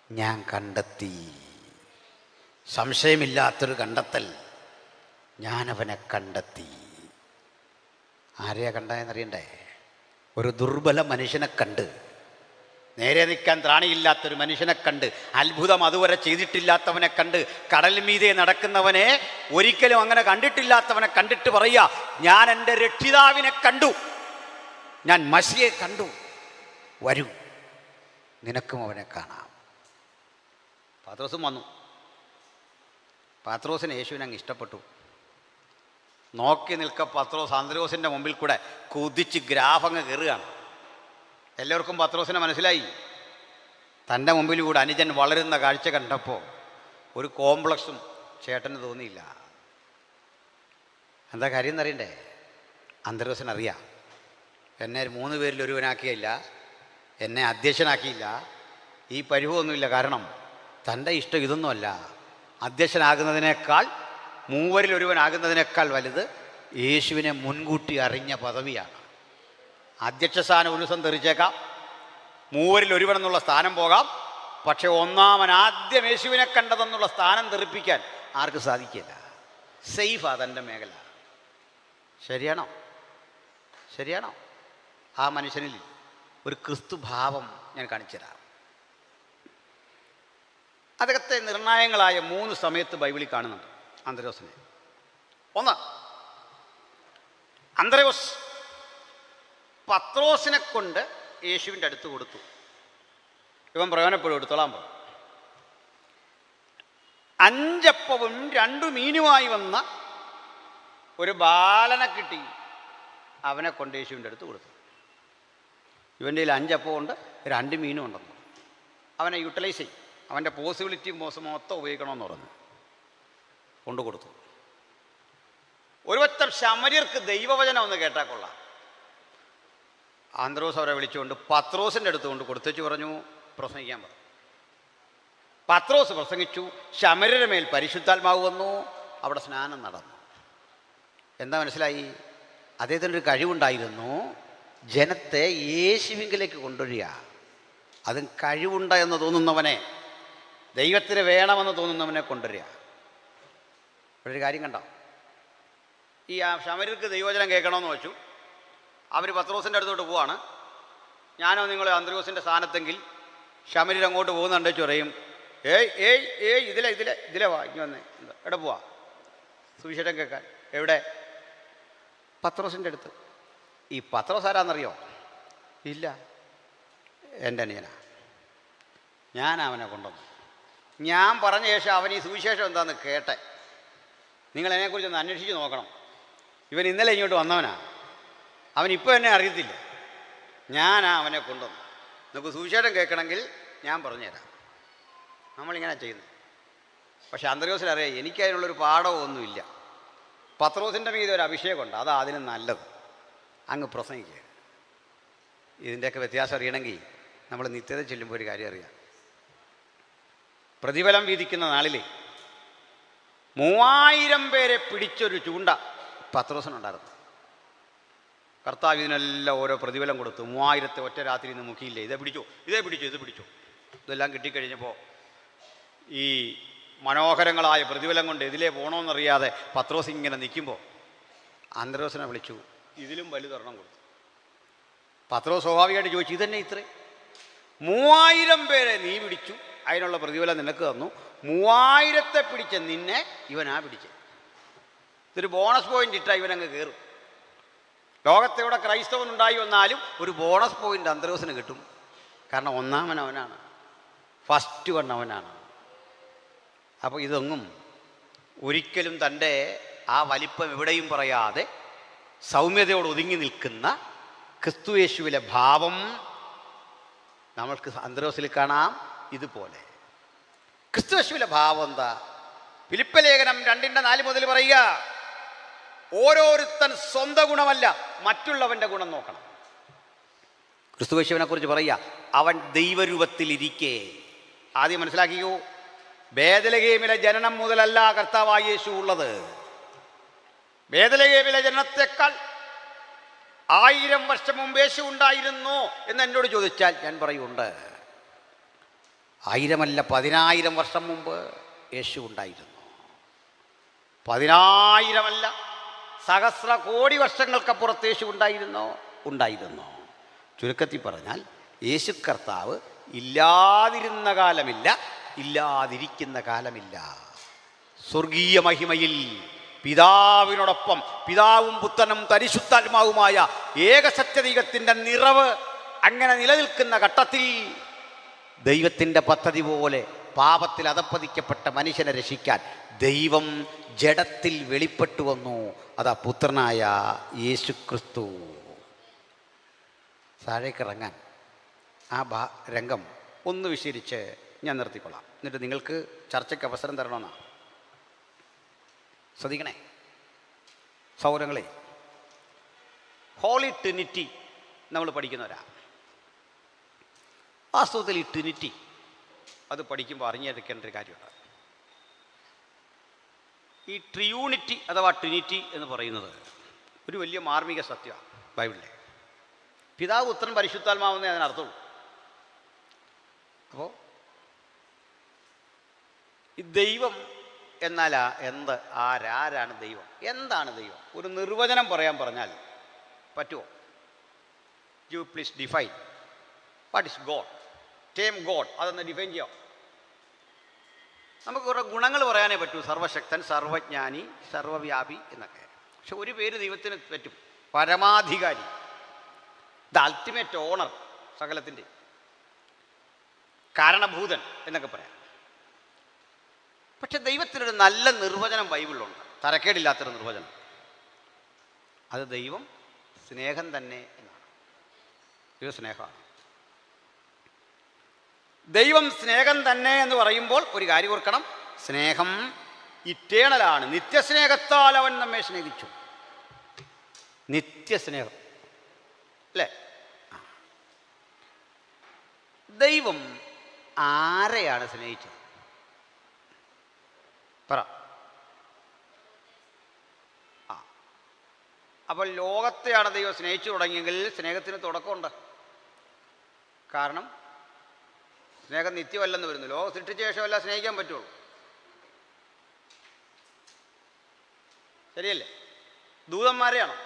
ഞാൻ കണ്ടെത്തി. സംശയമില്ലാത്തൊരു കണ്ടെത്തൽ, ഞാനവനെ കണ്ടെത്തി. ആരെയാ കണ്ടതെന്നറിയണ്ടേ? ഒരു ദുർബല മനുഷ്യനെ കണ്ട്, നേരെ നിൽക്കാൻ ത്രാണിയില്ലാത്തൊരു മനുഷ്യനെ കണ്ട്, അത്ഭുതം അതുവരെ ചെയ്തിട്ടില്ലാത്തവനെ കണ്ട്, കടൽ മീതെ നടക്കുന്നവനെ, ഒരിക്കലും അങ്ങനെ കണ്ടിട്ടില്ലാത്തവനെ കണ്ടിട്ട് പറയുക, ഞാൻ എൻ്റെ രക്ഷിതാവിനെ കണ്ടു, ഞാൻ മസിയെ കണ്ടു, വരൂ, നിനക്കും അവനെ കാണാം. പത്രോസും വന്നു. പത്രോസിന് യേശുവിനെ അങ്ങ് ഇഷ്ടപ്പെട്ടു. നോക്കി നിൽക്ക പത്രോസ് അന്ത്രയോസിൻ്റെ മുമ്പിൽ കൂടെ കുതിച്ച് ഗ്രാഫങ്ങ് കയറുകയാണ്. എല്ലാവർക്കും പത്രോസിനെ മനസ്സിലായി. തൻ്റെ മുമ്പിലൂടെ അനുജൻ വളരുന്ന കാഴ്ച കണ്ടപ്പോൾ ഒരു കോംപ്ലക്സും ചേട്ടന് തോന്നിയില്ല. എന്താ കാര്യം എന്നറിയണ്ടേ? അന്ത്രയോസിനറിയാം എന്നെ 3 പേരിൽ ഒരുവനാക്കിയില്ല, എന്നെ അധ്യക്ഷനാക്കിയില്ല. ഈ പരിവമൊന്നുമില്ല. കാരണം തൻ്റെ ഇഷ്ടം ഇതൊന്നുമല്ല. അധ്യക്ഷനാകുന്നതിനേക്കാൾ, 3 ഒരുവനാകുന്നതിനേക്കാൾ വലുത് യേശുവിനെ മുൻകൂട്ടി അറിഞ്ഞ പദവിയാണ്. അധ്യക്ഷ സ്ഥാനം ഒരു ദിവസം തെറിച്ചേക്കാം, 3 ഒരുവനെന്നുള്ള സ്ഥാനം പോകാം. പക്ഷെ ഒന്നാമൻ ആദ്യം യേശുവിനെ കണ്ടതെന്നുള്ള സ്ഥാനം തെറിപ്പിക്കാൻ ആർക്കും സാധിക്കില്ല. സേഫാ തൻ്റെ മേഖല. ശരിയാണോ? ശരിയാണോ? ആ മനുഷ്യനിൽ ഒരു ക്രിസ്തു ഭാവം ഞാൻ കാണിച്ചു തരാം. അദ്ദേഹത്തെ നിർണായകങ്ങളായ 3 സമയത്ത് ബൈബിളിൽ കാണുന്നുണ്ട് അന്ത്രയോസിനെ. ഒന്ന്, അന്ത്രയോസ് പത്രോസിനെ കൊണ്ട് യേശുവിൻ്റെ അടുത്ത് കൊടുത്തു. ഇവൻ പ്രയോജനപ്പെടും, എടുത്തോളാൻ പറഞ്ഞു. 5 അപ്പവും 2 മീനുമായി വന്ന ഒരു ബാലനെ കിട്ടി, അവനെ കൊണ്ട് യേശുവിൻ്റെ അടുത്ത് കൊടുത്തു. ഇവൻ്റെ കയ്യിൽ 5 അപ്പവും ഉണ്ട്, 2 മീനും ഉണ്ടെന്ന്. അവനെ യൂട്ടിലൈസ് ചെയ്യും, അവൻ്റെ പോസിബിലിറ്റി മൊത്തം ഉപയോഗിക്കണമെന്ന് പറഞ്ഞു. കൊണ്ടു കൊടുത്തു. ഒരുവറ്റം ശമര്യർക്ക് ദൈവവചനം ഒന്ന് കേട്ടാൽ കൊള്ളാം. ആന്ത്രോസ് അവരെ വിളിച്ചുകൊണ്ട് പത്രോസിൻ്റെ അടുത്ത് കൊണ്ട് കൊടുത്തേച്ച് പറഞ്ഞു, പ്രസംഗിക്കാൻ പറഞ്ഞു. പത്രോസ് പ്രസംഗിച്ചു. ശമര്യരുടെ മേൽ പരിശുദ്ധാത്മാവ് വന്നു. അവിടെ സ്നാനം നടന്നു. എന്താ മനസ്സിലായി? അദ്ദേഹത്തിനൊരു കഴിവുണ്ടായിരുന്നു, ജനത്തെ യേശുവിങ്കിലേക്ക് കൊണ്ടുവരിക. അതും കഴിവുണ്ട എന്ന് തോന്നുന്നവനെ, ദൈവത്തിന് വേണമെന്ന് തോന്നുന്നവനെ കൊണ്ടുവരിക. ഒരു കാര്യം കണ്ടോ? ഈ ശമര്യർക്ക് ദൈവവചനം കേൾക്കണമെന്ന് വെച്ചു. അവർ പത്രോസിൻ്റെ അടുത്തോട്ട് പോവാണ്. ഞാനോ നിങ്ങൾ അന്ത്രയോസിൻ്റെ സ്ഥാനത്തെങ്കിൽ ശമര്യർ അങ്ങോട്ട് പോകുന്നുണ്ട് പറയും, ഇതിലെ വാ, ഇനി വന്നേ. എവിടെ പോവാ? സുവിശേഷം കേൾക്കാൻ. എവിടെ? പത്രോസിൻ്റെ അടുത്ത്. ഈ പത്രോസ് ആരാന്നറിയോ? ഇല്ല, എൻ്റെ അനിയനാ. ഞാൻ അവനെ കൊണ്ടുവന്നു. ഞാൻ പറഞ്ഞ ശേഷം അവൻ ഈ സുവിശേഷം എന്താണെന്ന് കേട്ടെ. നിങ്ങൾ അതിനെക്കുറിച്ചൊന്ന് അന്വേഷിച്ച് നോക്കണം. ഇവൻ ഇന്നലെ ഇങ്ങോട്ട് വന്നവനാ. അവനിപ്പോൾ എന്നെ അറിയത്തില്ല. ഞാനാ അവനെ കൊണ്ടുവന്നു. നമുക്ക് സുവിശേഷം കേൾക്കണമെങ്കിൽ ഞാൻ പറഞ്ഞുതരാം. നമ്മളിങ്ങനെ ചെയ്യുന്നത്. പക്ഷെ അന്ത്രയോസിനറിയാം എനിക്കതിനുള്ളൊരു പാഠമൊന്നുമില്ല. പത്രോസിൻ്റെ മീതെ ഒരു അഭിഷേകമുണ്ട്, അതാ അതിന് നല്ലത്. അങ്ങ് പ്രസംഗിക്കുക. ഇതിൻ്റെയൊക്കെ വ്യത്യാസം അറിയണമെങ്കിൽ നമ്മൾ നിത്യത ചെല്ലുമ്പോൾ ഒരു കാര്യം അറിയാം. പ്രതിഫലം വിധിക്കുന്ന നാളിൽ 3000 പേരെ പിടിച്ചൊരു ചൂണ്ട പത്രോസിനുണ്ടായിരുന്നു. കർത്താവ് ഇതിനെല്ലാം ഓരോ പ്രതിഫലം കൊടുത്തു. 3000 ഒറ്റ രാത്രി നിന്ന് മുക്കിയില്ലേ, ഇത് പിടിച്ചു. ഇതെല്ലാം കിട്ടിക്കഴിഞ്ഞപ്പോൾ ഈ മനോഹരങ്ങളായ പ്രതിഫലം കൊണ്ട് ഇതിലേ പോകണമെന്നറിയാതെ പത്രോസ് ഇങ്ങനെ നിൽക്കുമ്പോൾ അന്ത്രയോസിനെ വിളിച്ചു. ഇതിലും വലുതൊരെണ്ണം കൊടുത്തു. പത്രോസ് സ്വാഭാവികമായിട്ട് ചോദിച്ചു, ഇതന്നെ ഇത്രേ? 3000 പേരെ നീ പിടിച്ചു, അതിനുള്ള പ്രതിഫലം നിനക്ക് തന്നു. 3000 പിടിച്ച നിന്നെ ഇവനാ പിടിച്ചത്. ഇതൊരു ബോണസ് പോയിന്റ് ഇട്ടാൽ ഇവനങ്ങ് കയറും. ലോകത്തെവിടെ ക്രൈസ്തവനുണ്ടായി വന്നാലും ഒരു ബോണസ് പോയിന്റ് അന്ത്രയോസിന് കിട്ടും. കാരണം ഒന്നാമൻ അവനാണ്, ഫസ്റ്റ് വൺ അവനാണ്. അപ്പോൾ ഇതൊന്നും ഒരിക്കലും തൻ്റെ ആ വലിപ്പം എവിടെയും പറയാതെ സൗമ്യതയോട് ഒതുങ്ങി നിൽക്കുന്ന ക്രിസ്തുയേശുവിലെ ഭാവം നമ്മൾക്ക് അന്ത്രയോസിൽ കാണാം. ഇതുപോലെ ക്രിസ്തുയേശുവിലെ ഭാവം എന്താ? ഫിലിപ്പി ലേഖനം 2:4 മുതൽ പറയുക, ഓരോരുത്തൻ സ്വന്തം ഗുണമല്ല മറ്റുള്ളവൻ്റെ ഗുണം നോക്കണം. ക്രിസ്തുയേശുവിനെ കുറിച്ച് പറയുക, അവൻ ദൈവരൂപത്തിലിരിക്കെ. ആദ്യം മനസ്സിലാക്കിയോ, ബേത്ലഹേമിലെ ജനനം മുതലല്ല കർത്താവായ യേശു ഉള്ളത്. ബേത്ലഹേമിലെ ജനനത്തെക്കാൾ 1000 വർഷം മുമ്പ് യേശു ഉണ്ടായിരുന്നോ എന്ന് എന്നോട് ചോദിച്ചാൽ ഞാൻ പറയുണ്ട്. 1000 അല്ല, 10000 വർഷം മുമ്പ് യേശു ഉണ്ടായിരുന്നു. 10000 അല്ല, സഹസ്ര കോടി വർഷങ്ങൾക്കപ്പുറത്ത് യേശു ഉണ്ടായിരുന്നു. ചുരുക്കത്തിൽ പറഞ്ഞാൽ യേശു കർത്താവ് ഇല്ലാതിരുന്ന കാലമില്ല, ഇല്ലാതിരിക്കുന്ന കാലമില്ല. സ്വർഗീയ മഹിമയിൽ പിതാവിനോടൊപ്പം പിതാവും പുത്രനും പരിശുദ്ധാത്മാവുമായ ഏകസത്യദൈവത്തിൻ്റെ നിറവ് അങ്ങനെ നിലനിൽക്കുന്ന ഘട്ടത്തിൽ ദൈവത്തിൻ്റെ പദ്ധതി പോലെ പാപത്തിൽ അധപ്പതിക്കപ്പെട്ട മനുഷ്യനെ രക്ഷിക്കാൻ ദൈവം ജഡത്തിൽ വെളിപ്പെട്ടു വന്നു. അതാ പുത്രനായ യേശു ക്രിസ്തു. താഴേക്കിറങ്ങാൻ ആ രംഗം ഒന്ന് വിശദീകരിച്ച് ഞാൻ നിർത്തിക്കൊള്ളാം. എന്നിട്ട് നിങ്ങൾക്ക് ചർച്ചയ്ക്ക് അവസരം തരണമെന്നാണ്. ശ്രദ്ധിക്കണേ സൗരങ്ങളെ, ഹോളി ട്രിനിറ്റി നമ്മൾ പഠിക്കുന്നവരാ. വാസ്തവത്തിൽ ഈ ട്രിനിറ്റി അത് പഠിക്കുമ്പോൾ അറിഞ്ഞെടുക്കേണ്ട ഒരു കാര്യമുണ്ട്. ഈ ട്രിയൂണിറ്റി അഥവാ ട്രിനിറ്റി എന്ന് പറയുന്നത് ഒരു വലിയ മാർമിക സത്യമാണ് ബൈബിളിലെ. പിതാവ്, പുത്രൻ, പരിശുദ്ധാത്മാവെന്നേ അതിനർത്ഥമുള്ളൂ. അപ്പോൾ ഈ ദൈവം എന്നാൽ എന്ത്, ആരാണ് ദൈവം, എന്താണ് ദൈവം? ഒരു നിർവചനം പറയാൻ പറഞ്ഞാൽ പറ്റുമോ? You please define what is God, term God, അതൊന്ന് ഡിഫൈൻ ചെയ്യാം. നമുക്ക് കുറേ ഗുണങ്ങൾ പറയാനേ പറ്റൂ, സർവശക്തൻ, സർവജ്ഞാനി, സർവവ്യാപി എന്നൊക്കെ. പക്ഷെ ഒരു പേര് ദൈവത്തിന് പറ്റും, പരമാധികാരി, ദ അൾട്ടിമേറ്റ് ഓണർ, സകലത്തിൻ്റെ കാരണഭൂതൻ എന്നൊക്കെ പറയാം. പക്ഷെ ദൈവത്തിനൊരു നല്ല നിർവചനം ബൈബിളിലുണ്ട്, തരക്കേടില്ലാത്തൊരു നിർവചനം. അത് ദൈവം സ്നേഹം തന്നെ എന്നാണ്. ദൈവം സ്നേഹമാണ്. ദൈവം സ്നേഹം തന്നെ എന്ന് പറയുമ്പോൾ ഒരു കാര്യം ഓർക്കണം, സ്നേഹം ഇറ്റേണലാണ്. നിത്യസ്നേഹത്താൽ അവൻ നമ്മെ സ്നേഹിച്ചു. നിത്യസ്നേഹം അല്ലേ? ദൈവം ആരെയാണ് സ്നേഹിച്ചത്? പറ. അപ്പോൾ ലോകത്തെയാണ് ദൈവം സ്നേഹിച്ചു തുടങ്ങിയെങ്കിൽ സ്നേഹത്തിന് തുടക്കമുണ്ട്. കാരണം സ്നേഹം നിത്യമല്ലെന്ന് വരുന്നു. ലോകം സൃഷ്ടിച്ച ശേഷമല്ല സ്നേഹിക്കാൻ പറ്റുള്ളൂ. ശരിയല്ലേ? ദൂതന്മാരെയാണോ?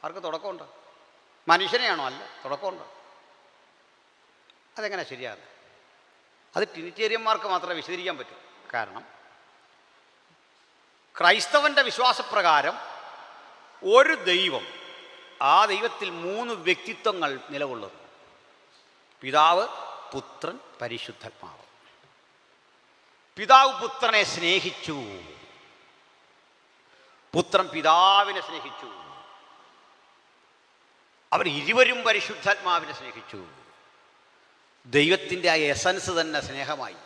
അവർക്ക് തുടക്കമുണ്ട്. മനുഷ്യനെയാണോ? അല്ല, തുടക്കമുണ്ട്. അതെങ്ങനെ ശരിയാണ്? അത് ട്രിനിറ്റേറിയന്മാർക്ക് മാത്രമേ വിശദീകരിക്കാൻ പറ്റൂ. കാരണം ക്രൈസ്തവൻ്റെ വിശ്വാസപ്രകാരം ഒരു ദൈവം, ആ ദൈവത്തിൽ 3 വ്യക്തിത്വങ്ങൾ നിലകൊള്ളുന്നു: പിതാവ്, പുത്രൻ, പരിശുദ്ധാത്മാവ്. പിതാവ് പുത്രനെ സ്നേഹിച്ചു, പുത്രൻ പിതാവിനെ സ്നേഹിച്ചു, അവർ ഇരുവരും പരിശുദ്ധാത്മാവിനെ സ്നേഹിച്ചു. ദൈവത്തിൻ്റെ ആ എസൻസ് തന്നെ സ്നേഹമായി.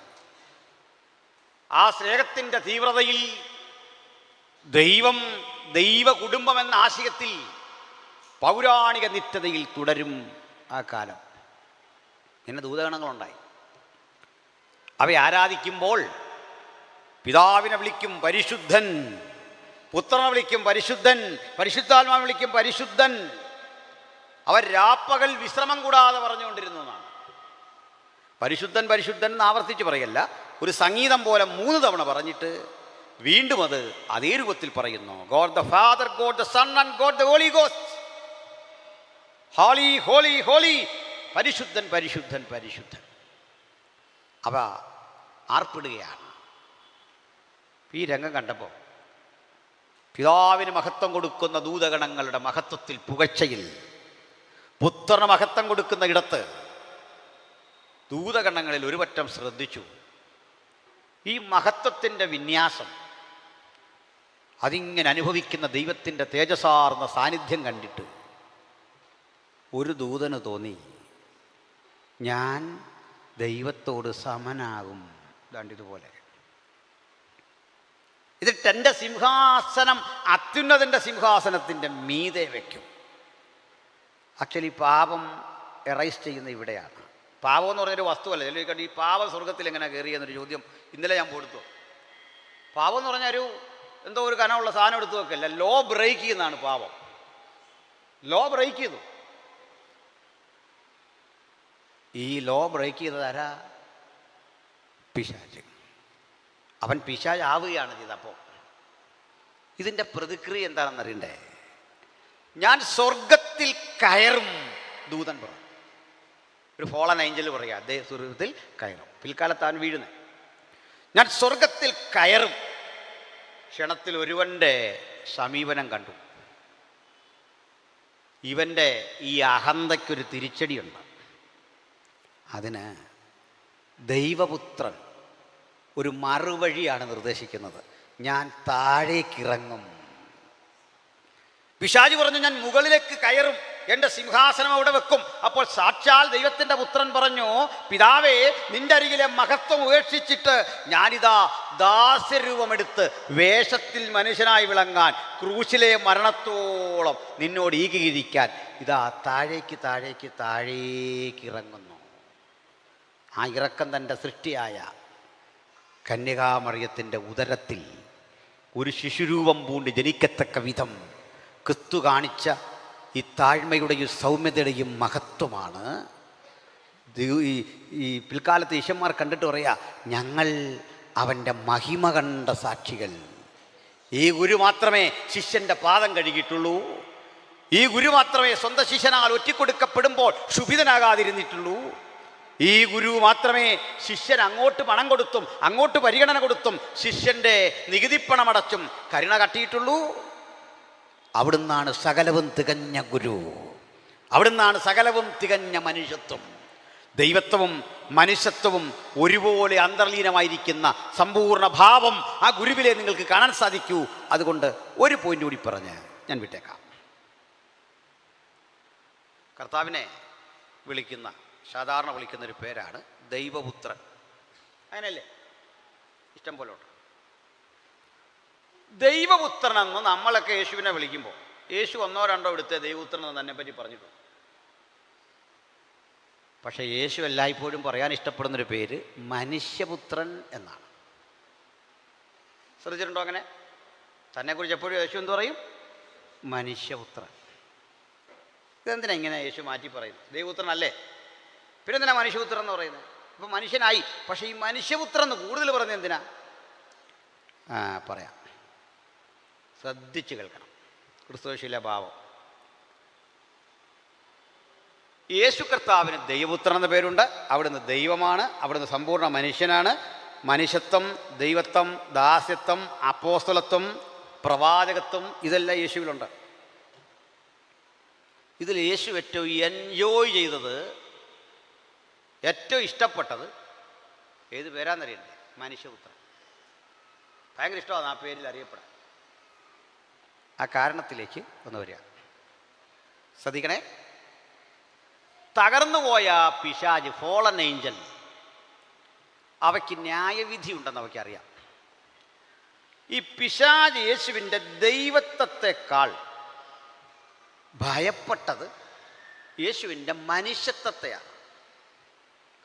ആ സ്നേഹത്തിൻ്റെ തീവ്രതയിൽ ദൈവം ദൈവ കുടുംബം എന്ന ആശയത്തിൽ പൗരാണിക നിത്യതയിൽ തുടരും ആ കാലം. പിന്നെ ദൂതഗണങ്ങളുണ്ടായി. അവയെ ആരാധിക്കുമ്പോൾ പിതാവിനെ വിളിക്കും പരിശുദ്ധൻ, പുത്രനെ വിളിക്കും പരിശുദ്ധൻ, പരിശുദ്ധാത്മാവിനെ വിളിക്കും പരിശുദ്ധൻ. അവർ രാപ്പകൽ വിശ്രമം കൂടാതെ പറഞ്ഞുകൊണ്ടിരുന്നതാണ്. പരിശുദ്ധൻ പരിശുദ്ധൻ എന്ന് ആവർത്തിച്ച് പറയല്ല, ഒരു സംഗീതം പോലെ 3 തവണ പറഞ്ഞിട്ട് വീണ്ടും അത് അതേ രൂപത്തിൽ പറയുന്നു. God the Father, God the Son and God the Holy Ghost. Holy holy holy, പരിശുദ്ധൻ പരിശുദ്ധൻ പരിശുദ്ധൻ. അവ ആർപ്പിടുകയാണ്. ഈ രംഗം കണ്ടപ്പോൾ പിതാവിന് മഹത്വം കൊടുക്കുന്ന ദൂതഗണങ്ങളുടെ മഹത്വത്തിൽ, പുകഴ്ചയിൽ, പുത്രന് മഹത്വം കൊടുക്കുന്ന ഇടത്ത് ദൂതഗണങ്ങളിൽ ഒരു പറ്റം ശ്രദ്ധിച്ചു. ഈ മഹത്വത്തിൻ്റെ വിന്യാസം, അതിങ്ങനെ അനുഭവിക്കുന്ന ദൈവത്തിൻ്റെ തേജസ്സാർന്ന സാന്നിധ്യം കണ്ടിട്ട് ഒരു ദൂതന് തോന്നി, ഞാൻ ദൈവത്തോട് സമനാകും. ഇതുപോലെ ഇതിട്ട് എൻ്റെ സിംഹാസനം അത്യുന്നതൻ്റെ സിംഹാസനത്തിൻ്റെ മീതെ വയ്ക്കും. ആക്ച്വലി പാപം എറൈസ് ചെയ്യുന്ന ഇവിടെയാണ്. പാപം എന്ന് പറഞ്ഞൊരു വസ്തുവല്ല. ചില ഈ പാപം സ്വർഗത്തിൽ എങ്ങനെ കയറിയെന്നൊരു ചോദ്യം ഇന്നലെ ഞാൻ കൊടുത്തു. പാപം എന്ന് പറഞ്ഞാൽ എന്തോ ഒരു കനമുള്ള സാധനം എടുത്തു വെക്കല്ല, ലോ ബ്രേക്ക് ചെയ്യുന്നതാണ് പാപം. ലോ ബ്രേക്ക് ചെയ്തു. ഈ ലോ ബ്രേക്ക് ചെയ്തത് ആരാ? പിശാച്. അവൻ പിശാച് ആവുകയാണ് ചെയ്തപ്പോൾ. ഇതിൻ്റെ പ്രതിക്രിയ എന്താണെന്ന് അറിയണ്ടേ? ഞാൻ സ്വർഗത്തിൽ കയറും, ദൂതൻ പറഞ്ഞു. ഒരു ഫോളൻ ഏഞ്ചൽ പറയുക, അതേ സ്വർഗത്തിൽ കയറും. പിൽക്കാലത്ത് അവൻ വീഴുന്നത്. ഞാൻ സ്വർഗത്തിൽ കയറും. ക്ഷണത്തിൽ ഒരുവൻ്റെ സമീപനം കണ്ടു. ഇവൻ്റെ ഈ അഹന്തയ്ക്കൊരു തിരിച്ചടിയുണ്ട്. അതിന് ദൈവപുത്രൻ ഒരു മറുവഴിയാണ് നിർദ്ദേശിക്കുന്നത്. ഞാൻ താഴേക്കിറങ്ങും. പിശാച് പറഞ്ഞു, ഞാൻ മുകളിലേക്ക് കയറും. എൻ്റെ സിംഹാസനം അവിടെ വെക്കും. അപ്പോൾ സാക്ഷാൽ ദൈവത്തിൻ്റെ പുത്രൻ പറഞ്ഞു, പിതാവേ, നിന്റെ അരികിലെ മഹത്വം ഉപേക്ഷിച്ചിട്ട് ഞാനിതാ ദാസ്യരൂപമെടുത്ത് വേഷത്തിൽ മനുഷ്യനായി വിളങ്ങാൻ, ക്രൂശിലെ മരണത്തോളം നിന്നോട് ഏകീകരിക്കാൻ ഇതാ താഴേക്ക് താഴേക്ക് താഴേക്ക് ഇറങ്ങുന്നു. ആ ഇറക്കം തൻ്റെ സൃഷ്ടിയായ കന്യകാമറിയത്തിൻ്റെ ഉദരത്തിൽ ഒരു ശിശുരൂപം പൂണ്ട് ജനിക്കത്തക്ക വിധം ക്രിസ്തു കാണിച്ച ഈ താഴ്മയുടെയും സൗമ്യതയുടെയും മഹത്വമാണ് ഈ പിൽക്കാലത്ത് ഈശന്മാർ കണ്ടിട്ട് പറയാ, ഞങ്ങൾ അവൻ്റെ മഹിമ കണ്ട സാക്ഷികൾ. ഈ ഗുരു മാത്രമേ ശിഷ്യൻ്റെ പാദം കഴുകിയിട്ടുള്ളൂ. ഈ ഗുരു മാത്രമേ സ്വന്തം ശിഷ്യനാൽ ഒറ്റിക്കൊടുക്കപ്പെടുമ്പോൾ ക്ഷുഭിതനാകാതിരുന്നിട്ടുള്ളൂ. ഈ ഗുരു മാത്രമേ ശിഷ്യൻ അങ്ങോട്ട് പണം കൊടുത്തും അങ്ങോട്ട് പരിഗണന കൊടുത്തും ശിഷ്യൻ്റെ നികുതിപ്പണമടച്ചും കരുണ കട്ടിയിട്ടുള്ളൂ. അവിടുന്നാണ് സകലവും തികഞ്ഞ ഗുരു. അവിടുന്നാണ് സകലവും തികഞ്ഞ മനുഷ്യത്വം. ദൈവത്വവും മനുഷ്യത്വവും ഒരുപോലെ അന്തർലീനമായിരിക്കുന്ന സമ്പൂർണ്ണ ഭാവം ആ ഗുരുവിലെ നിങ്ങൾക്ക് കാണാൻ സാധിക്കൂ. അതുകൊണ്ട് ഒരു പോയിന്റ് കൂടി പറഞ്ഞ് ഞാൻ വിട്ടേക്കാം. കർത്താവിനെ വിളിക്കുന്ന, സാധാരണ വിളിക്കുന്നൊരു പേരാണ് ദൈവപുത്രൻ. അങ്ങനെയല്ലേ? ഇഷ്ടം പോലെ ഉണ്ട്. ദൈവപുത്രനെന്ന് നമ്മളൊക്കെ യേശുവിനെ വിളിക്കുമ്പോൾ യേശു ഒന്നോ രണ്ടോ എടുത്ത് ദൈവപുത്രൻ എന്ന് തന്നെ പറ്റി പറഞ്ഞിട്ടുണ്ട്. പക്ഷേ യേശു എല്ലായ്പ്പോഴും പറയാൻ ഇഷ്ടപ്പെടുന്നൊരു പേര് മനുഷ്യപുത്രൻ എന്നാണ്. ശ്രദ്ധിച്ചിട്ടുണ്ടോ? അങ്ങനെ തന്നെക്കുറിച്ച് എപ്പോഴും യേശു എന്ത് പറയും? മനുഷ്യപുത്രൻ. ഇതെന്തിനാ ഇങ്ങനെ യേശു മാറ്റി പറയുന്നത്? ദൈവപുത്രനല്ലേ, പിന്നെ എന്തിനാ മനുഷ്യപുത്രൻ എന്ന് പറയുന്നത്? ഇപ്പം മനുഷ്യനായി, പക്ഷേ ഈ മനുഷ്യപുത്രൻ എന്ന് കൂടുതൽ പറയുന്നത് എന്തിനാ? പറയാം, ശ്രദ്ധിച്ച് കേൾക്കണം. ക്രിസ്തുശീല ഭാവം. യേശു കർത്താവിന് ദൈവപുത്രൻ എന്ന പേരുണ്ട്. അവിടുന്ന് ദൈവമാണ്, അവിടുന്ന് സമ്പൂർണ്ണ മനുഷ്യനാണ്. മനുഷ്യത്വം, ദൈവത്വം, ദാസ്യത്വം, അപ്പോസ്തലത്വം, പ്രവാചകത്വം ഇതെല്ലാം യേശുവിലുണ്ട്. ഇതിൽ യേശു ഏറ്റവും എൻജോയ് ചെയ്തത്, ഏറ്റവും ഇഷ്ടപ്പെട്ടത് ഏത് പേരാന്നറിയണ്ടേ? മനുഷ്യപുത്രൻ. ഭയങ്കര ഇഷ്ടമാണ് ആ പേരിൽ അറിയപ്പെടാൻ. ആ കാരണത്തിലേക്ക് ഒന്ന് വരിക. ശ്രദ്ധിക്കണേ. തകർന്നുപോയ പിശാച്, ഫോളൻ ഏഞ്ചൽ, അവയ്ക്ക് ന്യായവിധി ഉണ്ടെന്ന് അവയ്ക്കറിയാം. ഈ പിശാച് യേശുവിൻ്റെ ദൈവത്വത്തെക്കാൾ ഭയപ്പെട്ടത് യേശുവിൻ്റെ മനുഷ്യത്വത്തെയാണ്.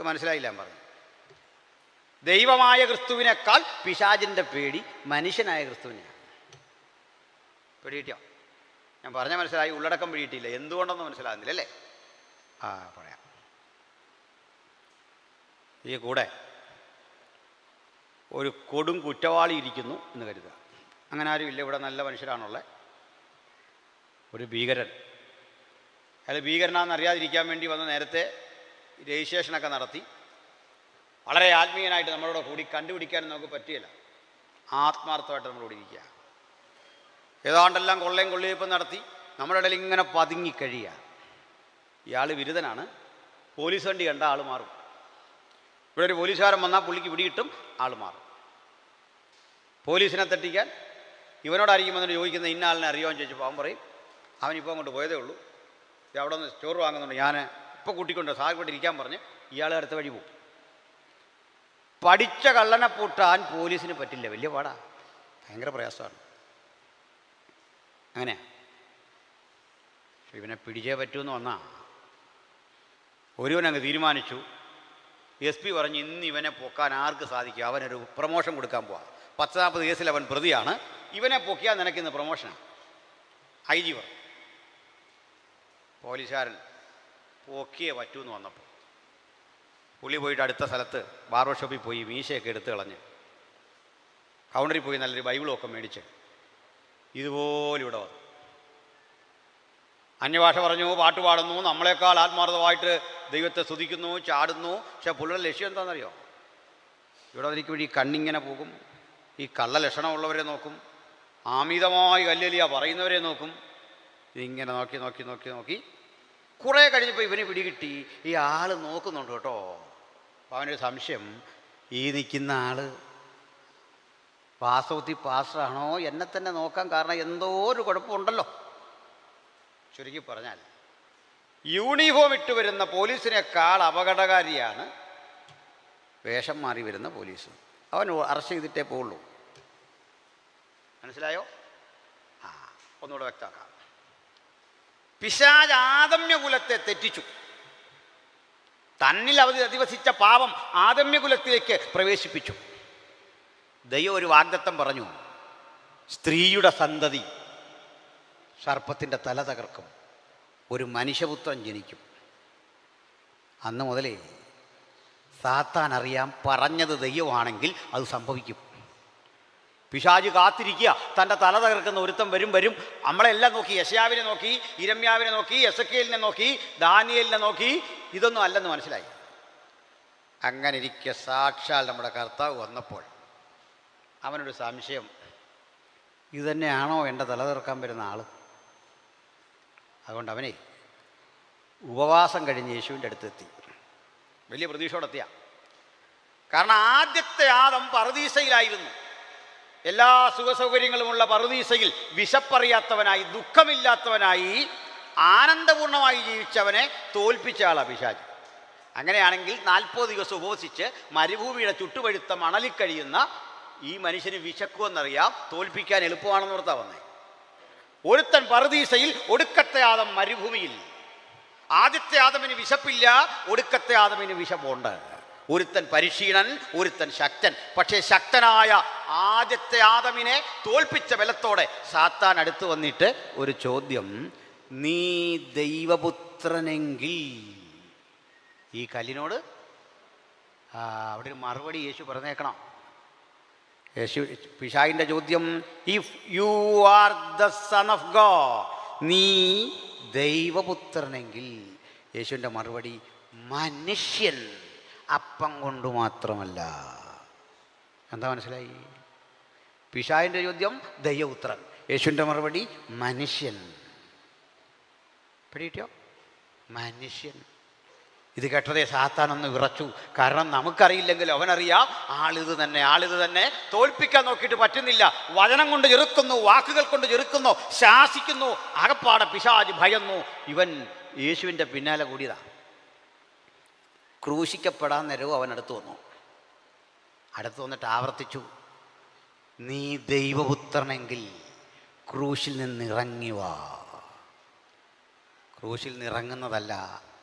മനസ്സിലായില്ല ഞാൻ പറഞ്ഞു? ദൈവമായ ക്രിസ്തുവിനേക്കാൾ പിശാചിൻ്റെ പേടി മനുഷ്യനായ ക്രിസ്തുവിനെയാണ്. പിടിയിട്ടോ? ഞാൻ പറഞ്ഞ മനസ്സിലായി? ഉള്ളടക്കം പിടിയിട്ടില്ല. എന്തുകൊണ്ടെന്ന് മനസ്സിലാകുന്നില്ല അല്ലേ? പറയാം. ഈ കൂടെ ഒരു കൊടും കുറ്റവാളി ഇരിക്കുന്നു എന്ന് കരുതുക. അങ്ങനെ ആരും ഇല്ല, ഇവിടെ നല്ല മനുഷ്യരാണുള്ളത്. ഒരു ഭീകരൻ, അയാൾ ഭീകരനാണെന്ന് അറിയാതിരിക്കാൻ വേണ്ടി വന്ന് നേരത്തെ രജിസ്ട്രേഷനൊക്കെ നടത്തി വളരെ ആത്മീയനായിട്ട് നമ്മളോട് കൂടി കണ്ടുപിടിക്കാനും നമുക്ക് പറ്റിയില്ല. ആത്മാർത്ഥമായിട്ട് നമ്മളോട് ഇരിക്കുക. ഏതാണ്ടെല്ലാം കൊള്ളയും കൊള്ളിയപ്പം നടത്തി നമ്മുടെ ഇടയിൽ ഇങ്ങനെ പതുങ്ങിക്കഴിയുക. ഇയാൾ ബിരുദനാണ്. പോലീസ് വണ്ടി കണ്ട ആൾ മാറും. ഇവിടെ ഒരു പോലീസുകാരൻ വന്നാൽ പുള്ളിക്ക് പിടികിട്ടും, ആൾ മാറും. പോലീസിനെ തട്ടിക്കാൻ ഇവനോടായിരിക്കും വന്നിട്ട് ചോദിക്കുന്നത്, ഇന്ന ആളിനെ അറിയാമെന്ന് ചോദിച്ചപ്പോൾ അവൻ പറയും, അവനിപ്പോൾ അങ്ങോട്ട് പോയതേ ഉള്ളൂ, ഇത് അവിടെ നിന്ന് ചോറ് വാങ്ങുന്നുണ്ട്, ഞാൻ ഇപ്പോൾ കൂട്ടിക്കൊണ്ട് സാർ കൊണ്ട് ഇരിക്കാൻ പറഞ്ഞ് ഇയാൾ അടുത്ത വഴി പോകും. പഠിച്ച കള്ളനെ പൂട്ടാൻ പോലീസിന് പറ്റില്ല. വലിയ പാടാ, ഭയങ്കര പ്രയാസമാണ്. അങ്ങനെയാ. ഇവനെ പിടിച്ചേ പറ്റുമെന്ന് വന്നാൽ ഒരുവനങ്ങ് തീരുമാനിച്ചു. SP പറഞ്ഞ് ഇന്ന് ഇവനെ പൊക്കാൻ ആർക്ക് സാധിക്കും? അവനൊരു പ്രൊമോഷൻ കൊടുക്കാൻ പോവാ. 10-40 കേസിൽ അവൻ പ്രതിയാണ്. ഇവനെ പൊക്കിയാൽ നിനക്കിന്ന് പ്രൊമോഷനാണ്. IG പറഞ്ഞു. പോലീസുകാരൻ പൊക്കിയേ പറ്റൂന്ന് വന്നപ്പോൾ പുള്ളി പോയിട്ട് അടുത്ത സ്ഥലത്ത് ബാർബർ ഷോപ്പിൽ പോയി മീശയൊക്കെ എടുത്ത് കളഞ്ഞ് കൗണ്ടറിൽ പോയി നല്ലൊരു ബൈബിളൊക്കെ മേടിച്ച് ഇതുപോലെ ഇവിടെ വന്നു. അന്യഭാഷ പറഞ്ഞു, പാട്ട് പാടുന്നു, നമ്മളെക്കാൾ ആത്മാർത്ഥമായിട്ട് ദൈവത്തെ സ്തുതിക്കുന്നു, ചാടുന്നു. പക്ഷെ പുള്ളിയുടെ ലക്ഷ്യം എന്താണെന്നറിയോ? ഇവിടെ അതിലേക്ക് വഴി കണ്ണിങ്ങനെ പോകും, ഈ കള്ള ലക്ഷണമുള്ളവരെ നോക്കും, ആമിതമായി കല്ലേലിയ പറയുന്നവരെ നോക്കും. ഇതിങ്ങനെ നോക്കി നോക്കി നോക്കി നോക്കി കുറേ കഴിഞ്ഞപ്പോൾ ഇവന് പിടികിട്ടി, ഈ ആൾ നോക്കുന്നുണ്ട് കേട്ടോ. അപ്പോൾ അവനൊരു സംശയം, ഈ നിൽക്കുന്ന ആൾ വാസ്തവത്തിൽ പാസ്റ്ററാണോ, എന്നെ തന്നെ നോക്കാൻ കാരണം എന്തോ ഒരു കുഴപ്പമുണ്ടല്ലോ. ചുരുക്കി പറഞ്ഞാൽ യൂണിഫോം ഇട്ട് വരുന്ന പോലീസിനേക്കാൾ അപകടകാരിയാണ് വേഷം മാറി വരുന്ന പോലീസ്. അവൻ അറസ്റ്റ് ചെയ്തിട്ടേ പോവുള്ളൂ. മനസ്സിലായോ? ഒന്നുകൂടെ വ്യക്തമാക്കാം. പിശാച് ആദമ്യകുലത്തെ തെറ്റിച്ചു. തന്നിൽ അധിവസിച്ച പാപം ആദമ്യകുലത്തിലേക്ക് പ്രവേശിപ്പിച്ചു. ദൈവം ഒരു വാഗ്ദത്തം പറഞ്ഞു, സ്ത്രീയുടെ സന്തതി സർപ്പത്തിൻ്റെ തല തകർക്കും, ഒരു മനുഷ്യപുത്രൻ ജനിക്കും. അന്ന് മുതലേ സാത്താൻ അറിയാം, പറഞ്ഞത് ദൈവമാണെങ്കിൽ അത് സംഭവിക്കും. പിശാച് കാത്തിരിക്കുക, തൻ്റെ തല തകർക്കുന്ന ഒരുത്തം വരും. നമ്മളെല്ലാം നോക്കി, യെശയ്യാവിനെ നോക്കി, ഇരമ്യാവിനെ നോക്കി, എസെക്കിയേലിനെ നോക്കി, ദാനിയേലിനെ നോക്കി, ഇതൊന്നും അല്ലെന്ന് മനസ്സിലായി. അങ്ങനെ ഇരിക്കെ സാക്ഷാൽ നമ്മുടെ കർത്താവ് വന്നപ്പോൾ അവനൊരു സംശയം, ഇതുതന്നെയാണോ എൻ്റെ തല തകർക്കാൻ വരുന്ന ആൾ? അതുകൊണ്ട് അവനെ ഉപവാസം കഴിഞ്ഞ് യേശുവിൻ്റെ അടുത്തെത്തി. വലിയ പ്രതീക്ഷയോടെത്തിയ. കാരണം ആദ്യത്തെ ആദം പറുദീസയിലായിരുന്നു. എല്ലാ സുഖസൗകര്യങ്ങളുമുള്ള പറുദീസയിൽ വിശപ്പറിയാത്തവനായി, ദുഃഖമില്ലാത്തവനായി, ആനന്ദപൂർണമായി ജീവിച്ചവനെ തോൽപ്പിച്ച ആളാണ് പിശാച്. അങ്ങനെയാണെങ്കിൽ 40 ദിവസം ഉപവസിച്ച് മരുഭൂമിയുടെ ചുട്ടുപഴുത്ത മണലിൽ കഴിയുന്ന ഈ മനുഷ്യന് വിശക്കുമെന്നറിയാം, തോൽപ്പിക്കാൻ എളുപ്പമാണെന്ന് ഓർത്താ വന്നേ. ഒരുത്തൻ പറുദീസയിൽ, ഒടുക്കത്തെ ആദം മരുഭൂമിയിൽ. ആദ്യത്തെ ആദമിന് വിശപ്പില്ല, ഒടുക്കത്തെ ആദമിന് വിശപ്പുണ്ട്. ഒരുത്തൻ പരിശീലൻ, ഒരുത്തൻ ശക്തൻ. പക്ഷേ ശക്തനായ ആദ്യത്തെ ആദമിനെ തോൽപ്പിച്ച ബലത്തോടെ സാത്താൻ അടുത്ത് വന്നിട്ട് ഒരു ചോദ്യം, നീ ദൈവപുത്രനെങ്കിൽ ഈ കല്ലിനോട് അവിടെ ഒരു മറുപടി യേശു പറഞ്ഞേക്കണം. യേശു പിശാചിൻ്റെ ചോദ്യം, if you are the son of God, നീ ദൈവപുത്രനെങ്കിൽ. യേശുവിൻ്റെ മറുപടി, മനുഷ്യൻ അപ്പം കൊണ്ട് മാത്രമല്ല. എന്താ മനസ്സിലായി? പിശാചിൻ്റെ ചോദ്യം ദൈവപുത്രൻ, യേശുവിൻ്റെ മറുപടി മനുഷ്യൻ. പിടികിട്ടിയോ? മനുഷ്യൻ. ഇത് കേട്ടതേ സാത്താനൊന്ന് വിറച്ചു. കാരണം നമുക്കറിയില്ലെങ്കിലും അവനറിയാം, ആളിത് തന്നെ. തോൽപ്പിക്കാൻ നോക്കിയിട്ട് പറ്റുന്നില്ല. വചനം കൊണ്ട് ചെറുക്കുന്നു, വാക്കുകൾ കൊണ്ട് ചെറുക്കുന്നു, ശാസിക്കുന്നു. അകപ്പാടെ പിശാച് ഭയന്നു. ഇവൻ യേശുവിൻ്റെ പിന്നാലെ കൂടിയതാ. ക്രൂശിക്കപ്പെടാൻ നേരവും അവൻ അടുത്ത് വന്നിട്ട് ആവർത്തിച്ചു, നീ ദൈവപുത്രനെങ്കിൽ ക്രൂശിൽ നിന്നിറങ്ങി വാ. ക്രൂശിൽ നിന്നിറങ്ങുന്നതല്ല,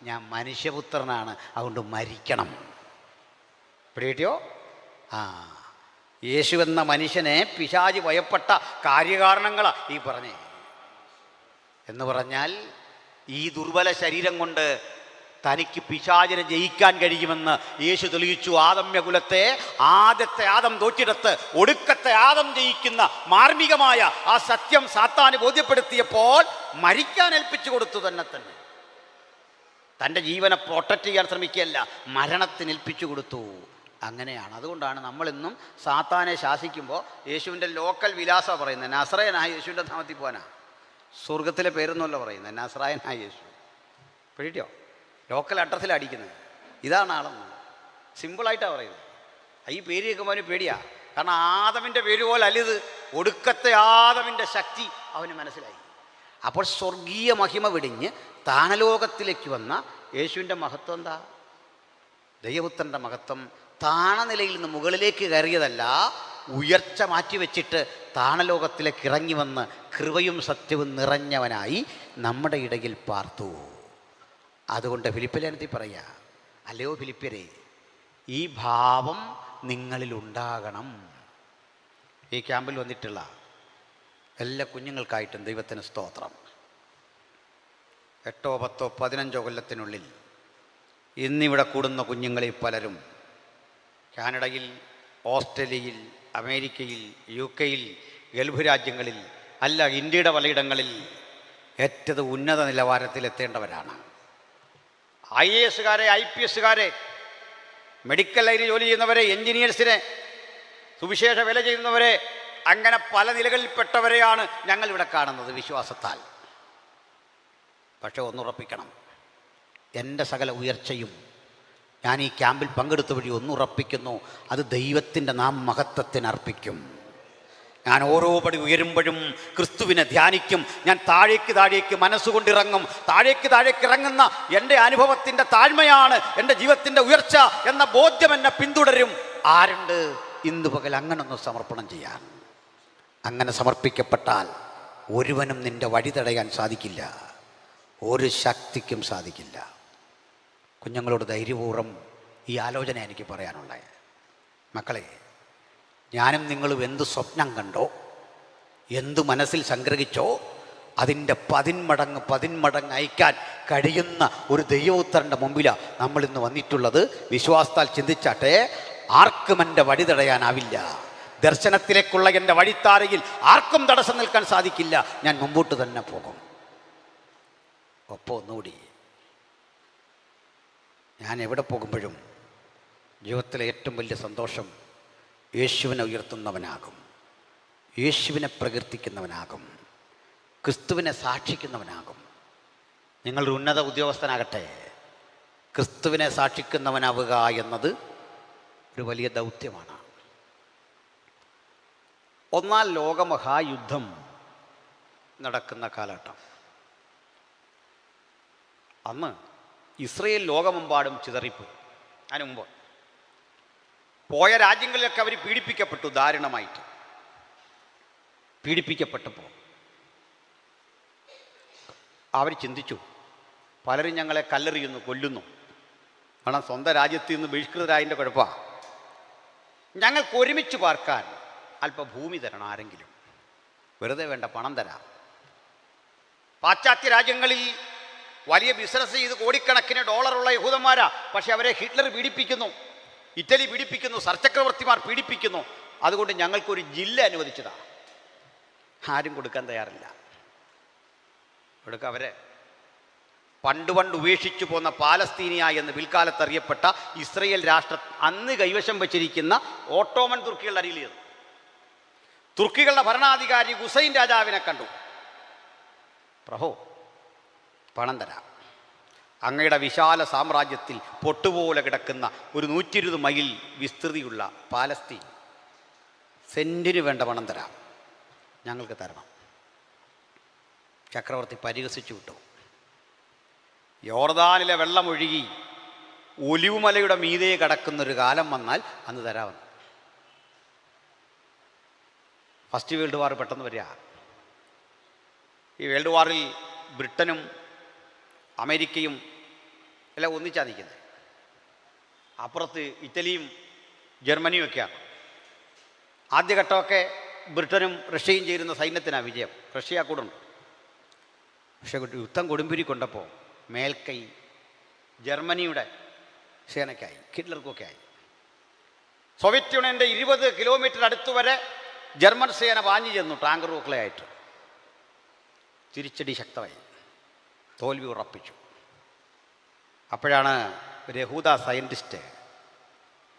ഞാൻ മനുഷ്യപുത്രനാണ്, അതുകൊണ്ട് മരിക്കണം. പിടികിട്ടിയോ? യേശു എന്ന മനുഷ്യനെ പിശാച് ഭയപ്പെട്ട കാര്യകാരണങ്ങളാണ് ഈ പറഞ്ഞേ. എന്ന് പറഞ്ഞാൽ ഈ ദുർബല ശരീരം കൊണ്ട് തനിക്ക് പിശാചിനെ ജയിക്കാൻ കഴിയുമെന്ന് യേശു തെളിയിച്ചു. ആദമ്യകുലത്തെ ആദ്യത്തെ ആദം തോറ്റിടത്ത് ഒടുക്കത്തെ ആദം ജയിക്കുന്ന മാർമികമായ ആ സത്യം സാത്താന് ബോധ്യപ്പെടുത്തിയപ്പോൾ മരിക്കാൻ ഏൽപ്പിച്ചു കൊടുത്തു. തന്നെ തൻ്റെ ജീവനെ പ്രൊട്ടക്റ്റ് ചെയ്യാൻ ശ്രമിക്കുകയല്ല, മരണത്തിന് ഏൽപ്പിച്ചു കൊടുത്തു. അങ്ങനെയാണ്. അതുകൊണ്ടാണ് നമ്മളിന്നും സാത്താനെ ശാസിക്കുമ്പോൾ യേശുവിൻ്റെ ലോക്കൽ വിലാസമാണ് പറയുന്നത്. നസ്രായനായ യേശുവിൻ്റെ നാമത്തിൽ പോകാനാ. സ്വർഗത്തിലെ പേരൊന്നുമല്ല പറയുന്നത്, നസ്രായനായ യേശു. പിടിയോ? ലോക്കൽ അഡ്രസ്സിലാണ് അടിക്കുന്നത്. ഇതാണ് ആളെന്ന് സിമ്പിളായിട്ടാണ് പറയുന്നത്. ഈ പേര് കേൾക്കുമ്പോൾ അവന് പേടിയാ. കാരണം ആദമിൻ്റെ പേര് പോലെ അല്ലിത്. ഒടുക്കത്തെ ആദമിൻ്റെ ശക്തി അവന് മനസ്സിലായി. അപ്പോൾ സ്വർഗീയ മഹിമ വെടിഞ്ഞ് താണലോകത്തിലേക്ക് വന്ന യേശുവിൻ്റെ മഹത്വം എന്താ? ദൈവപുത്രൻ്റെ മഹത്വം താണനിലയിൽ നിന്ന് മുകളിലേക്ക് കയറിയതല്ല, ഉയർച്ച മാറ്റിവെച്ചിട്ട് താണലോകത്തിലേക്ക് ഇറങ്ങി വന്ന് കൃപയും സത്യവും നിറഞ്ഞവനായി നമ്മുടെ ഇടയിൽ പാർത്തു. അതുകൊണ്ട് ഫിലിപ്പിലേനത്തിൽ പറയുക, അല്ലയോ ഫിലിപ്പ്യരെ, ഈ ഭാവം നിങ്ങളിലുണ്ടാകണം. ഈ ക്യാമ്പിൽ വന്നിട്ടുള്ള എല്ലാ കുഞ്ഞുങ്ങൾക്കായിട്ടും ദൈവത്തിന് സ്തോത്രം. 8, 10, 15 കൊല്ലത്തിനുള്ളിൽ ഇന്നിവിടെ കൂടുന്ന കുഞ്ഞുങ്ങളിൽ പലരും കാനഡയിൽ, ഓസ്ട്രേലിയയിൽ, അമേരിക്കയിൽ, UK, ഗൾഫ് രാജ്യങ്ങളിൽ, അല്ല ഇന്ത്യയുടെ പലയിടങ്ങളിൽ ഏറ്റവും ഉന്നത നിലവാരത്തിലെത്തേണ്ടവരാണ്. IAS, IPS, മെഡിക്കൽ ലൈനിൽ ജോലി ചെയ്യുന്നവരെ, എൻജിനീയേഴ്സിനെ, സുവിശേഷ വില ചെയ്യുന്നവരെ, അങ്ങനെ പല നിലകളിൽപ്പെട്ടവരെയാണ് ഞങ്ങളിവിടെ കാണുന്നത് വിശ്വാസത്താൽ. പക്ഷെ ഒന്നുറപ്പിക്കണം, എൻ്റെ സകല ഉയർച്ചയും ഞാൻ ഈ ക്യാമ്പിൽ പങ്കെടുത്ത വഴി ഒന്നുറപ്പിക്കുന്നു, അത് ദൈവത്തിൻ്റെ നാം മഹത്വത്തിന് അർപ്പിക്കും. ഞാൻ ഓരോ പടി ഉയരുമ്പോഴും ക്രിസ്തുവിനെ ധ്യാനിക്കും. ഞാൻ താഴേക്ക് താഴേക്ക് മനസ്സുകൊണ്ടിറങ്ങും. താഴേക്ക് താഴേക്ക് ഇറങ്ങുന്ന എൻ്റെ അനുഭവത്തിൻ്റെ താഴ്മയാണ് എൻ്റെ ജീവിതത്തിൻ്റെ ഉയർച്ച എന്ന ബോധ്യം എന്നെ പിന്തുടരും. ആരുണ്ട് ഇന്ന് പകൽ അങ്ങനൊന്ന് സമർപ്പണം ചെയ്യാൻ? അങ്ങനെ സമർപ്പിക്കപ്പെട്ടാൽ ഒരുവനും നിൻ്റെ വഴി തടയാൻ സാധിക്കില്ല, ഒരു ശക്തിക്കും സാധിക്കില്ല. കുഞ്ഞുങ്ങളോട് ധൈര്യപൂർവ്വം ഈ ആലോചന എനിക്ക് പറയാനുള്ളത്. മക്കളെ, ഞാനും നിങ്ങളും എന്ത് സ്വപ്നം കണ്ടോ, എന്ത് മനസ്സിൽ സംഗ്രഹിച്ചോ, അതിൻ്റെ 10 മടങ്ങ് അയക്കാൻ കഴിയുന്ന ഒരു ദൈവോത്തരൻ്റെ മുമ്പിലാണ് നമ്മളിന്ന് വന്നിട്ടുള്ളത്. വിശ്വാസത്താൽ ചിന്തിച്ചാട്ടെ, ആർക്കും എൻ്റെ വഴി തടയാനാവില്ല. ദർശനത്തിലേക്കുള്ള എൻ്റെ വഴിത്താരയിൽ ആർക്കും തടസ്സം നിൽക്കാൻ സാധിക്കില്ല. ഞാൻ മുമ്പോട്ട് തന്നെ പോകും. ഒപ്പം ഒന്നുകൂടി, ഞാൻ എവിടെ പോകുമ്പോഴും ജീവിതത്തിലെ ഏറ്റവും വലിയ സന്തോഷം യേശുവിനെ ഉയർത്തുന്നവനാകും, യേശുവിനെ പ്രകീർത്തിക്കുന്നവനാകും, ക്രിസ്തുവിനെ സാക്ഷിക്കുന്നവനാകും. നിങ്ങളൊരു ഉന്നത ഉദ്യോഗസ്ഥനാകട്ടെ, ക്രിസ്തുവിനെ സാക്ഷിക്കുന്നവനാവുക എന്നത് ഒരു വലിയ ദൗത്യമാണ്. ഒന്നാം ലോകമഹായുദ്ധം നടക്കുന്ന കാലഘട്ടം. അന്ന് ഇസ്രയേൽ ലോകമെമ്പാടും ചിതറിപ്പോയി. അതിന് മുമ്പ് പോയ രാജ്യങ്ങളിലൊക്കെ അവർ പീഡിപ്പിക്കപ്പെട്ടു, ദാരുണമായിട്ട് പീഡിപ്പിക്കപ്പെട്ടപ്പോൾ അവർ ചിന്തിച്ചു, പലരും ഞങ്ങളെ കല്ലെറിയുന്നു, കൊല്ലുന്നു. കാരണം സ്വന്തം രാജ്യത്ത് നിന്ന് ബഹിഷ്കൃതരായതിൻ്റെ കുഴപ്പമാണ്. ഞങ്ങൾക്ക് ഒരുമിച്ച് പാർക്കാൻ അല്പം ഭൂമി തരണം ആരെങ്കിലും, വെറുതെ വേണ്ട, പണം തരാം. പാശ്ചാത്യ രാജ്യങ്ങളിൽ വലിയ ബിസിനസ് ചെയ്ത് കോടിക്കണക്കിന് ഡോളറുള്ള യഹൂദന്മാരാ, പക്ഷെ അവരെ ഹിറ്റ്ലർ പീഡിപ്പിക്കുന്നു, ഇറ്റലി പീഡിപ്പിക്കുന്നു, സർചക്രവർത്തിമാർ പീഡിപ്പിക്കുന്നു. അതുകൊണ്ട് ഞങ്ങൾക്കൊരു ജില്ല അനുവദിച്ചതാണ്. ആരും കൊടുക്കാൻ തയ്യാറില്ല. കൊടുക്കുക അവരെ പണ്ട് ഉപേക്ഷിച്ചു പോന്ന പാലസ്തീനിയ എന്ന് പിൽക്കാലത്ത് അറിയപ്പെട്ട ഇസ്രയേൽ രാഷ്ട്രം അന്ന് കൈവശം വച്ചിരിക്കുന്ന ഓട്ടോമൻ തുർക്കികളുടെ അരിയിൽ ചെന്നു. തുർക്കികളുടെ ഭരണാധികാരി ഹുസൈൻ രാജാവിനെ കണ്ടു. പ്രഭോ, പണം തരാം. അങ്ങയുടെ വിശാല സാമ്രാജ്യത്തിൽ പൊട്ടുപോലെ കിടക്കുന്ന ഒരു 120 മൈൽ വിസ്തൃതിയുള്ള പാലസ്തീൻ സെൻറ്റിന് വേണ്ട പണം തരാം, ഞങ്ങൾക്ക് തരണം. ചക്രവർത്തി പരിഹസിച്ചു വിട്ടു. യോർദാനിലെ വെള്ളമൊഴുകി ഒലിവുമലയുടെ മീതെ കടക്കുന്നൊരു കാലം വന്നാൽ അന്ന് തരാമെന്ന്. ഫസ്റ്റ് വേൾഡ് വാർ പെട്ടെന്ന് വരിക. ഈ വേൾഡ് വാറിൽ ബ്രിട്ടനും അമേരിക്കയും എല്ലാം ഒന്നിച്ചാണ് നിൽക്കുന്നത്. അപ്പുറത്ത് ഇറ്റലിയും ജർമ്മനിയും ഒക്കെയാണ്. ആദ്യഘട്ടമൊക്കെ ബ്രിട്ടനും റഷ്യയും ചേരുന്ന സൈന്യത്തിനാണ് വിജയം. റഷ്യ കൂടുണ്ട്. പക്ഷേ യുദ്ധം കൊടുമ്പിരി കൊണ്ടപ്പോൾ മേൽക്കൈ ജർമ്മനിയുടെ സേനയ്ക്കായി, ഹിറ്റ്ലർക്കൊക്കെ ആയി. സോവിയറ്റ് യൂണിയൻ്റെ 20 കിലോമീറ്റർ അടുത്ത് വരെ ജർമ്മൻ സേന പാഞ്ഞു ചെന്നു ടാങ്കറുകളെ ആയിട്ട്. തിരിച്ചടി ശക്തമായി, തോൽവി ഉറപ്പിച്ചു. അപ്പോഴാണ് ഒരു യഹൂദ സയൻറ്റിസ്റ്റ്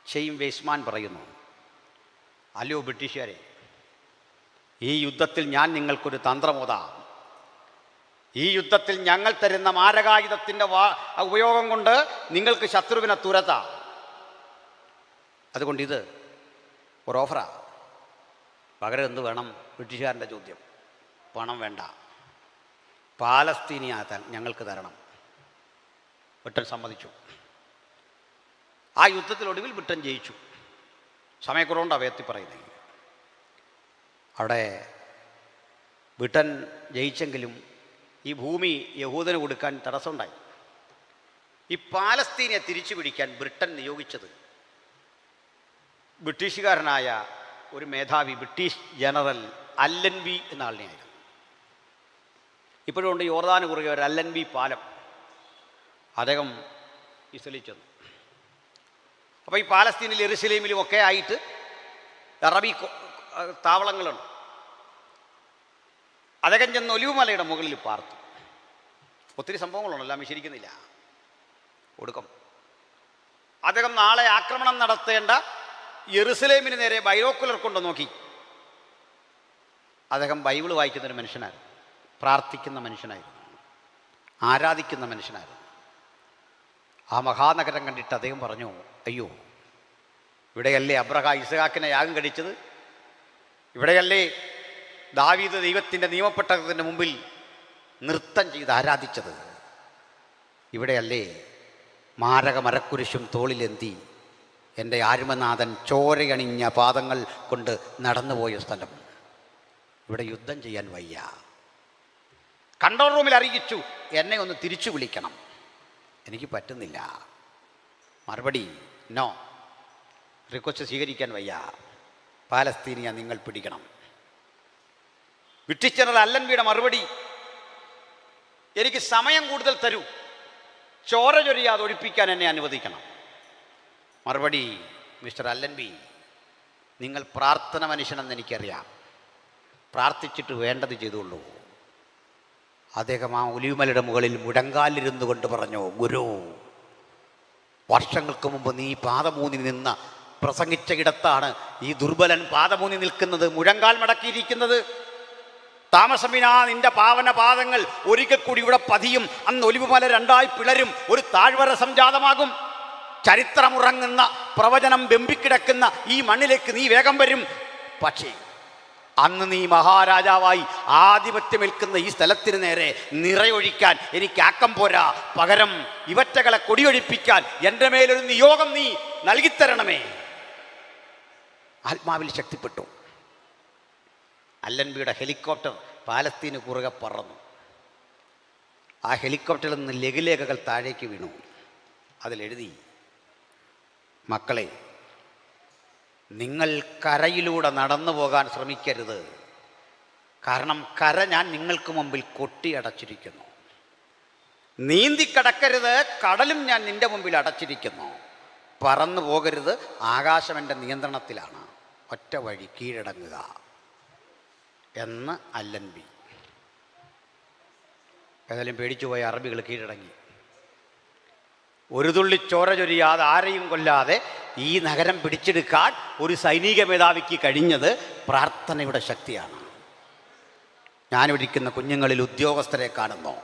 ഷെയ്ം വെയ്സ്മാൻ പറയുന്നു, അല്ലയോ ബ്രിട്ടീഷുകാരെ, ഈ യുദ്ധത്തിൽ ഞാൻ നിങ്ങൾക്കൊരു തന്ത്രമോതാം. ഈ യുദ്ധത്തിൽ ഞങ്ങൾ തരുന്ന മാരകായുധത്തിൻ്റെ ഉപയോഗം കൊണ്ട് നിങ്ങൾക്ക് ശത്രുവിനെ തുരത്താം. അതുകൊണ്ട് ഇത് ഒരു ഓഫറാണ്. പകരം എന്ത് വേണം? ബ്രിട്ടീഷുകാരൻ്റെ ചോദ്യം. പണം വേണ്ട, പാലസ്തീനിയ ഞങ്ങൾക്ക് തരണം. ബ്രിട്ടൻ സമ്മതിച്ചു. ആ യുദ്ധത്തിലൊടുവിൽ ബ്രിട്ടൻ ജയിച്ചു. സമയക്കുറവുണ്ടാണ് വേത്തി പറയുന്നത്. അവിടെ ബ്രിട്ടൻ ജയിച്ചെങ്കിലും ഈ ഭൂമി യഹൂദന് കൊടുക്കാൻ തടസ്സമുണ്ടായി. ഈ പാലസ്തീനെ തിരിച്ചു പിടിക്കാൻ ബ്രിട്ടൻ നിയോഗിച്ചത് ബ്രിട്ടീഷുകാരനായ ഒരു മേധാവി, ബ്രിട്ടീഷ് ജനറൽ അല്ലൻബി എന്ന ആളിനെയായിരുന്നു. ഇപ്പോഴും ഉണ്ട് യോർദാന് കുറുകെ ഒരു അല്ലൻബി പാലം. അദ്ദേഹം ഇസ്രയേലിൽ ചെന്നു. അപ്പോൾ ഈ പാലസ്തീനിൽ യെരുശലേമിലും ഒക്കെ ആയിട്ട് അറബി താവളങ്ങളുണ്ട്. അദ്ദേഹം ചെന്ന് ഒലിവുമലയുടെ മുകളിൽ പാർത്തു. ഒത്തിരി സംഭവങ്ങളുണ്ട്, എല്ലാം വിശദീകരിക്കുന്നില്ല, ഒടുക്കം അദ്ദേഹം നാളെ ആക്രമണം നടത്തേണ്ട യെരുശലേമിന് നേരെ ബൈനോക്കുലർ കൊണ്ട് നോക്കി. അദ്ദേഹം ബൈബിൾ വായിക്കുന്നൊരു മനുഷ്യനായിരുന്നു, പ്രാർത്ഥിക്കുന്ന മനുഷ്യനായിരുന്നു, ആരാധിക്കുന്ന മനുഷ്യനായിരുന്നു. ആ മഹാനഗരം കണ്ടിട്ട് അദ്ദേഹം പറഞ്ഞു, അയ്യോ, ഇവിടെയല്ലേ അബ്രഹാം ഇസ്ഹാക്കിനെ യാഗം കഴിച്ചത്? ഇവിടെയല്ലേ ദാവീദ് ദൈവത്തിൻ്റെ നിയമപ്പെട്ടകത്തിൻ്റെ മുമ്പിൽ നൃത്തം ചെയ്ത് ആരാധിച്ചത്? ഇവിടെയല്ലേ മാരക മരക്കുരിശും തോളിലെന്തി എൻ്റെ ആരുമനാഥൻ ചോരയണിഞ്ഞ പാദങ്ങൾ കൊണ്ട് നടന്നുപോയ സ്ഥലം? ഇവിടെ യുദ്ധം ചെയ്യാൻ വയ്യ. കൺട്രോൾ റൂമിൽ അറിയിച്ചു, എന്നെ ഒന്ന് തിരിച്ചു വിളിക്കണം. എനിക്ക് പറ്റുന്നില്ല. മറുപടി നോ, റിക്വസ്റ്റ് സ്വീകരിക്കാൻ വയ്യ. പാലസ്തീനിയ നിങ്ങൾ പിടിക്കണം. ബ്രിട്ടീഷ് ജനറൽ അല്ലൻബിയുടെ മറുപടി, എനിക്ക് സമയം കൂടുതൽ തരൂ, ചോര ചൊരിയാതെ ഒഴിപ്പിക്കാൻ എന്നെ അനുവദിക്കണം. മറുപടി, മിസ്റ്റർ അല്ലൻബി, നിങ്ങൾ പ്രാർത്ഥന മനുഷ്യനെന്ന് എനിക്കറിയാം, പ്രാർത്ഥിച്ചിട്ട് വേണ്ടത് ചെയ്തുള്ളൂ. അദ്ദേഹം ആ ഒലിവുമലയുടെ മുകളിൽ മുഴങ്കാലിരുന്നു കൊണ്ട് പറഞ്ഞു, ഗുരു, വർഷങ്ങൾക്ക് മുമ്പ് നീ പാദമൂന്നി നിന്ന പ്രസംഗിച്ച ഇടത്താണ് ഈ ദുർബലൻ പാദമൂന്നി നിൽക്കുന്നത്, മുഴങ്കാൽ മടക്കിയിരിക്കുന്നത്. താമസമിനാ നിന്റെ പാവന പാദങ്ങൾ ഒരിക്കൽ കൂടി ഇവിടെ പതിയും. അന്ന് ഒലിവുമല രണ്ടായി പിളരും, ഒരു താഴ്വര സംജാതമാകും. ചരിത്രമുറങ്ങുന്ന പ്രവചനം വെമ്പിക്കിടക്കുന്ന ഈ മണ്ണിലേക്ക് നീ വേഗം വരും. പക്ഷേ അന്ന് നീ മഹാരാജാവായി ആധിപത്യമേൽക്കുന്ന ഈ സ്ഥലത്തിന് നേരെ നിറയൊഴിക്കാൻ എനിക്ക് ആക്കം പോരാ. പകരം ഇവറ്റകളെ കൊടിയൊഴിപ്പിക്കാൻ എൻ്റെ മേലൊരു നിയോഗം നീ നൽകിത്തരണമേ. ആത്മാവിൽ ശക്തിപ്പെട്ടു. അല്ലൻബിയുടെ ഹെലികോപ്റ്റർ പാലസ്തീന് കുറുകെ പറന്നു. ആ ഹെലികോപ്റ്ററിൽ നിന്ന് ലഘുലേഖകൾ താഴേക്ക് വീണു. അതിലെഴുതി, മക്കളെ, നിങ്ങൾ കരയിലൂടെ നടന്നു പോകാൻ ശ്രമിക്കരുത്. കാരണം കര ഞാൻ നിങ്ങൾക്ക് മുമ്പിൽ കൊട്ടിയടച്ചിരിക്കുന്നു. നീന്തിക്കടക്കരുത്, കടലും ഞാൻ നിന്റെ മുമ്പിൽ അടച്ചിരിക്കുന്നു. പറന്നു പോകരുത്, ആകാശം എൻ്റെ നിയന്ത്രണത്തിലാണ്. ഒറ്റ വഴി, കീഴടങ്ങുക എന്ന് അല്ലൻബി. ഏതായാലും പേടിച്ചുപോയ അറബികൾ കീഴടങ്ങി. ഒരു തുള്ളി ചോര ചൊരിയാതെ, ആരെയും കൊല്ലാതെ ഈ നഗരം പിടിച്ചെടുക്കാൻ ഒരു സൈനിക മേധാവിക്ക് കഴിഞ്ഞത് പ്രാർത്ഥനയുടെ ശക്തിയാണ്. ഞാനിവിടിക്കുന്ന കുഞ്ഞുങ്ങളിൽ ഉദ്യോഗസ്ഥരെ കാണുന്നു.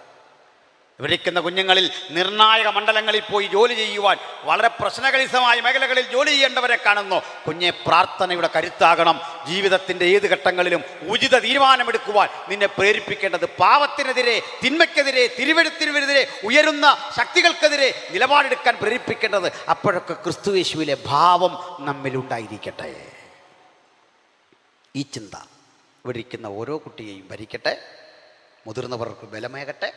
ഇവിടിക്കുന്ന കുഞ്ഞുങ്ങളിൽ നിർണായക മണ്ഡലങ്ങളിൽ പോയി ജോലി ചെയ്യുവാൻ വളരെ പ്രശ്നകലിതമായ മേഖലകളിൽ ജോലി ചെയ്യേണ്ടവരെ കാണുന്നു. കുഞ്ഞെ, പ്രാർത്ഥനയുടെ കരുത്താകണം ജീവിതത്തിൻ്റെ ഏത് ഘട്ടങ്ങളിലും ഉചിത തീരുമാനമെടുക്കുവാൻ നിന്നെ പ്രേരിപ്പിക്കേണ്ടത്. പാവത്തിനെതിരെ, തിന്മയ്ക്കെതിരെ, തിരുവെഴുത്തിനെതിരെ, ഉയരുന്ന ശക്തികൾക്കെതിരെ നിലപാടെടുക്കാൻ പ്രേരിപ്പിക്കേണ്ടത്. അപ്പോഴൊക്കെ ക്രിസ്തുയേശുവിലെ ഭാവം നമ്മിലുണ്ടായിരിക്കട്ടെ. ഈ ചിന്ത ഇവിടിരിക്കുന്ന ഓരോ കുട്ടിയെയും ഭരിക്കട്ടെ. മുതിർന്നവർക്ക് ബലമേകട്ടെ.